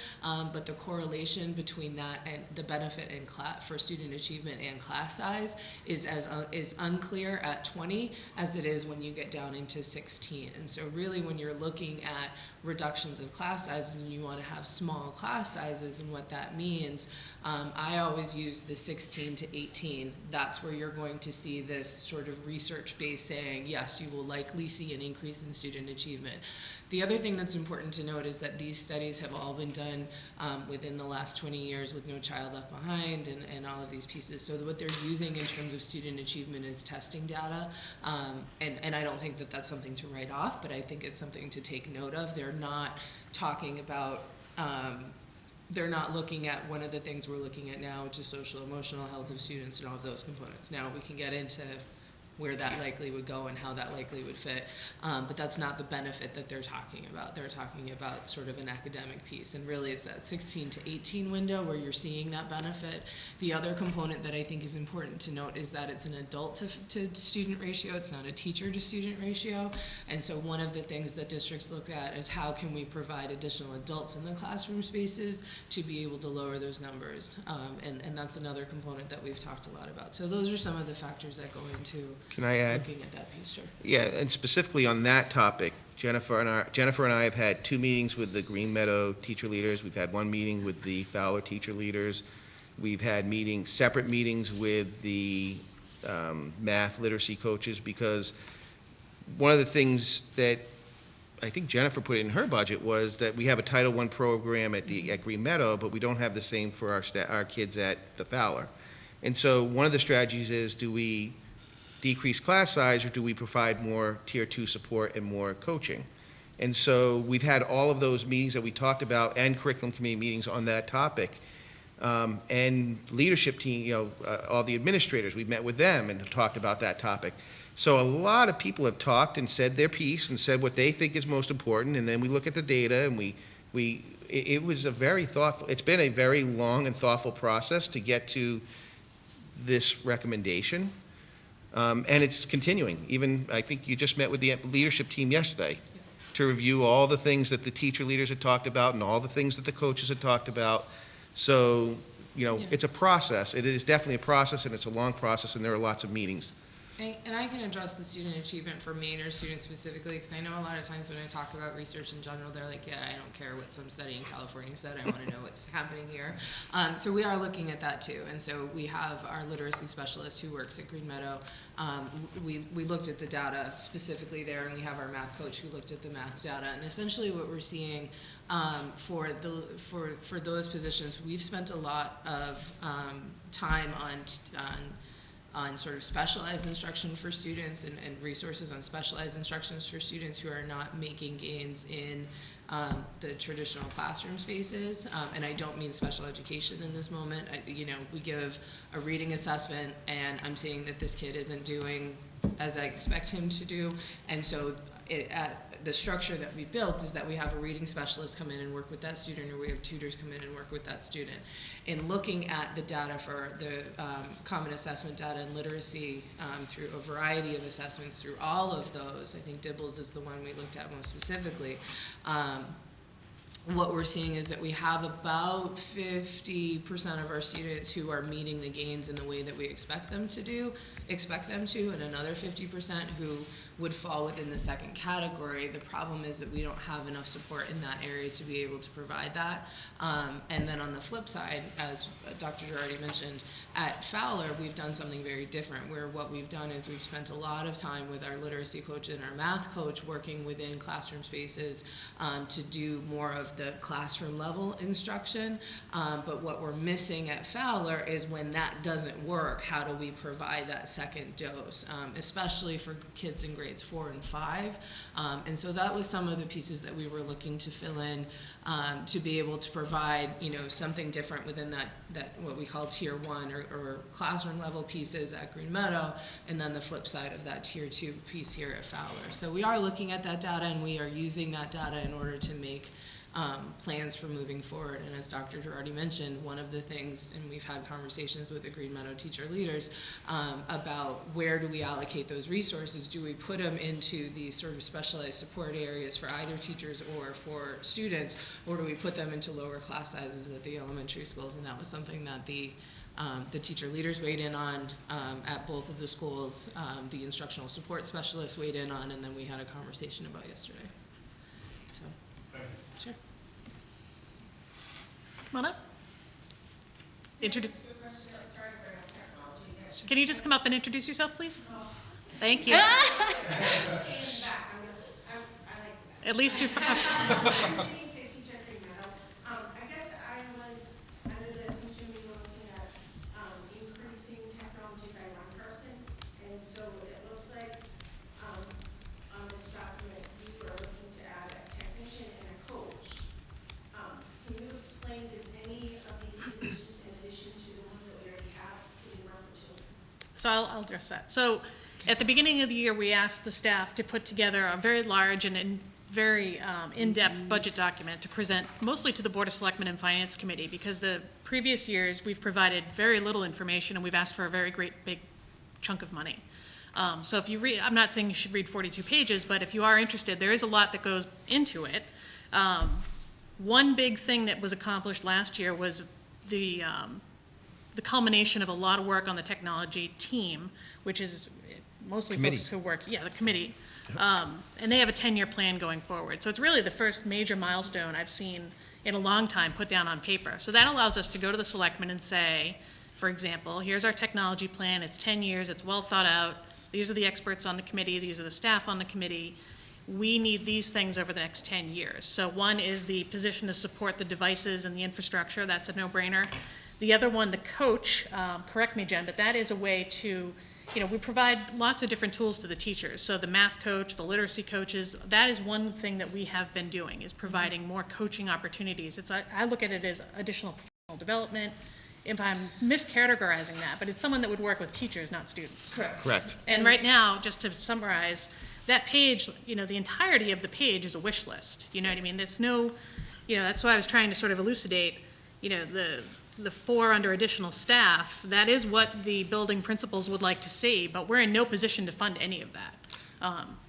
but the correlation between that and the benefit in for student achievement and class size is unclear at 20 as it is when you get down into 16. And so really, when you're looking at reductions of class sizes and you want to have small class sizes, and what that means, I always use the 16 to 18. That's where you're going to see this sort of research base saying, yes, you will likely see an increase in student achievement. The other thing that's important to note is that these studies have all been done within the last 20 years with No Child Left Behind and all of these pieces. So what they're using in terms of student achievement is testing data. And I don't think that that's something to write off, but I think it's something to take note of. They're not talking about, they're not looking at one of the things we're looking at now, which is social emotional health of students and all of those components. Now we can get into where that likely would go and how that likely would fit. But that's not the benefit that they're talking about. They're talking about sort of an academic piece. And really it's that 16 to 18 window where you're seeing that benefit. The other component that I think is important to note is that it's an adult to student ratio. It's not a teacher to student ratio. And so one of the things that districts look at is how can we provide additional adults in the classroom spaces to be able to lower those numbers. And that's another component that we've talked a lot about. So those are some of the factors that go into can I add? looking at that piece. Sure. Yeah, and specifically on that topic, Jennifer and I have had 2 meetings with the Green Meadow teacher leaders. We've had 1 meeting with the Fowler teacher leaders. We've had separate meetings with the math literacy coaches, because one of the things that I think Jennifer put in her budget was that we have a Title I program at Green Meadow, but we don't have the same for our kids at the Fowler. And so one of the strategies is, do we decrease class size, or do we provide more Tier 2 support and more coaching? And so we've had all of those meetings that we talked about, and curriculum committee meetings on that topic. And leadership team, all the administrators, we've met with them and talked about that topic. So a lot of people have talked and said their piece and said what they think is most important, and then we look at the data, and it was a very thoughtful, it's been a very long and thoughtful process to get to this recommendation. And it's continuing. Even, I think you just met with the leadership team yesterday to review all the things that the teacher leaders had talked about and all the things that the coaches had talked about. So, It's a process. It is definitely a process, and it's a long process, and there are lots of meetings. And I can address the student achievement for Maynard students specifically, because I know a lot of times when I talk about research in general, they're like, yeah, I don't care what some study in California said, I want to know what's happening here. So we are looking at that too. And so we have our literacy specialist who works at Green Meadow. We looked at the data specifically there, and we have our math coach who looked at the math data. And essentially what we're seeing for those positions, we've spent a lot of time on sort of specialized instruction for students and resources on specialized instructions for students who are not making gains in the traditional classroom spaces. And I don't mean special education in this moment. We give a reading assessment, and I'm seeing that this kid isn't doing as I expect him to do. And so the structure that we built is that we have a reading specialist come in and work with that student, or we have tutors come in and work with that student. In looking at the data for the common assessment data and literacy through a variety of assessments through all of those, I think Dibbles is the one we looked at most specifically. What we're seeing is that we have about 50% of our students who are meeting the gains in the way that we expect them to, and another 50% who would fall within the second category. The problem is that we don't have enough support in that area to be able to provide that. And then on the flip side, as Dr. Girardi mentioned, at Fowler, we've done something very different, where what we've done is we've spent a lot of time with our literacy coach and our math coach working within classroom spaces to do more of the classroom level instruction. But what we're missing at Fowler is when that doesn't work, how do we provide that second dose, especially for kids in grades 4 and 5. And so that was some of the pieces that we were looking to fill in to be able to provide, something different within that what we call tier 1 or classroom level pieces at Green Meadow, and then the flip side of that tier 2 piece here at Fowler. So we are looking at that data, and we are using that data in order to make plans for moving forward. And as Dr. Girardi mentioned, one of the things, and we've had conversations with the Green Meadow teacher leaders about where do we allocate those resources? Do we put them into these sort of specialized support areas for either teachers or for students, or do we put them into lower class sizes at the elementary schools? And that was something that the teacher leaders weighed in on at both of the schools, the instructional support specialists weighed in on, and then we had a conversation about yesterday. So, sure. Come on up. Can you just come up and introduce yourself, please? Thank you. At least you're So I'll address that. So at the beginning of the year, we asked the staff to put together a very large and very in-depth budget document to present mostly to the Board of Selectmen and Finance Committee, because the previous years we've provided very little information and we've asked for a very great big chunk of money. So if you read, I'm not saying you should read 42 pages, but if you are interested, there is a lot that goes into it. One big thing that was accomplished last year was the culmination of a lot of work on the technology team, which is mostly Committee. folks who work, the committee. And they have a 10-year plan going forward. So it's really the first major milestone I've seen in a long time put down on paper. So that allows us to go to the selectmen and say, for example, here's our technology plan, it's 10 years, it's well thought out, these are the experts on the committee, these are the staff on the committee, we need these things over the next 10 years. So one is the position to support the devices and the infrastructure, that's a no-brainer. The other one, the coach, correct me, Jen, but that is a way to, we provide lots of different tools to the teachers. So the math coach, the literacy coaches, that is one thing that we have been doing, is providing more coaching opportunities. I look at it as additional professional development, if I'm miscategorizing that, but it's someone that would work with teachers, not students. Correct. And right now, just to summarize, that page, the entirety of the page is a wish list. You know what I mean? There's no, that's why I was trying to sort of elucidate, the 4 under additional staff, that is what the building principals would like to see, but we're in no position to fund any of that.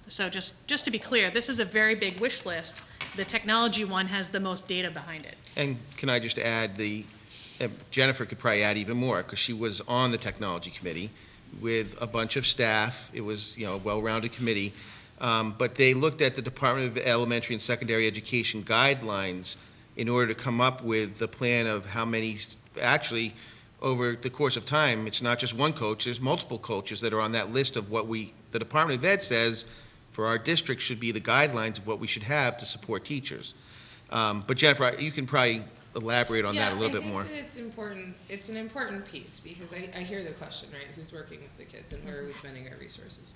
So just to be clear, this is a very big wish list. The technology one has the most data behind it. And can I just add Jennifer could probably add even more, because she was on the technology committee. with a bunch of staff. It was, a well-rounded committee. But they looked at the Department of Elementary and Secondary Education guidelines in order to come up with the plan of how many, actually, over the course of time, it's not just one coach, there's multiple coaches that are on that list of what the Department of Ed says for our district should be the guidelines of what we should have to support teachers. But Jennifer, you can probably elaborate on that a little bit more. I think that it's important, it's an important piece, because I hear the question, right, who's working with the kids and where are we spending our resources?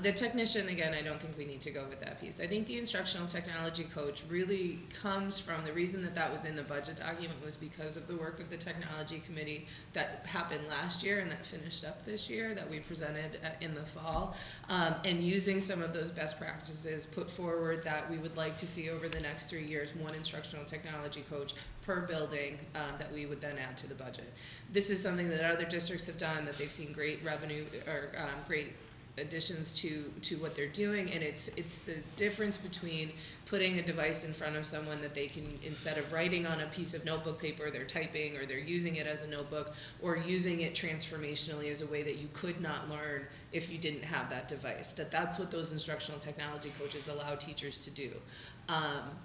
The technician, again, I don't think we need to go with that piece. I think the instructional technology coach really comes from, the reason that was in the budget document was because of the work of the technology committee that happened last year and that finished up this year, that we presented in the fall, and using some of those best practices put forward that we would like to see over the next 3 years, one instructional technology coach per building that we would then add to the budget. This is something that other districts have done, that they've seen great revenue or great additions to what they're doing, and it's the difference between putting a device in front of someone that they can, instead of writing on a piece of notebook paper, they're typing or they're using it as a notebook, or using it transformationally as a way that you could not learn if you didn't have that device. That's what those instructional technology coaches allow teachers to do.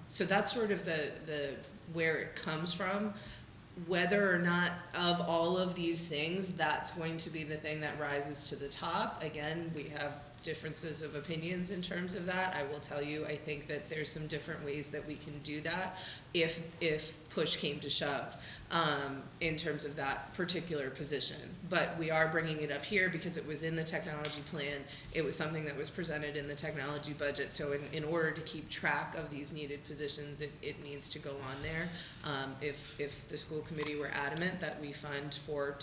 So that's sort of the where it comes from. Whether or not of all of these things, that's going to be the thing that rises to the top. Again, we have differences of opinions in terms of that. I will tell you, I think that there's some different ways that we can do that if push came to shove in terms of that particular position. But we are bringing it up here because it was in the technology plan. It was something that was presented in the technology budget. So in order to keep track of these needed positions, it needs to go on there. If the school committee were adamant that we fund for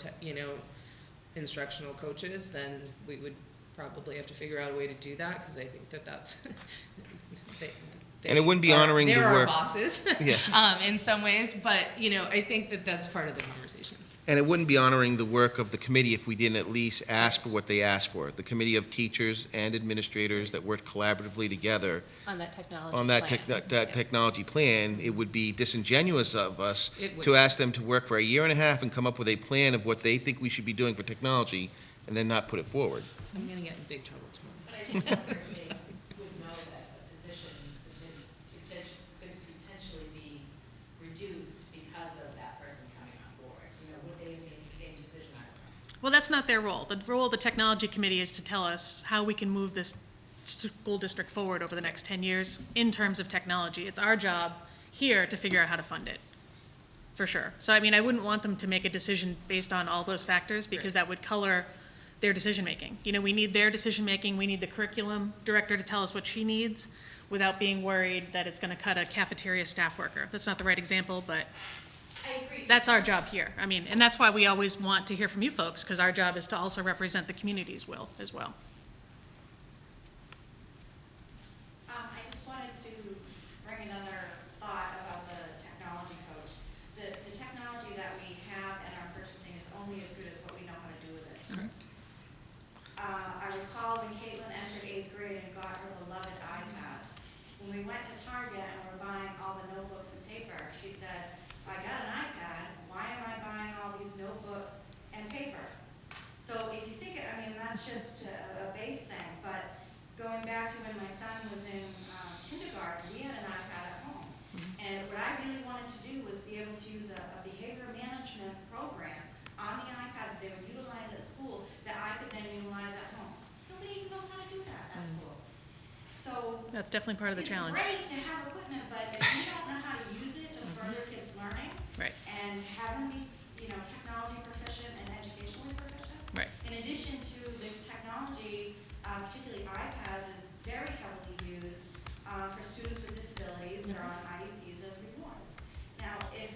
instructional coaches, then we would probably have to figure out a way to do that, because I think that's and it wouldn't be honoring the work. They're our bosses, yeah. In some ways, but I think that's part of the conversation. And it wouldn't be honoring the work of the committee if we didn't at least ask for what they asked for. The committee of teachers and administrators that worked collaboratively together On that technology on that, plan. technology plan, it would be disingenuous of us to ask them to work for a year and a half and come up with a plan of what they think we should be doing for technology and then not put it forward. I'm going to get in big trouble tomorrow. But I think they would know that a position could potentially be reduced because of that person coming on board. Would they make the same decision? I don't know. Well, that's not their role. The role of the technology committee is to tell us how we can move this school district forward over the next 10 years in terms of technology. It's our job here to figure out how to fund it, for sure. So, I wouldn't want them to make a decision based on all those factors, because that would color their decision-making. We need their decision-making. We need the curriculum director to tell us what she needs without being worried that it's going to cut a cafeteria staff worker. That's not the right example, but I agree. that's our job here. And that's why we always want to hear from you folks, because our job is to also represent the community's will as well. I just wanted to bring another thought about the technology coach. The technology that we have and are purchasing is only as good as what we know how to do with it. Correct. I recall when Caitlin entered 8th grade and got her beloved iPad. When we went to Target and were buying all the notebooks and paper, she said, I got an iPad, why am I buying all these notebooks and paper? So if you think, that's just a base thing, but going back to when my son was in kindergarten, we had an iPad at home. And what I really wanted to do was be able to use a behavior management program on the iPad that they would utilize at school that I could then utilize at home. Nobody even knows how to do that at school. So That's definitely part of the challenge. it's great to have equipment, but if you don't know how to use it to further kids' learning Right. and have them be, technology proficient and educationally proficient. Right. In addition to the technology, particularly iPads, is very heavily used for students with disabilities that are on IEPs as rewards. Now, if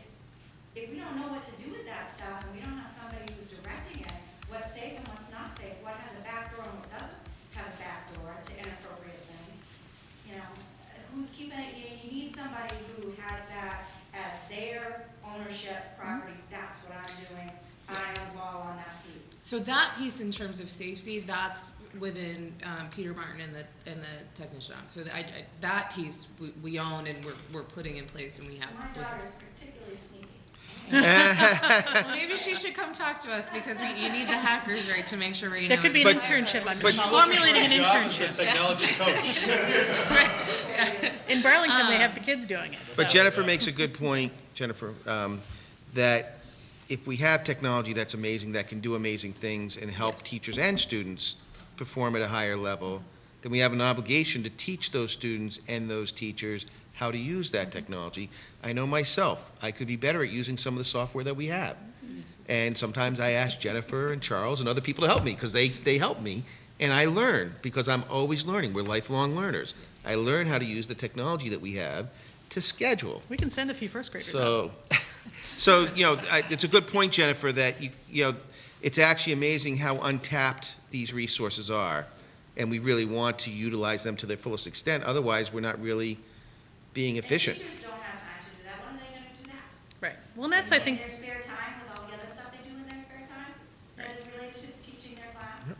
we don't know what to do with that stuff and we don't have somebody who's directing it, what's safe and what's not safe, what has a back door and what doesn't have a back door to inappropriate things, who's keeping it? You need somebody who has that as their ownership property. That's what I'm doing. I'm on the ball on that piece. So that piece in terms of safety, that's within Peter Martin and the technician. So that piece we own and we're putting in place, and we have. My daughter's particularly sneaky. Well, maybe she should come talk to us because you need the hackers, right, to make sure we know. There could be an internship. I'm formulating an internship. Technology coach. In Burlington, they have the kids doing it. But so- Jennifer makes a good point, Jennifer, that if we have technology that's amazing, that can do amazing things and help Yes. teachers and students perform at a higher level, then we have an obligation to teach those students and those teachers how to use that technology. I know myself, I could be better at using some of the software that we have. And sometimes I ask Jennifer and Charles and other people to help me, because they help me, and I learn, because I'm always learning. We're lifelong learners. I learn how to use the technology that we have to schedule. We can send a few first graders out. So, it's a good point, Jennifer, that, it's actually amazing how untapped these resources are, and we really want to utilize them to their fullest extent. Otherwise, we're not really being efficient. And teachers don't have time to do that. When are they gonna do that? Right. Well, and that's, I think, In their spare time, with all the other stuff they do in their spare time, that is related to teaching their class? Could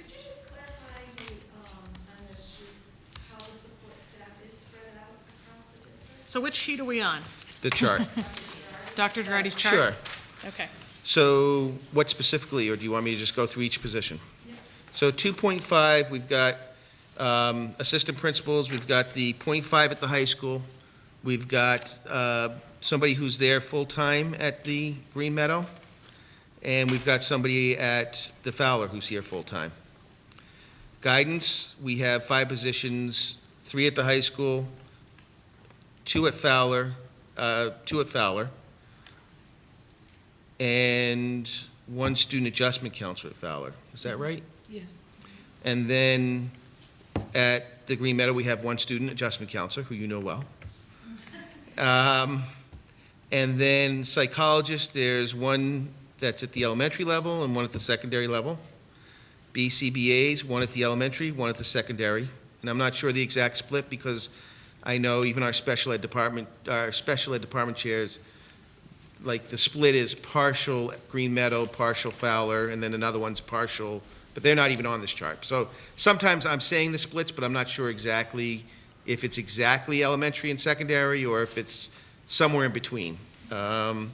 you just clarify on this sheet, how the support staff is spread out across the district? so which sheet are we on? The chart. Dr. Girardi's chart? Sure. Okay. So what specifically, or do you want me to just go through each position? So 2.5, we've got assistant principals, we've got the .5 at the high school, we've got somebody who's there full-time at the Green Meadow, and we've got somebody at the Fowler who's here full-time. Guidance, we have 5 positions, 3 at the high school, 2 at Fowler, and 1 student adjustment counselor at Fowler. Is that right? Yes. And then at the Green Meadow, we have 1 student adjustment counselor, who you know well. And then psychologist, there's 1 that's at the elementary level and 1 at the secondary level. BCBAs, 1 at the elementary, 1 at the secondary. And I'm not sure the exact split, because I know even our special ed department chairs, like the split is partial Green Meadow, partial Fowler, and then another one's partial, but they're not even on this chart. So sometimes I'm saying the splits, but I'm not sure exactly if it's exactly elementary and secondary, or if it's somewhere in between. ABA,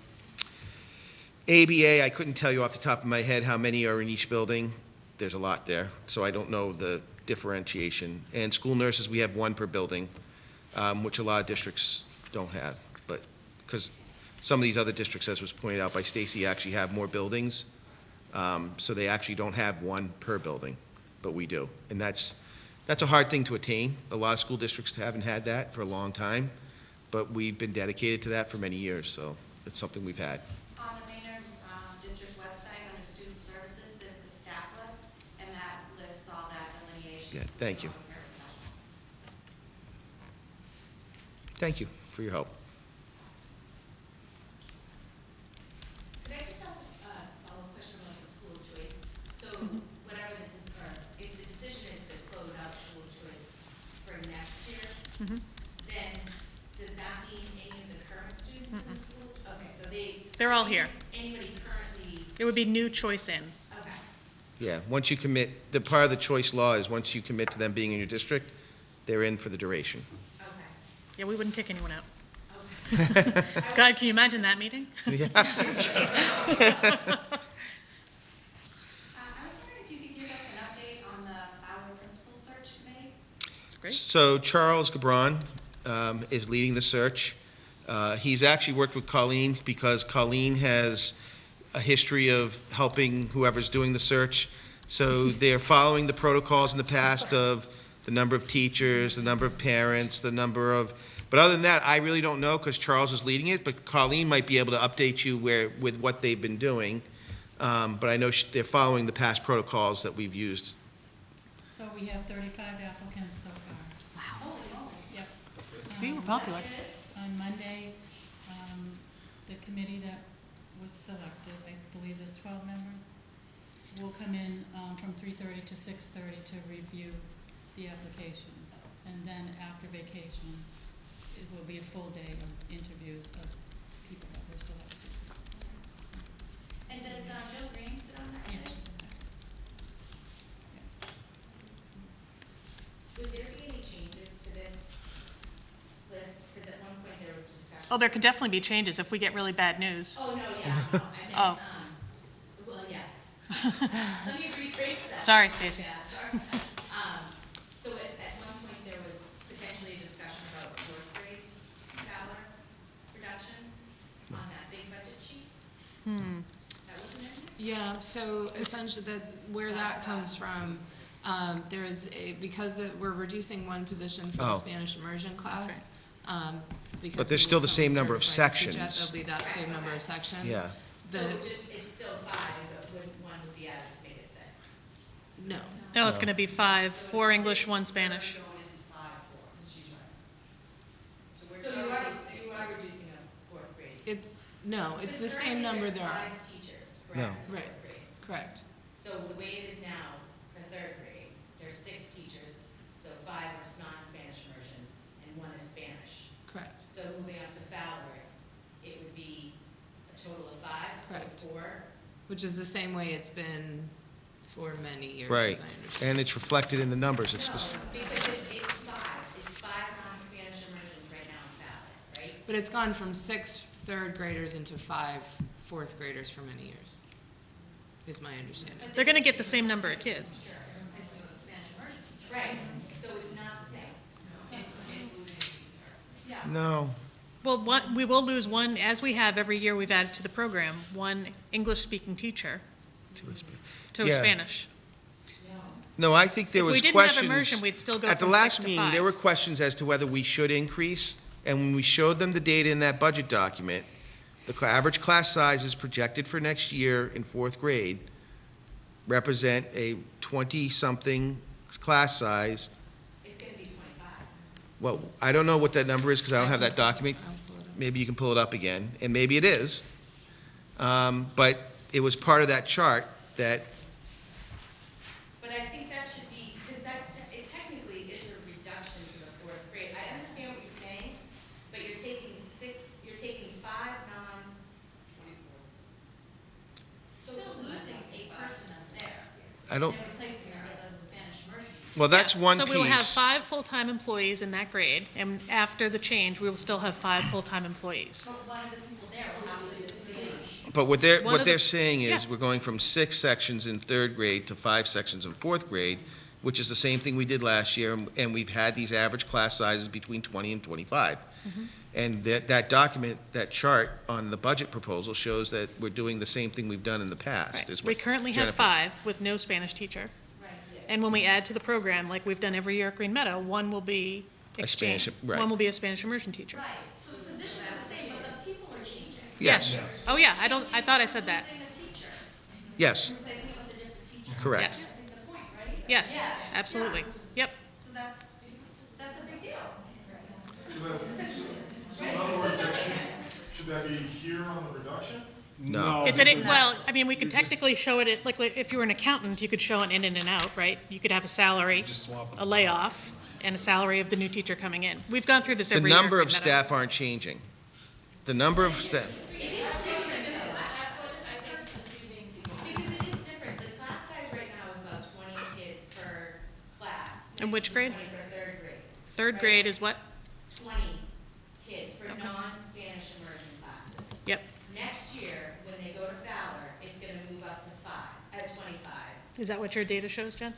I couldn't tell you off the top of my head how many are in each building. There's a lot there, so I don't know the differentiation. And school nurses, we have 1 per building, which a lot of districts don't have, but because some of these other districts, as was pointed out by Stacy, actually have more buildings, so they actually don't have 1 per building, but we do. And that's a hard thing to attain. A lot of school districts haven't had that for a long time, but we've been dedicated to that for many years, so it's something we've had. On the Maynard District website, under student services, there's a staff list, and that lists all that delineation. Yeah, thank you. Thank you for your help. Could I just ask a follow-up question about the school choice? So whatever if the decision is to close out school choice for next year, then does that mean any of the current students in school? Okay, so They're all here. Anybody currently, It would be new choice in. okay. Yeah, once you commit, the part of the choice law is once you commit to them being in your district, they're in for the duration. Yeah, we wouldn't kick anyone out. God, can you imagine that meeting? Yeah. I was wondering if you could give us an update on the Fowler Principal Search Committee? That's great. So Charles Gabron is leading the search. He's actually worked with Colleen, because Colleen has a history of helping whoever's doing the search. So they're following the protocols in the past of the number of teachers, the number of parents, the number of, but other than that, I really don't know, because Charles is leading it, but Colleen might be able to update you with what they've been doing. But I know they're following the past protocols that we've used. So we have 35 applicants so far. Holy moly. Yep. See, we're popular. On Monday, the committee that was selected, I believe there's 12 members, will come in from 3:30 to 6:30 to review the applications. And then after vacation, it will be a full day of interviews of people that were selected. And does Jill Green sit on that? Yes. Would there be any changes to this list Oh, there could definitely be changes if we get really bad news. Oh, no, yeah, no, I meant, Oh. well, yeah. Let me rephrase that. Sorry, Stacy. Yeah, sorry. So at one point, there was potentially a discussion about fourth grade dollar reduction on that big budget sheet. That wasn't in here? Yeah, so essentially, where that comes from, we're reducing one position for Oh. the Spanish immersion class. Because But there's we still need the same someone number of certified to teach it, sections. There'll be that same number of sections. Yeah. So The, it's still five, but one would be added to make it six. no, No, it's gonna be 5, 4 English, 1 Spanish. Going into five, four, she's right. So you are reducing a fourth grade. it's the same number there are. Five teachers, No. correct? Right. Fourth grade. Correct. So the way it is now for third grade, there's 6 teachers, so 5 are non-Spanish immersion and 1 is Spanish. Correct. So moving up to Fowler, it would be a total of 5, Correct. so 4. Which is the same way it's been for many years, Right, as I understand. and it's reflected in the numbers, it's No, the, because it's 5. It's 5 non-Spanish immersions right now in Fowler, right? But it's gone from 6 third graders into 5 fourth graders for many years, is my understanding. They're gonna get the same number of kids. Right, so it's not the same. It's no. Well, we will lose one, as we have every year we've added to the program, 1 English-speaking teacher to Yeah. Spanish. No, I think there If we was didn't have questions. immersion, we'd still go At the from 6 last to meeting, 5. there were questions as to whether we should increase, and when we showed them the data in that budget document, the average class sizes projected for next year in fourth grade represent a 20-something class size. It's gonna be 25. Well, I don't know what that number is, because I don't have that document. I'll pull it up. Maybe you can pull it up again, and maybe it is. But it was part of that chart that, But I think that should be, because it technically is a reduction to the fourth grade. I understand what you're saying, but you're taking 5 non-24. So we're losing a person that's there. I don't, And replacing her with a Spanish immersion teacher. well, that's Yeah, one So piece. we'll have 5 full-time employees in that grade, and after the change, we will still have 5 full-time employees. But one of the people there will have to disengage. But what One of they're the- saying is, yeah. we're going from 6 sections in third grade to 5 sections in fourth grade, which is the same thing we did last year, and we've had these average class sizes between 20 and 25. Mm-hmm. And that document, that chart on the budget proposal shows that we're doing the same thing we've done in the past. Right. is We what currently have Jennifer- 5 with no Spanish teacher. Right. And when we add to the program, like we've done every year at Green Meadow, 1 will be A exchange. Spanish- right. 1 will be a Spanish immersion teacher. Right, so the positions are the same, but the people are changing. Yes, Oh, yeah, I thought I said that. Replacing a teacher, yes, replacing it with a different teacher. correct. Yes, That's the point, right? yes, Yeah. absolutely. Yep. So that's a big deal. So in other words, should that be here on the reduction? No. It's well, I mean, we could technically show it, like, if you were an accountant, you could show an in and out, right? You could have a salary, Just swap a layoff, and a salary of the new teacher coming in. We've gone through this The every year. at number of Green Meadow. staff aren't changing. The number of staff, Because it is different, the class size right now is about 20 kids per class. In which grade? 20 for third grade. Third grade is what? 20 kids for Okay. non-Spanish immersion classes. Yep. Next year, when they go to Fowler, it's gonna move up to 25. Is that what your data shows, Jen?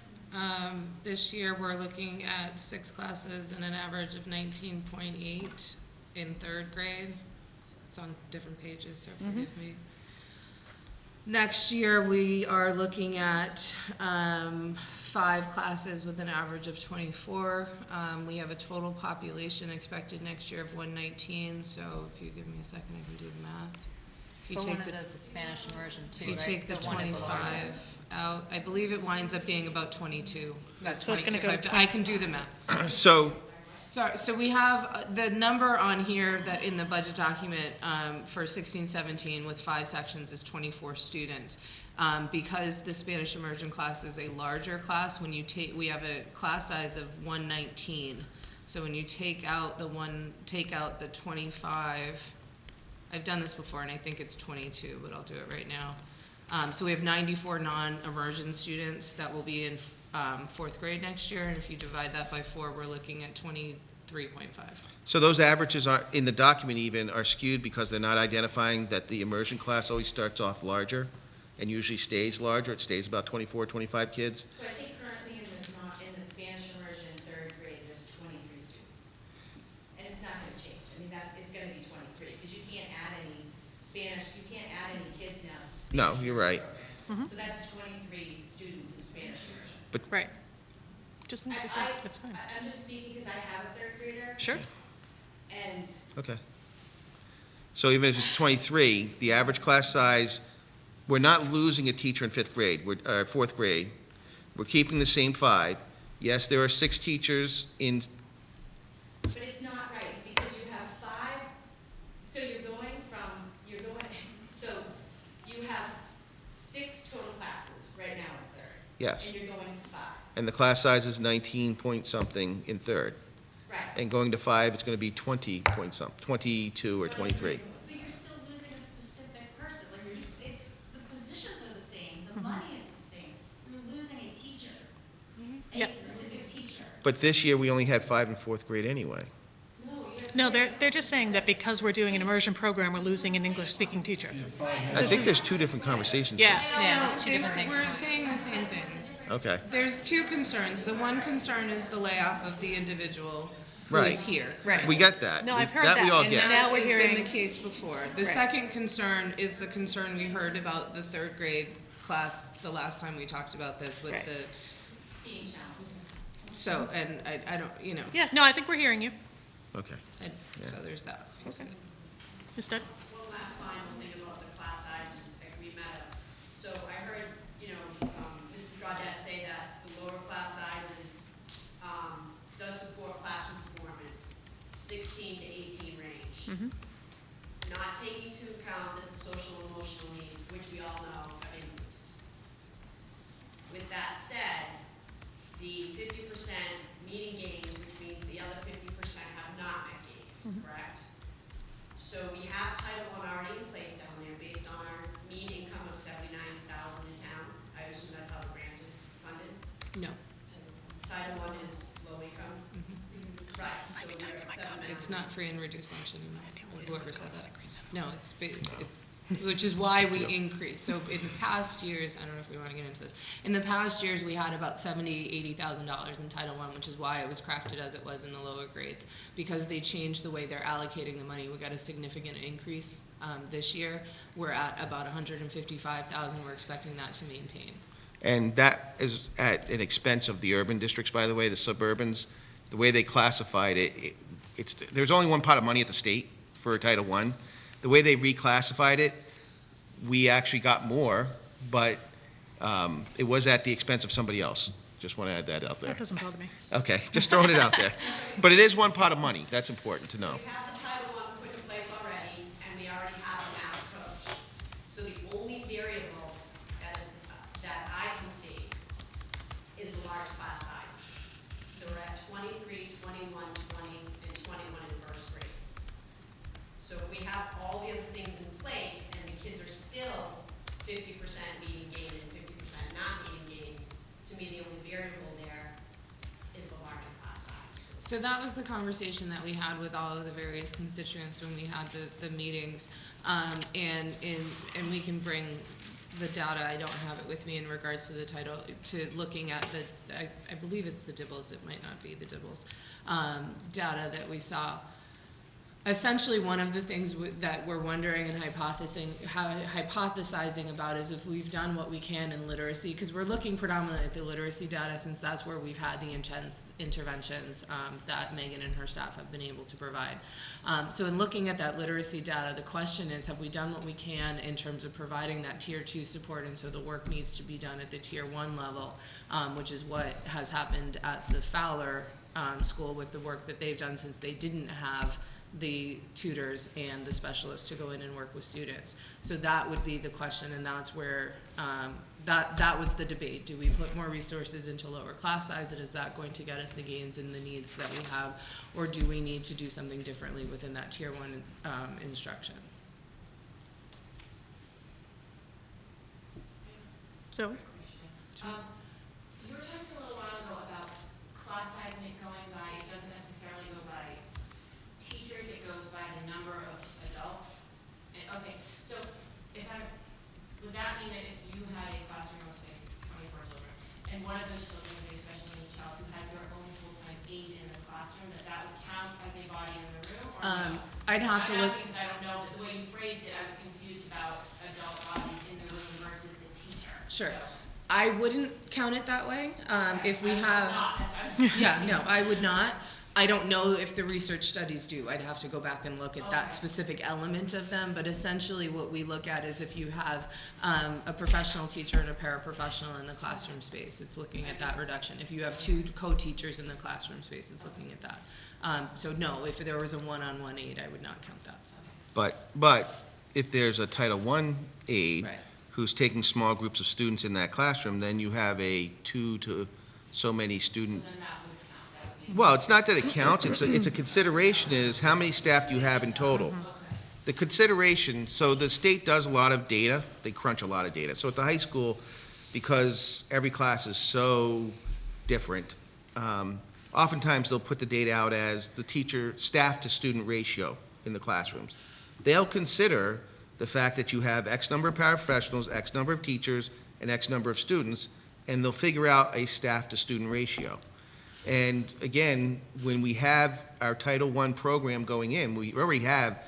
This year, we're looking at 6 classes and an average of 19.8 in third grade. It's on different pages, so forgive me. Next year, we are looking at 5 classes with an average of 24. We have a total population expected next year of 119, so if you give me a second, I can do the math. If you But one take of the those is Spanish immersion too, If you right? take the So one is larger. 25 out, I believe it winds up being about 22. That's So it's gonna 22. go to I can do the math. so, So we have the number on here that in the budget document for 16-17 with 5 sections is 24 students. Because the Spanish immersion class is a larger class, when you we have a class size of 119. So when you take out the 25, I've done this before and I think it's 22, but I'll do it right now. So we have 94 non-immersion students that will be in 4th grade next year, and if you divide that by 4, we're looking at 23 3.5. So those averages are, in the document even, are skewed because they're not identifying that the immersion class always starts off larger and usually stays larger. It stays about 24, 25 kids. So I think currently in the Spanish immersion third grade, there's 23 students. And it's not gonna change. I mean, it's gonna be 23, because you can't add any Spanish, you can't add any kids now. to the No, Spanish you're right. program. So that's 23 students in Spanish immersion. Right. Just leave it at that, that's fine. I'm just speaking because I have a third grader. Sure. And Okay. So even if it's 23, the average class size, we're not losing a teacher in fourth grade. We're keeping the same 5. Yes, there are 6 teachers in, but it's not right, because you have 5, so you have 6 total classes right now in third. yes. And you're going to 5. And the class size is 19 point something in third. Right. And going to 5, it's going to be 20 point something, 22 or 23. But you're still losing a specific person, like, the positions are the same, the money is the same, you're losing a teacher, Yep. a specific teacher. But this year, we only had 5 in fourth grade anyway. No, they're just saying that because we're doing an immersion program, we're losing an English-speaking teacher. I think there's 2 different conversations. Yeah. We're saying the same thing. Okay. There's 2 concerns. The one concern is the layoff of the individual who Right. is here. Right. We get that. No, I've heard That we all And get. Now that we're has been hearing- the case before. The Right. second concern is the concern we heard about the third grade class the last time we talked about this with Right. the, Being challenged. so, and I don't, you know, Yeah, no, I think we're hearing you. Okay. and so there's that piece of it. Ms. Dunn? One last final thing about the class sizes at Green Meadow. So I heard, Mrs. Gaudette say that the lower class sizes, does support classroom performance, 16 to 18 range. Not taking into account that the social and emotional needs, which we all know have increased. With that said, the 50% meeting gains, which means the other 50% have not met gains, correct? So we have Title I already in place down there based on our mean income of 79,000 in town. I assume that's how the grant is funded. No, Title I is low income. Right, so we're at 79. it's not free and reduced lunch anymore, whoever said that. No, it's, which is why we increased. So in the past years, I don't know if we want to get into this, in the past years, we had about $80,000 in Title I, which is why it was crafted as it was in the lower grades. Because they changed the way they're allocating the money, we got a significant increase this year. We're at about $155,000, we're expecting that to maintain. And that is at an expense of the urban districts, by the way, the suburbans. The way they classified it, there's only one pot of money at the state for Title I. The way they reclassified it, we actually got more, but it was at the expense of somebody else. Just want to add that out there. That doesn't bother me. Okay, just throwing it out there. But it is one pot of money. That's important to know. We have the Title I put in place already, and we already have a math coach. So the only variable that I can see is the large class sizes. So we're at 23, 21, 20, and 21 in first grade. So if we have all the other things in place, and the kids are still 50% meeting gain and 50% not meeting gain, to me, the only variable there is the larger class size. So that was the conversation that we had with all of the various constituents when we had the meetings. And we can bring the data, I don't have it with me in regards to the title, to looking at I believe it's the Dibbles, it might not be the Dibbles, data that we saw. Essentially, one of the things that we're wondering and hypothesizing about is if we've done what we can in literacy, because we're looking predominantly at the literacy data since that's where we've had the intense interventions that Megan and her staff have been able to provide. So in looking at that literacy data, the question is, have we done what we can in terms of providing that Tier 2 support, and so the work needs to be done at the Tier 1 level, which is what has happened at the Fowler school with the work that they've done since they didn't have the tutors and the specialists to go in and work with students. So that would be the question, and that's where that was the debate. Do we put more resources into lower class size, and is that going to get us the gains and the needs that we have, or do we need to do something differently within that Tier 1 instruction? So, You were talking a little while ago about class size and it going by, it doesn't necessarily go by one of those children is a special needs child who has their own full-time aide in the classroom, that would count as a body in the room, or no? I'd have to I'm look. asking because I don't know, the way you phrased it, I was confused about adult bodies in the room versus the teacher. Sure. So- I wouldn't count it that way. If we have, Not. yeah, no, I would not. I don't know if the research studies do. I'd have to go back and look at that specific element of them. But essentially what we look at is if you have a professional teacher and a paraprofessional in the classroom space, it's looking at that reduction. If you have two co-teachers in the classroom space, it's looking at that. So no, if there was a one-on-one aide, I would not count that. But if there's a Title I aide Right. who's taking small groups of students in that classroom, then you have a 2 to so many student. So then that would count, that would be. Well, it's not that it counts, it's a consideration is how many staff do you have in total? The consideration, so the state does a lot of data, they crunch a lot of data. So at the high school, because every class is so different, oftentimes they'll put the data out as the teacher, staff to student ratio in the classrooms. They'll consider the fact that you have X number of paraprofessionals, X number of teachers, and X number of students, and they'll figure out a staff to student ratio. And again, when we have our Title I program going in, we already have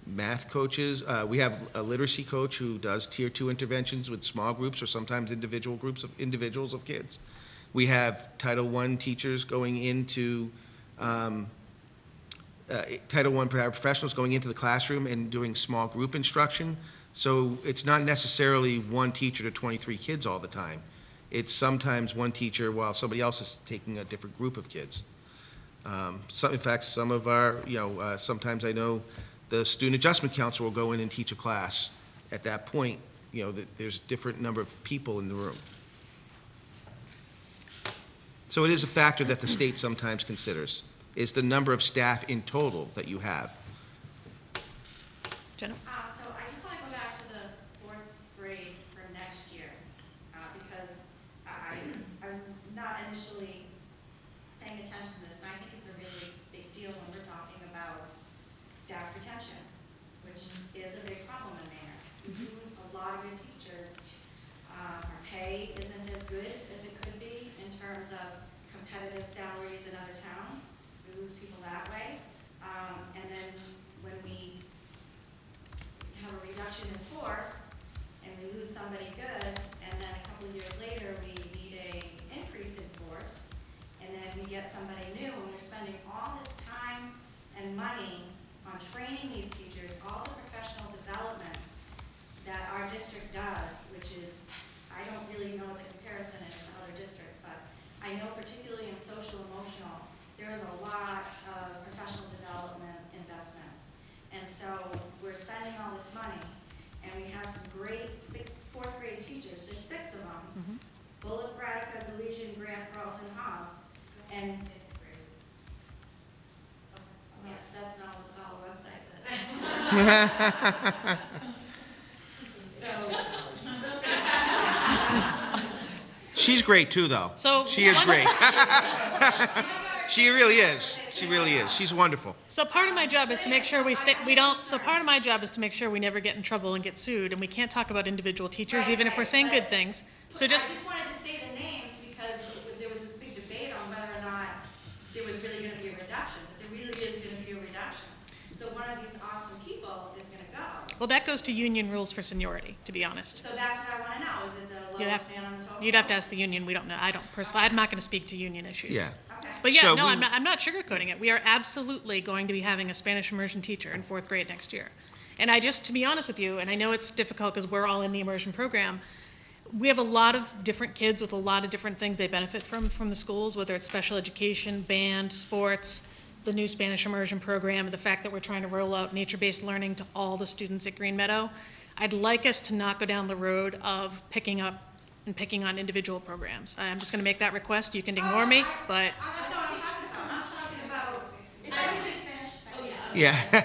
math coaches, we have a literacy coach who does Tier 2 interventions with small groups or sometimes individual groups of individuals of kids. We have Title I teachers going into, Title I paraprofessionals going into the classroom and doing small group instruction. So it's not necessarily one teacher to 23 kids all the time. It's sometimes one teacher while somebody else is taking a different group of kids. In fact, some of our, sometimes I know the student adjustment counselor will go in and teach a class. At that point, that there's a different number of people in the room. So it is a factor that the state sometimes considers, is the number of staff in total that you have. Jenna? So I just want to go back to the fourth grade for next year, because I was not initially paying attention to this, and I think it's a really big deal when we're talking about staff retention, which is a big problem in Maynard. We lose a lot of good teachers. Our pay isn't as good as it could be in terms of competitive salaries in other towns. We lose people that way. And then when we have a reduction in force and we lose somebody good, and then a couple of years later we need a increase in force, and then we get somebody new, and we're spending all this time and money on training these teachers, all the professional development that our district does, which is, I don't really know what the comparison is to other districts, but I know particularly in social emotional, there is a lot of professional development investment. And so we're spending all this money, and we have some great fourth grade teachers, there's 6 of them. Bullock, Bradica, Galesian, Grant, Carlton, Hobbs, and that's not what the Fowler website says. She's great too, though. So she is great. She really is. She really is. She's wonderful. So part of my job is to make sure so part of my job is to make sure we never get in trouble and get sued, and we can't talk about individual teachers, even if we're saying good things. So I just, just wanted to say the names because there was this big debate on whether or not there was really going to be a reduction, but there really is going to be a reduction. So one of these awesome people is going to go. well, that goes to union rules for seniority, to be honest. So that's what I want to know. Is it the lowest man on the totem? You'd have to ask the union. We don't know. I don't personally, I'm not going to speak to union issues. Yeah. But yeah, So no, we- I'm not sugarcoating it. We are absolutely going to be having a Spanish immersion teacher in 4th grade next year. And to be honest with you, and I know it's difficult because we're all in the immersion program, we have a lot of different kids with a lot of different things they benefit from the schools, whether it's special education, band, sports, the new Spanish immersion program, the fact that we're trying to roll out nature-based learning to all the students at Green Meadow. I'd like us to not go down the road of picking up and picking on individual programs. I'm just going to make that request. You can ignore me, but That's not what I'm talking about. I'm talking about, if I would just finish. Oh, Yeah. I'm not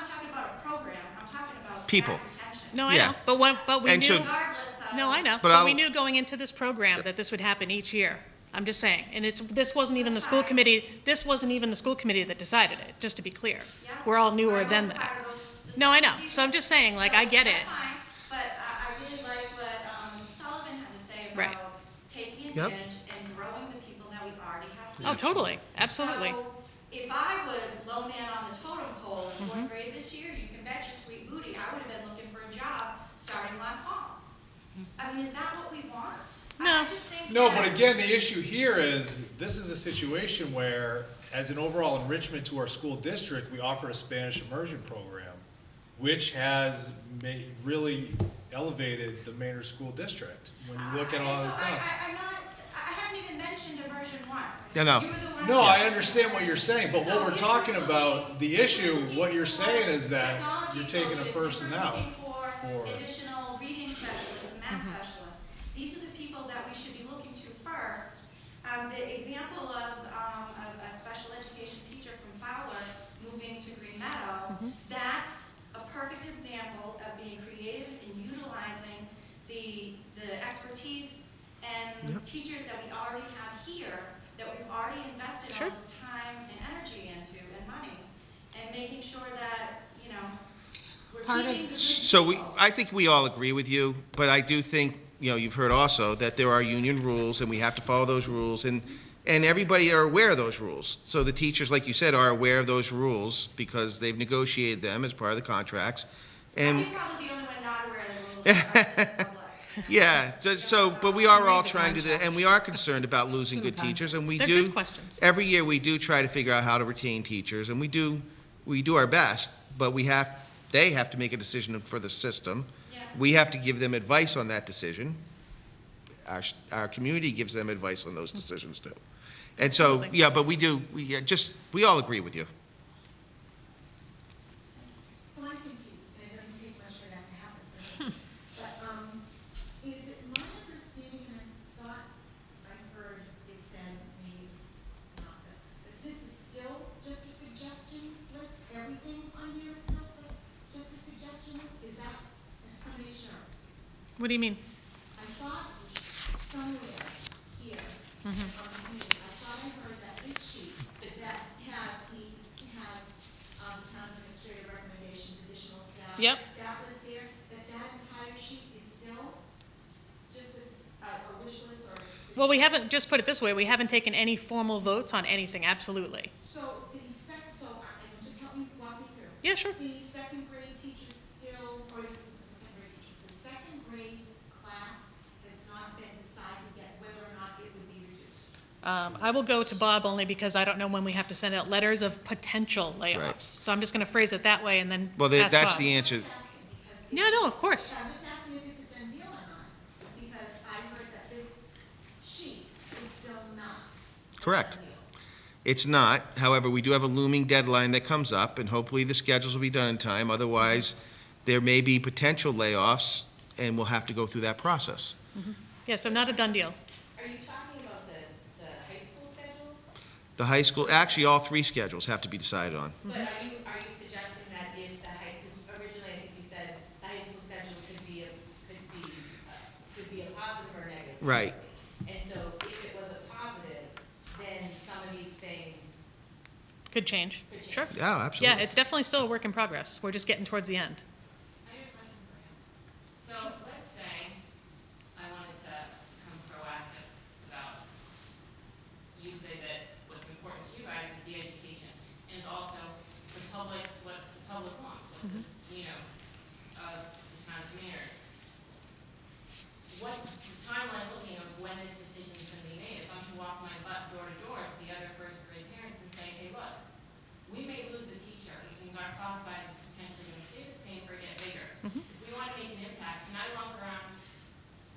talking about a program. I'm talking about People. staff retention. no, I Yeah. know. But we And knew. so- Regardless of. No, I know. But But we I'll- knew going into this program that this would happen each year. I'm just saying. And this wasn't even the school committee, that decided it, just to be clear. We're all newer than that. No, I know. So I'm just saying, like, I get it. That's fine, but I really like what Sullivan had to say Right. about taking Yep. manage and growing the people that we already have here. Oh, totally, absolutely. So if I was low man on the totem pole in fourth grade this year, you can bet your sweet booty I would have been looking for a job starting last fall. I mean, is that what we want? No. I just think No, that- but again, the issue here is, this is a situation where, as an overall enrichment to our school district, we offer a Spanish immersion program, which has really elevated the Maynard School District, when you look at all the towns. I haven't even mentioned immersion once. Yeah, no. You were the ones No, that- I understand what you're saying, but what we're talking about, the issue, what you're saying is that you're taking a person out for. Additional reading specialists and math specialists. These are the people that we should be looking to first. The example of a special education teacher from Fowler moving to Green Meadow, that's a perfect example of being creative and utilizing the expertise and teachers that we already have here, that we've already invested all this time and energy into and money, and making sure that, you know, we're keeping the good So people. I think we all agree with you, but I do think, you've heard also that there are union rules and we have to follow those rules, and everybody are aware of those rules. So the teachers, like you said, are aware of those rules because they've negotiated them as part of the contracts. And I'm probably the only one not aware of the rules. of the rest of the public. yeah, but we are all trying to do, and we are concerned about losing good teachers, and we They're do. good questions. Every year, we do try to figure out how to retain teachers, and we do our best, but they have to make a decision for the system. Yeah. We have to give them advice on that decision. Our community gives them advice on those decisions too. And so, Absolutely. yeah, but we all agree with you. So I'm confused, and it doesn't take much for that to happen. But, is it my understanding, and I thought I heard it said, maybe it's not, that this is still just a suggestion list? Everything on here is still just a suggestion list? Is that, I just want to make sure. What do you mean? I thought somewhere here, on the community, I thought I heard that this sheet, that has town administrative recommendations, additional staff. Yep. That was there, that entire sheet is still just a wish list or? Well, we haven't, just put it this way, we haven't taken any formal votes on anything, absolutely. So just help me, walk me through. Yeah, sure. The second grade teachers still, or the second grade teacher, the second grade class has not been decided yet whether or not it would be reduced. I will go to Bob only because I don't know when we have to send out letters of potential layoffs. Right. So I'm just going to phrase it that way and then Well, ask that's Bob. the answer. Yeah, no, of course. I'm just asking if it's a done deal or not, because I heard that this sheet is still not. a Correct. done deal. It's not. However, we do have a looming deadline that comes up, and hopefully the schedules will be done in time. Otherwise, there may be potential layoffs, and we'll have to go through that process. Yeah, so not a done deal. Are you talking about the high school schedule? The high school, actually, all three schedules have to be decided on. But are you suggesting that if the high, because originally I think you said the high school schedule could be a positive or a negative? Right. And so if it was a positive, then some of these things Could change. could change. Sure. Yeah, absolutely. Yeah, it's definitely still a work in progress. We're just getting towards the end. I have a question for him. So let's say I wanted to become proactive about, you say that what's important to you guys is the education, and it's also the public, what the public wants, what this, the town of Maynard. What's the timeline looking of when this decision is going to be made? If I'm to walk my butt door to door to the other first grade parents and say, hey, look, we may lose a teacher, which means our class size is potentially going to stay the same or get bigger. If we want to make an impact, can I walk around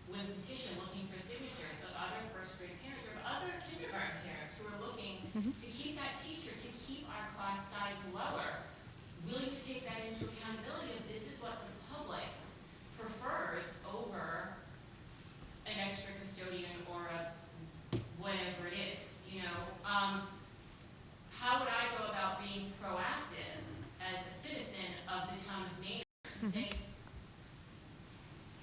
with a petition looking for signatures of other first grade parents or of other kindergarten parents who are looking to keep that teacher, to keep our class size lower? Will you take that into accountability of this is what the public prefers over an extra custodian or a whatever it is, how would I go about being proactive as a citizen of the town of Maynard to say,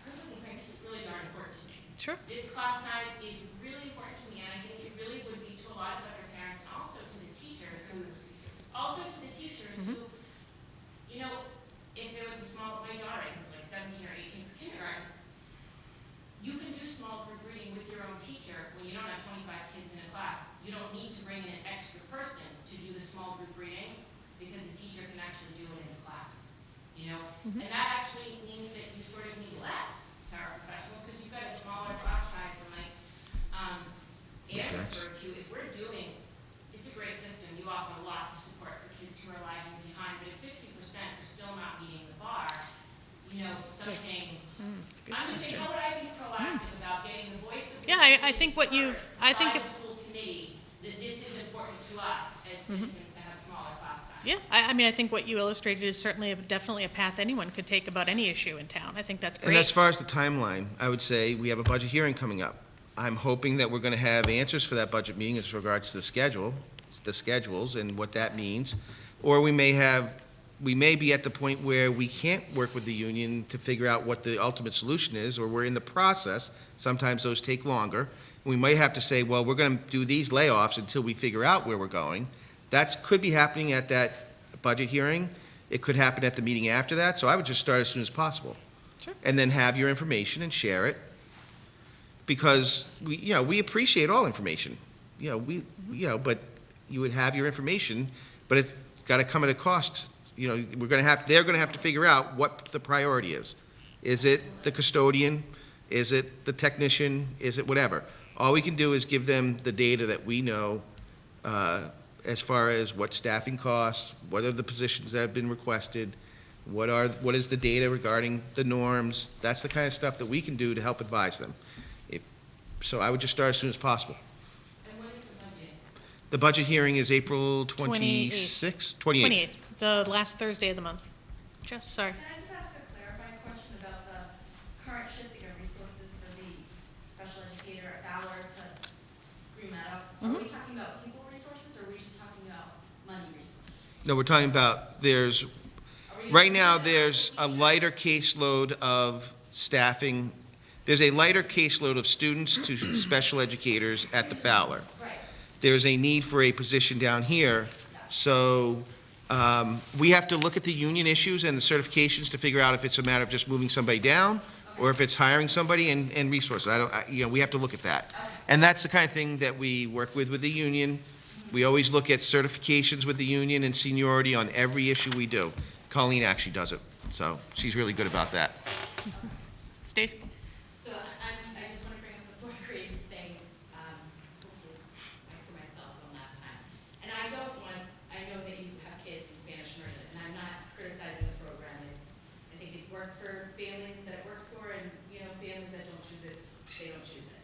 perfectly frank, this is really darn important to me. Sure. This class size is really important to me, and I think it really would be to a lot of other parents and also to the teachers who, if there was a small, my daughter, I think was like 17 or 18 for kindergarten, you can do small group reading with your own teacher when you And that actually means that you sort of need less paraprofessionals, because you've got a smaller class size, and like, Ann referred to, if we're doing, it's a great system, you offer lots of support for kids who are lagging behind, but if 50% are still not meeting the bar, you know, something, I'm just saying, how would I be proactive about getting the voice of the Yeah, I think what you've, I think by the if, school committee, that this is important to us as citizens to have smaller class size? yeah, I mean, I think what you illustrated is certainly, definitely a path anyone could take about any issue in town. I think that's And great. as far as the timeline, I would say we have a budget hearing coming up. I'm hoping that we're going to have answers for that budget meeting as regards to the schedules and what that means. Or we may be at the point where we can't work with the union to figure out what the ultimate solution is, or we're in the process. Sometimes those take longer. We might have to say, well, we're going to do these layoffs until we figure out where we're going. That could be happening at that budget hearing. It could happen at the meeting after that. So I would just start as soon as possible. Sure. And then have your information and share it. Because we appreciate all information. But you would have your information, but it's got to come at a cost. They're going to have to figure out what the priority is. Is it the custodian? Is it the technician? Is it whatever? All we can do is give them the data that we know as far as what staffing costs, what are the positions that have been requested, what is the data regarding the norms. That's the kind of stuff that we can do to help advise them. So I would just start as soon as possible. And when is the budget? The budget hearing is April 26th? 28th. The last Thursday of the month. Sorry. Can I just ask a clarifying question about the current shifting of resources for the special educator at Valor to Green Meadow? Are we talking about people resources, or are we just talking about money resources? No, we're talking about, right now, there's a lighter caseload of staffing. There's a lighter caseload of students to special educators at the Fowler. Right. There's a need for a position down here, so we have to look at the union issues and the certifications to figure out if it's a matter of just moving somebody down, or if it's hiring somebody and resources. We have to look at that. And that's the kind of thing that we work with the union. We always look at certifications with the union and seniority on every issue we do. Colleen actually does it, so she's really good about that. Stacy? So I just want to bring up the fourth grade thing, hopefully, for myself one last time. And I know that you have kids in Spanish immersion, and I'm not criticizing the program. I think it works for families that it works for, and, families that don't choose it, they don't choose it.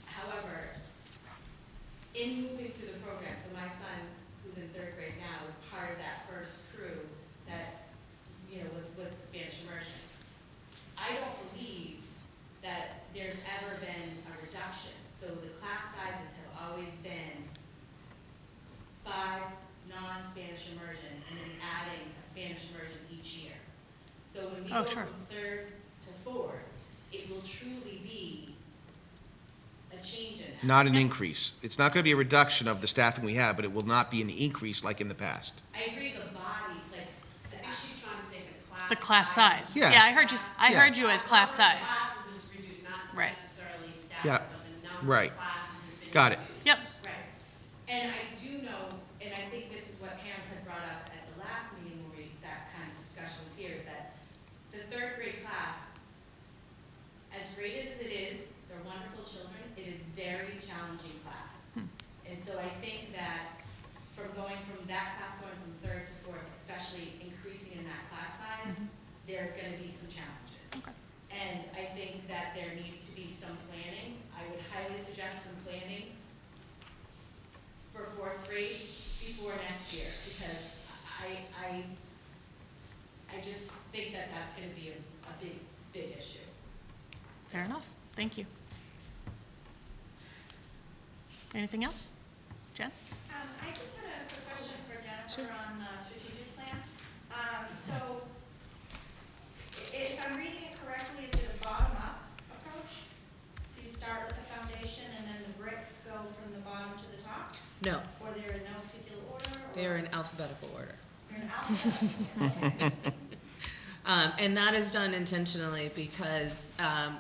However, in moving through the program, so my son, who's in third grade now, was part of that first crew that, was with the Spanish immersion. I don't believe that there's ever been a reduction. So the class sizes have always been 5 non-Spanish immersion and then adding a Spanish immersion each year. So when we go from third to fourth, it will truly be a change in that. Not an increase. It's not going to be a reduction of the staffing we have, but it will not be an increase like in the past. I agree the body, like, I think she's trying to say The class size. Yeah. I heard you as class size. classes is reduced, not Right. necessarily staff, Yeah. but the number Right. of classes has been Got it. reduced. Yep. Right. And I do know, and I think this is what parents had brought up at the last meeting where that kind of discussion was here, is that the third grade class, as rated as it is, they're wonderful children, it is very challenging class. And so I think that from that class going from third to fourth, especially increasing in that class size, there's gonna be some challenges. And I think that there needs to be some planning. I would highly suggest some planning for fourth grade before next year, because I just think that that's gonna be a big issue. Fair enough. Thank you. Anything else? Jen? I just had a quick question for Jennifer on the strategic plan. So, if I'm reading it correctly, is it a bottom-up approach? So you start with the foundation and then the bricks go from the bottom to the top? No, Or they're in no particular order? they are in alphabetical order. They're in alphabetical order. And that is done intentionally because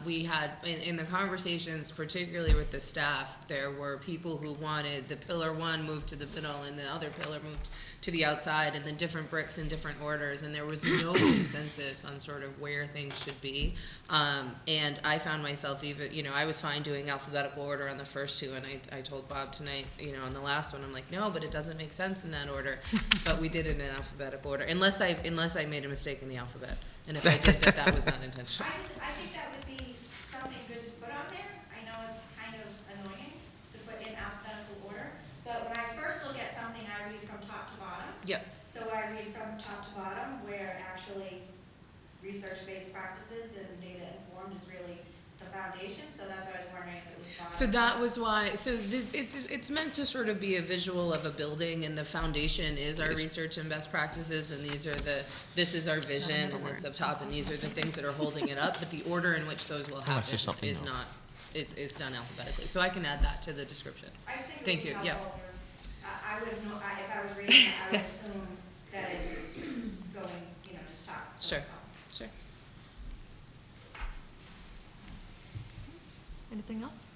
we had, in the conversations, particularly with the staff, there were people who wanted the pillar one moved to the middle and the other pillar moved to the outside, and then different bricks in different orders, and there was no consensus on sort of where things should be. And I found myself even, I was fine doing alphabetical order on the first two, and I told Bob tonight, on the last one, I'm like, no, but it doesn't make sense in that order. But we did it in alphabetical order, unless I made a mistake in the alphabet. And if I did, that was not intentional. I think that would be something good to put on there. I know it's kind of annoying to put in alphabetical order, but when I first look at something, I read from top to bottom. Yep. So I read from top to bottom, where actually research-based practices and data-informed is really the foundation, so that's why I was wondering if it was bottom. So that was why, it's meant to sort of be a visual of a building, and the foundation is our research and best practices, and this is our vision, and it's up top, and these are the things that are holding it up, but the order in which those will happen is not, is done alphabetically. So I can add that to the description. Thank you, yeah. I would have known, if I was reading it, I would assume that it's going, just top. Sure. Anything else?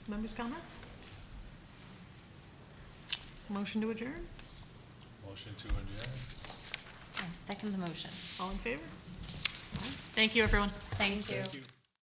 Members' comments? Motion to adjourn? Motion to adjourn. I second the motion. All in favor? Thank you, everyone. Thank you. Thank you.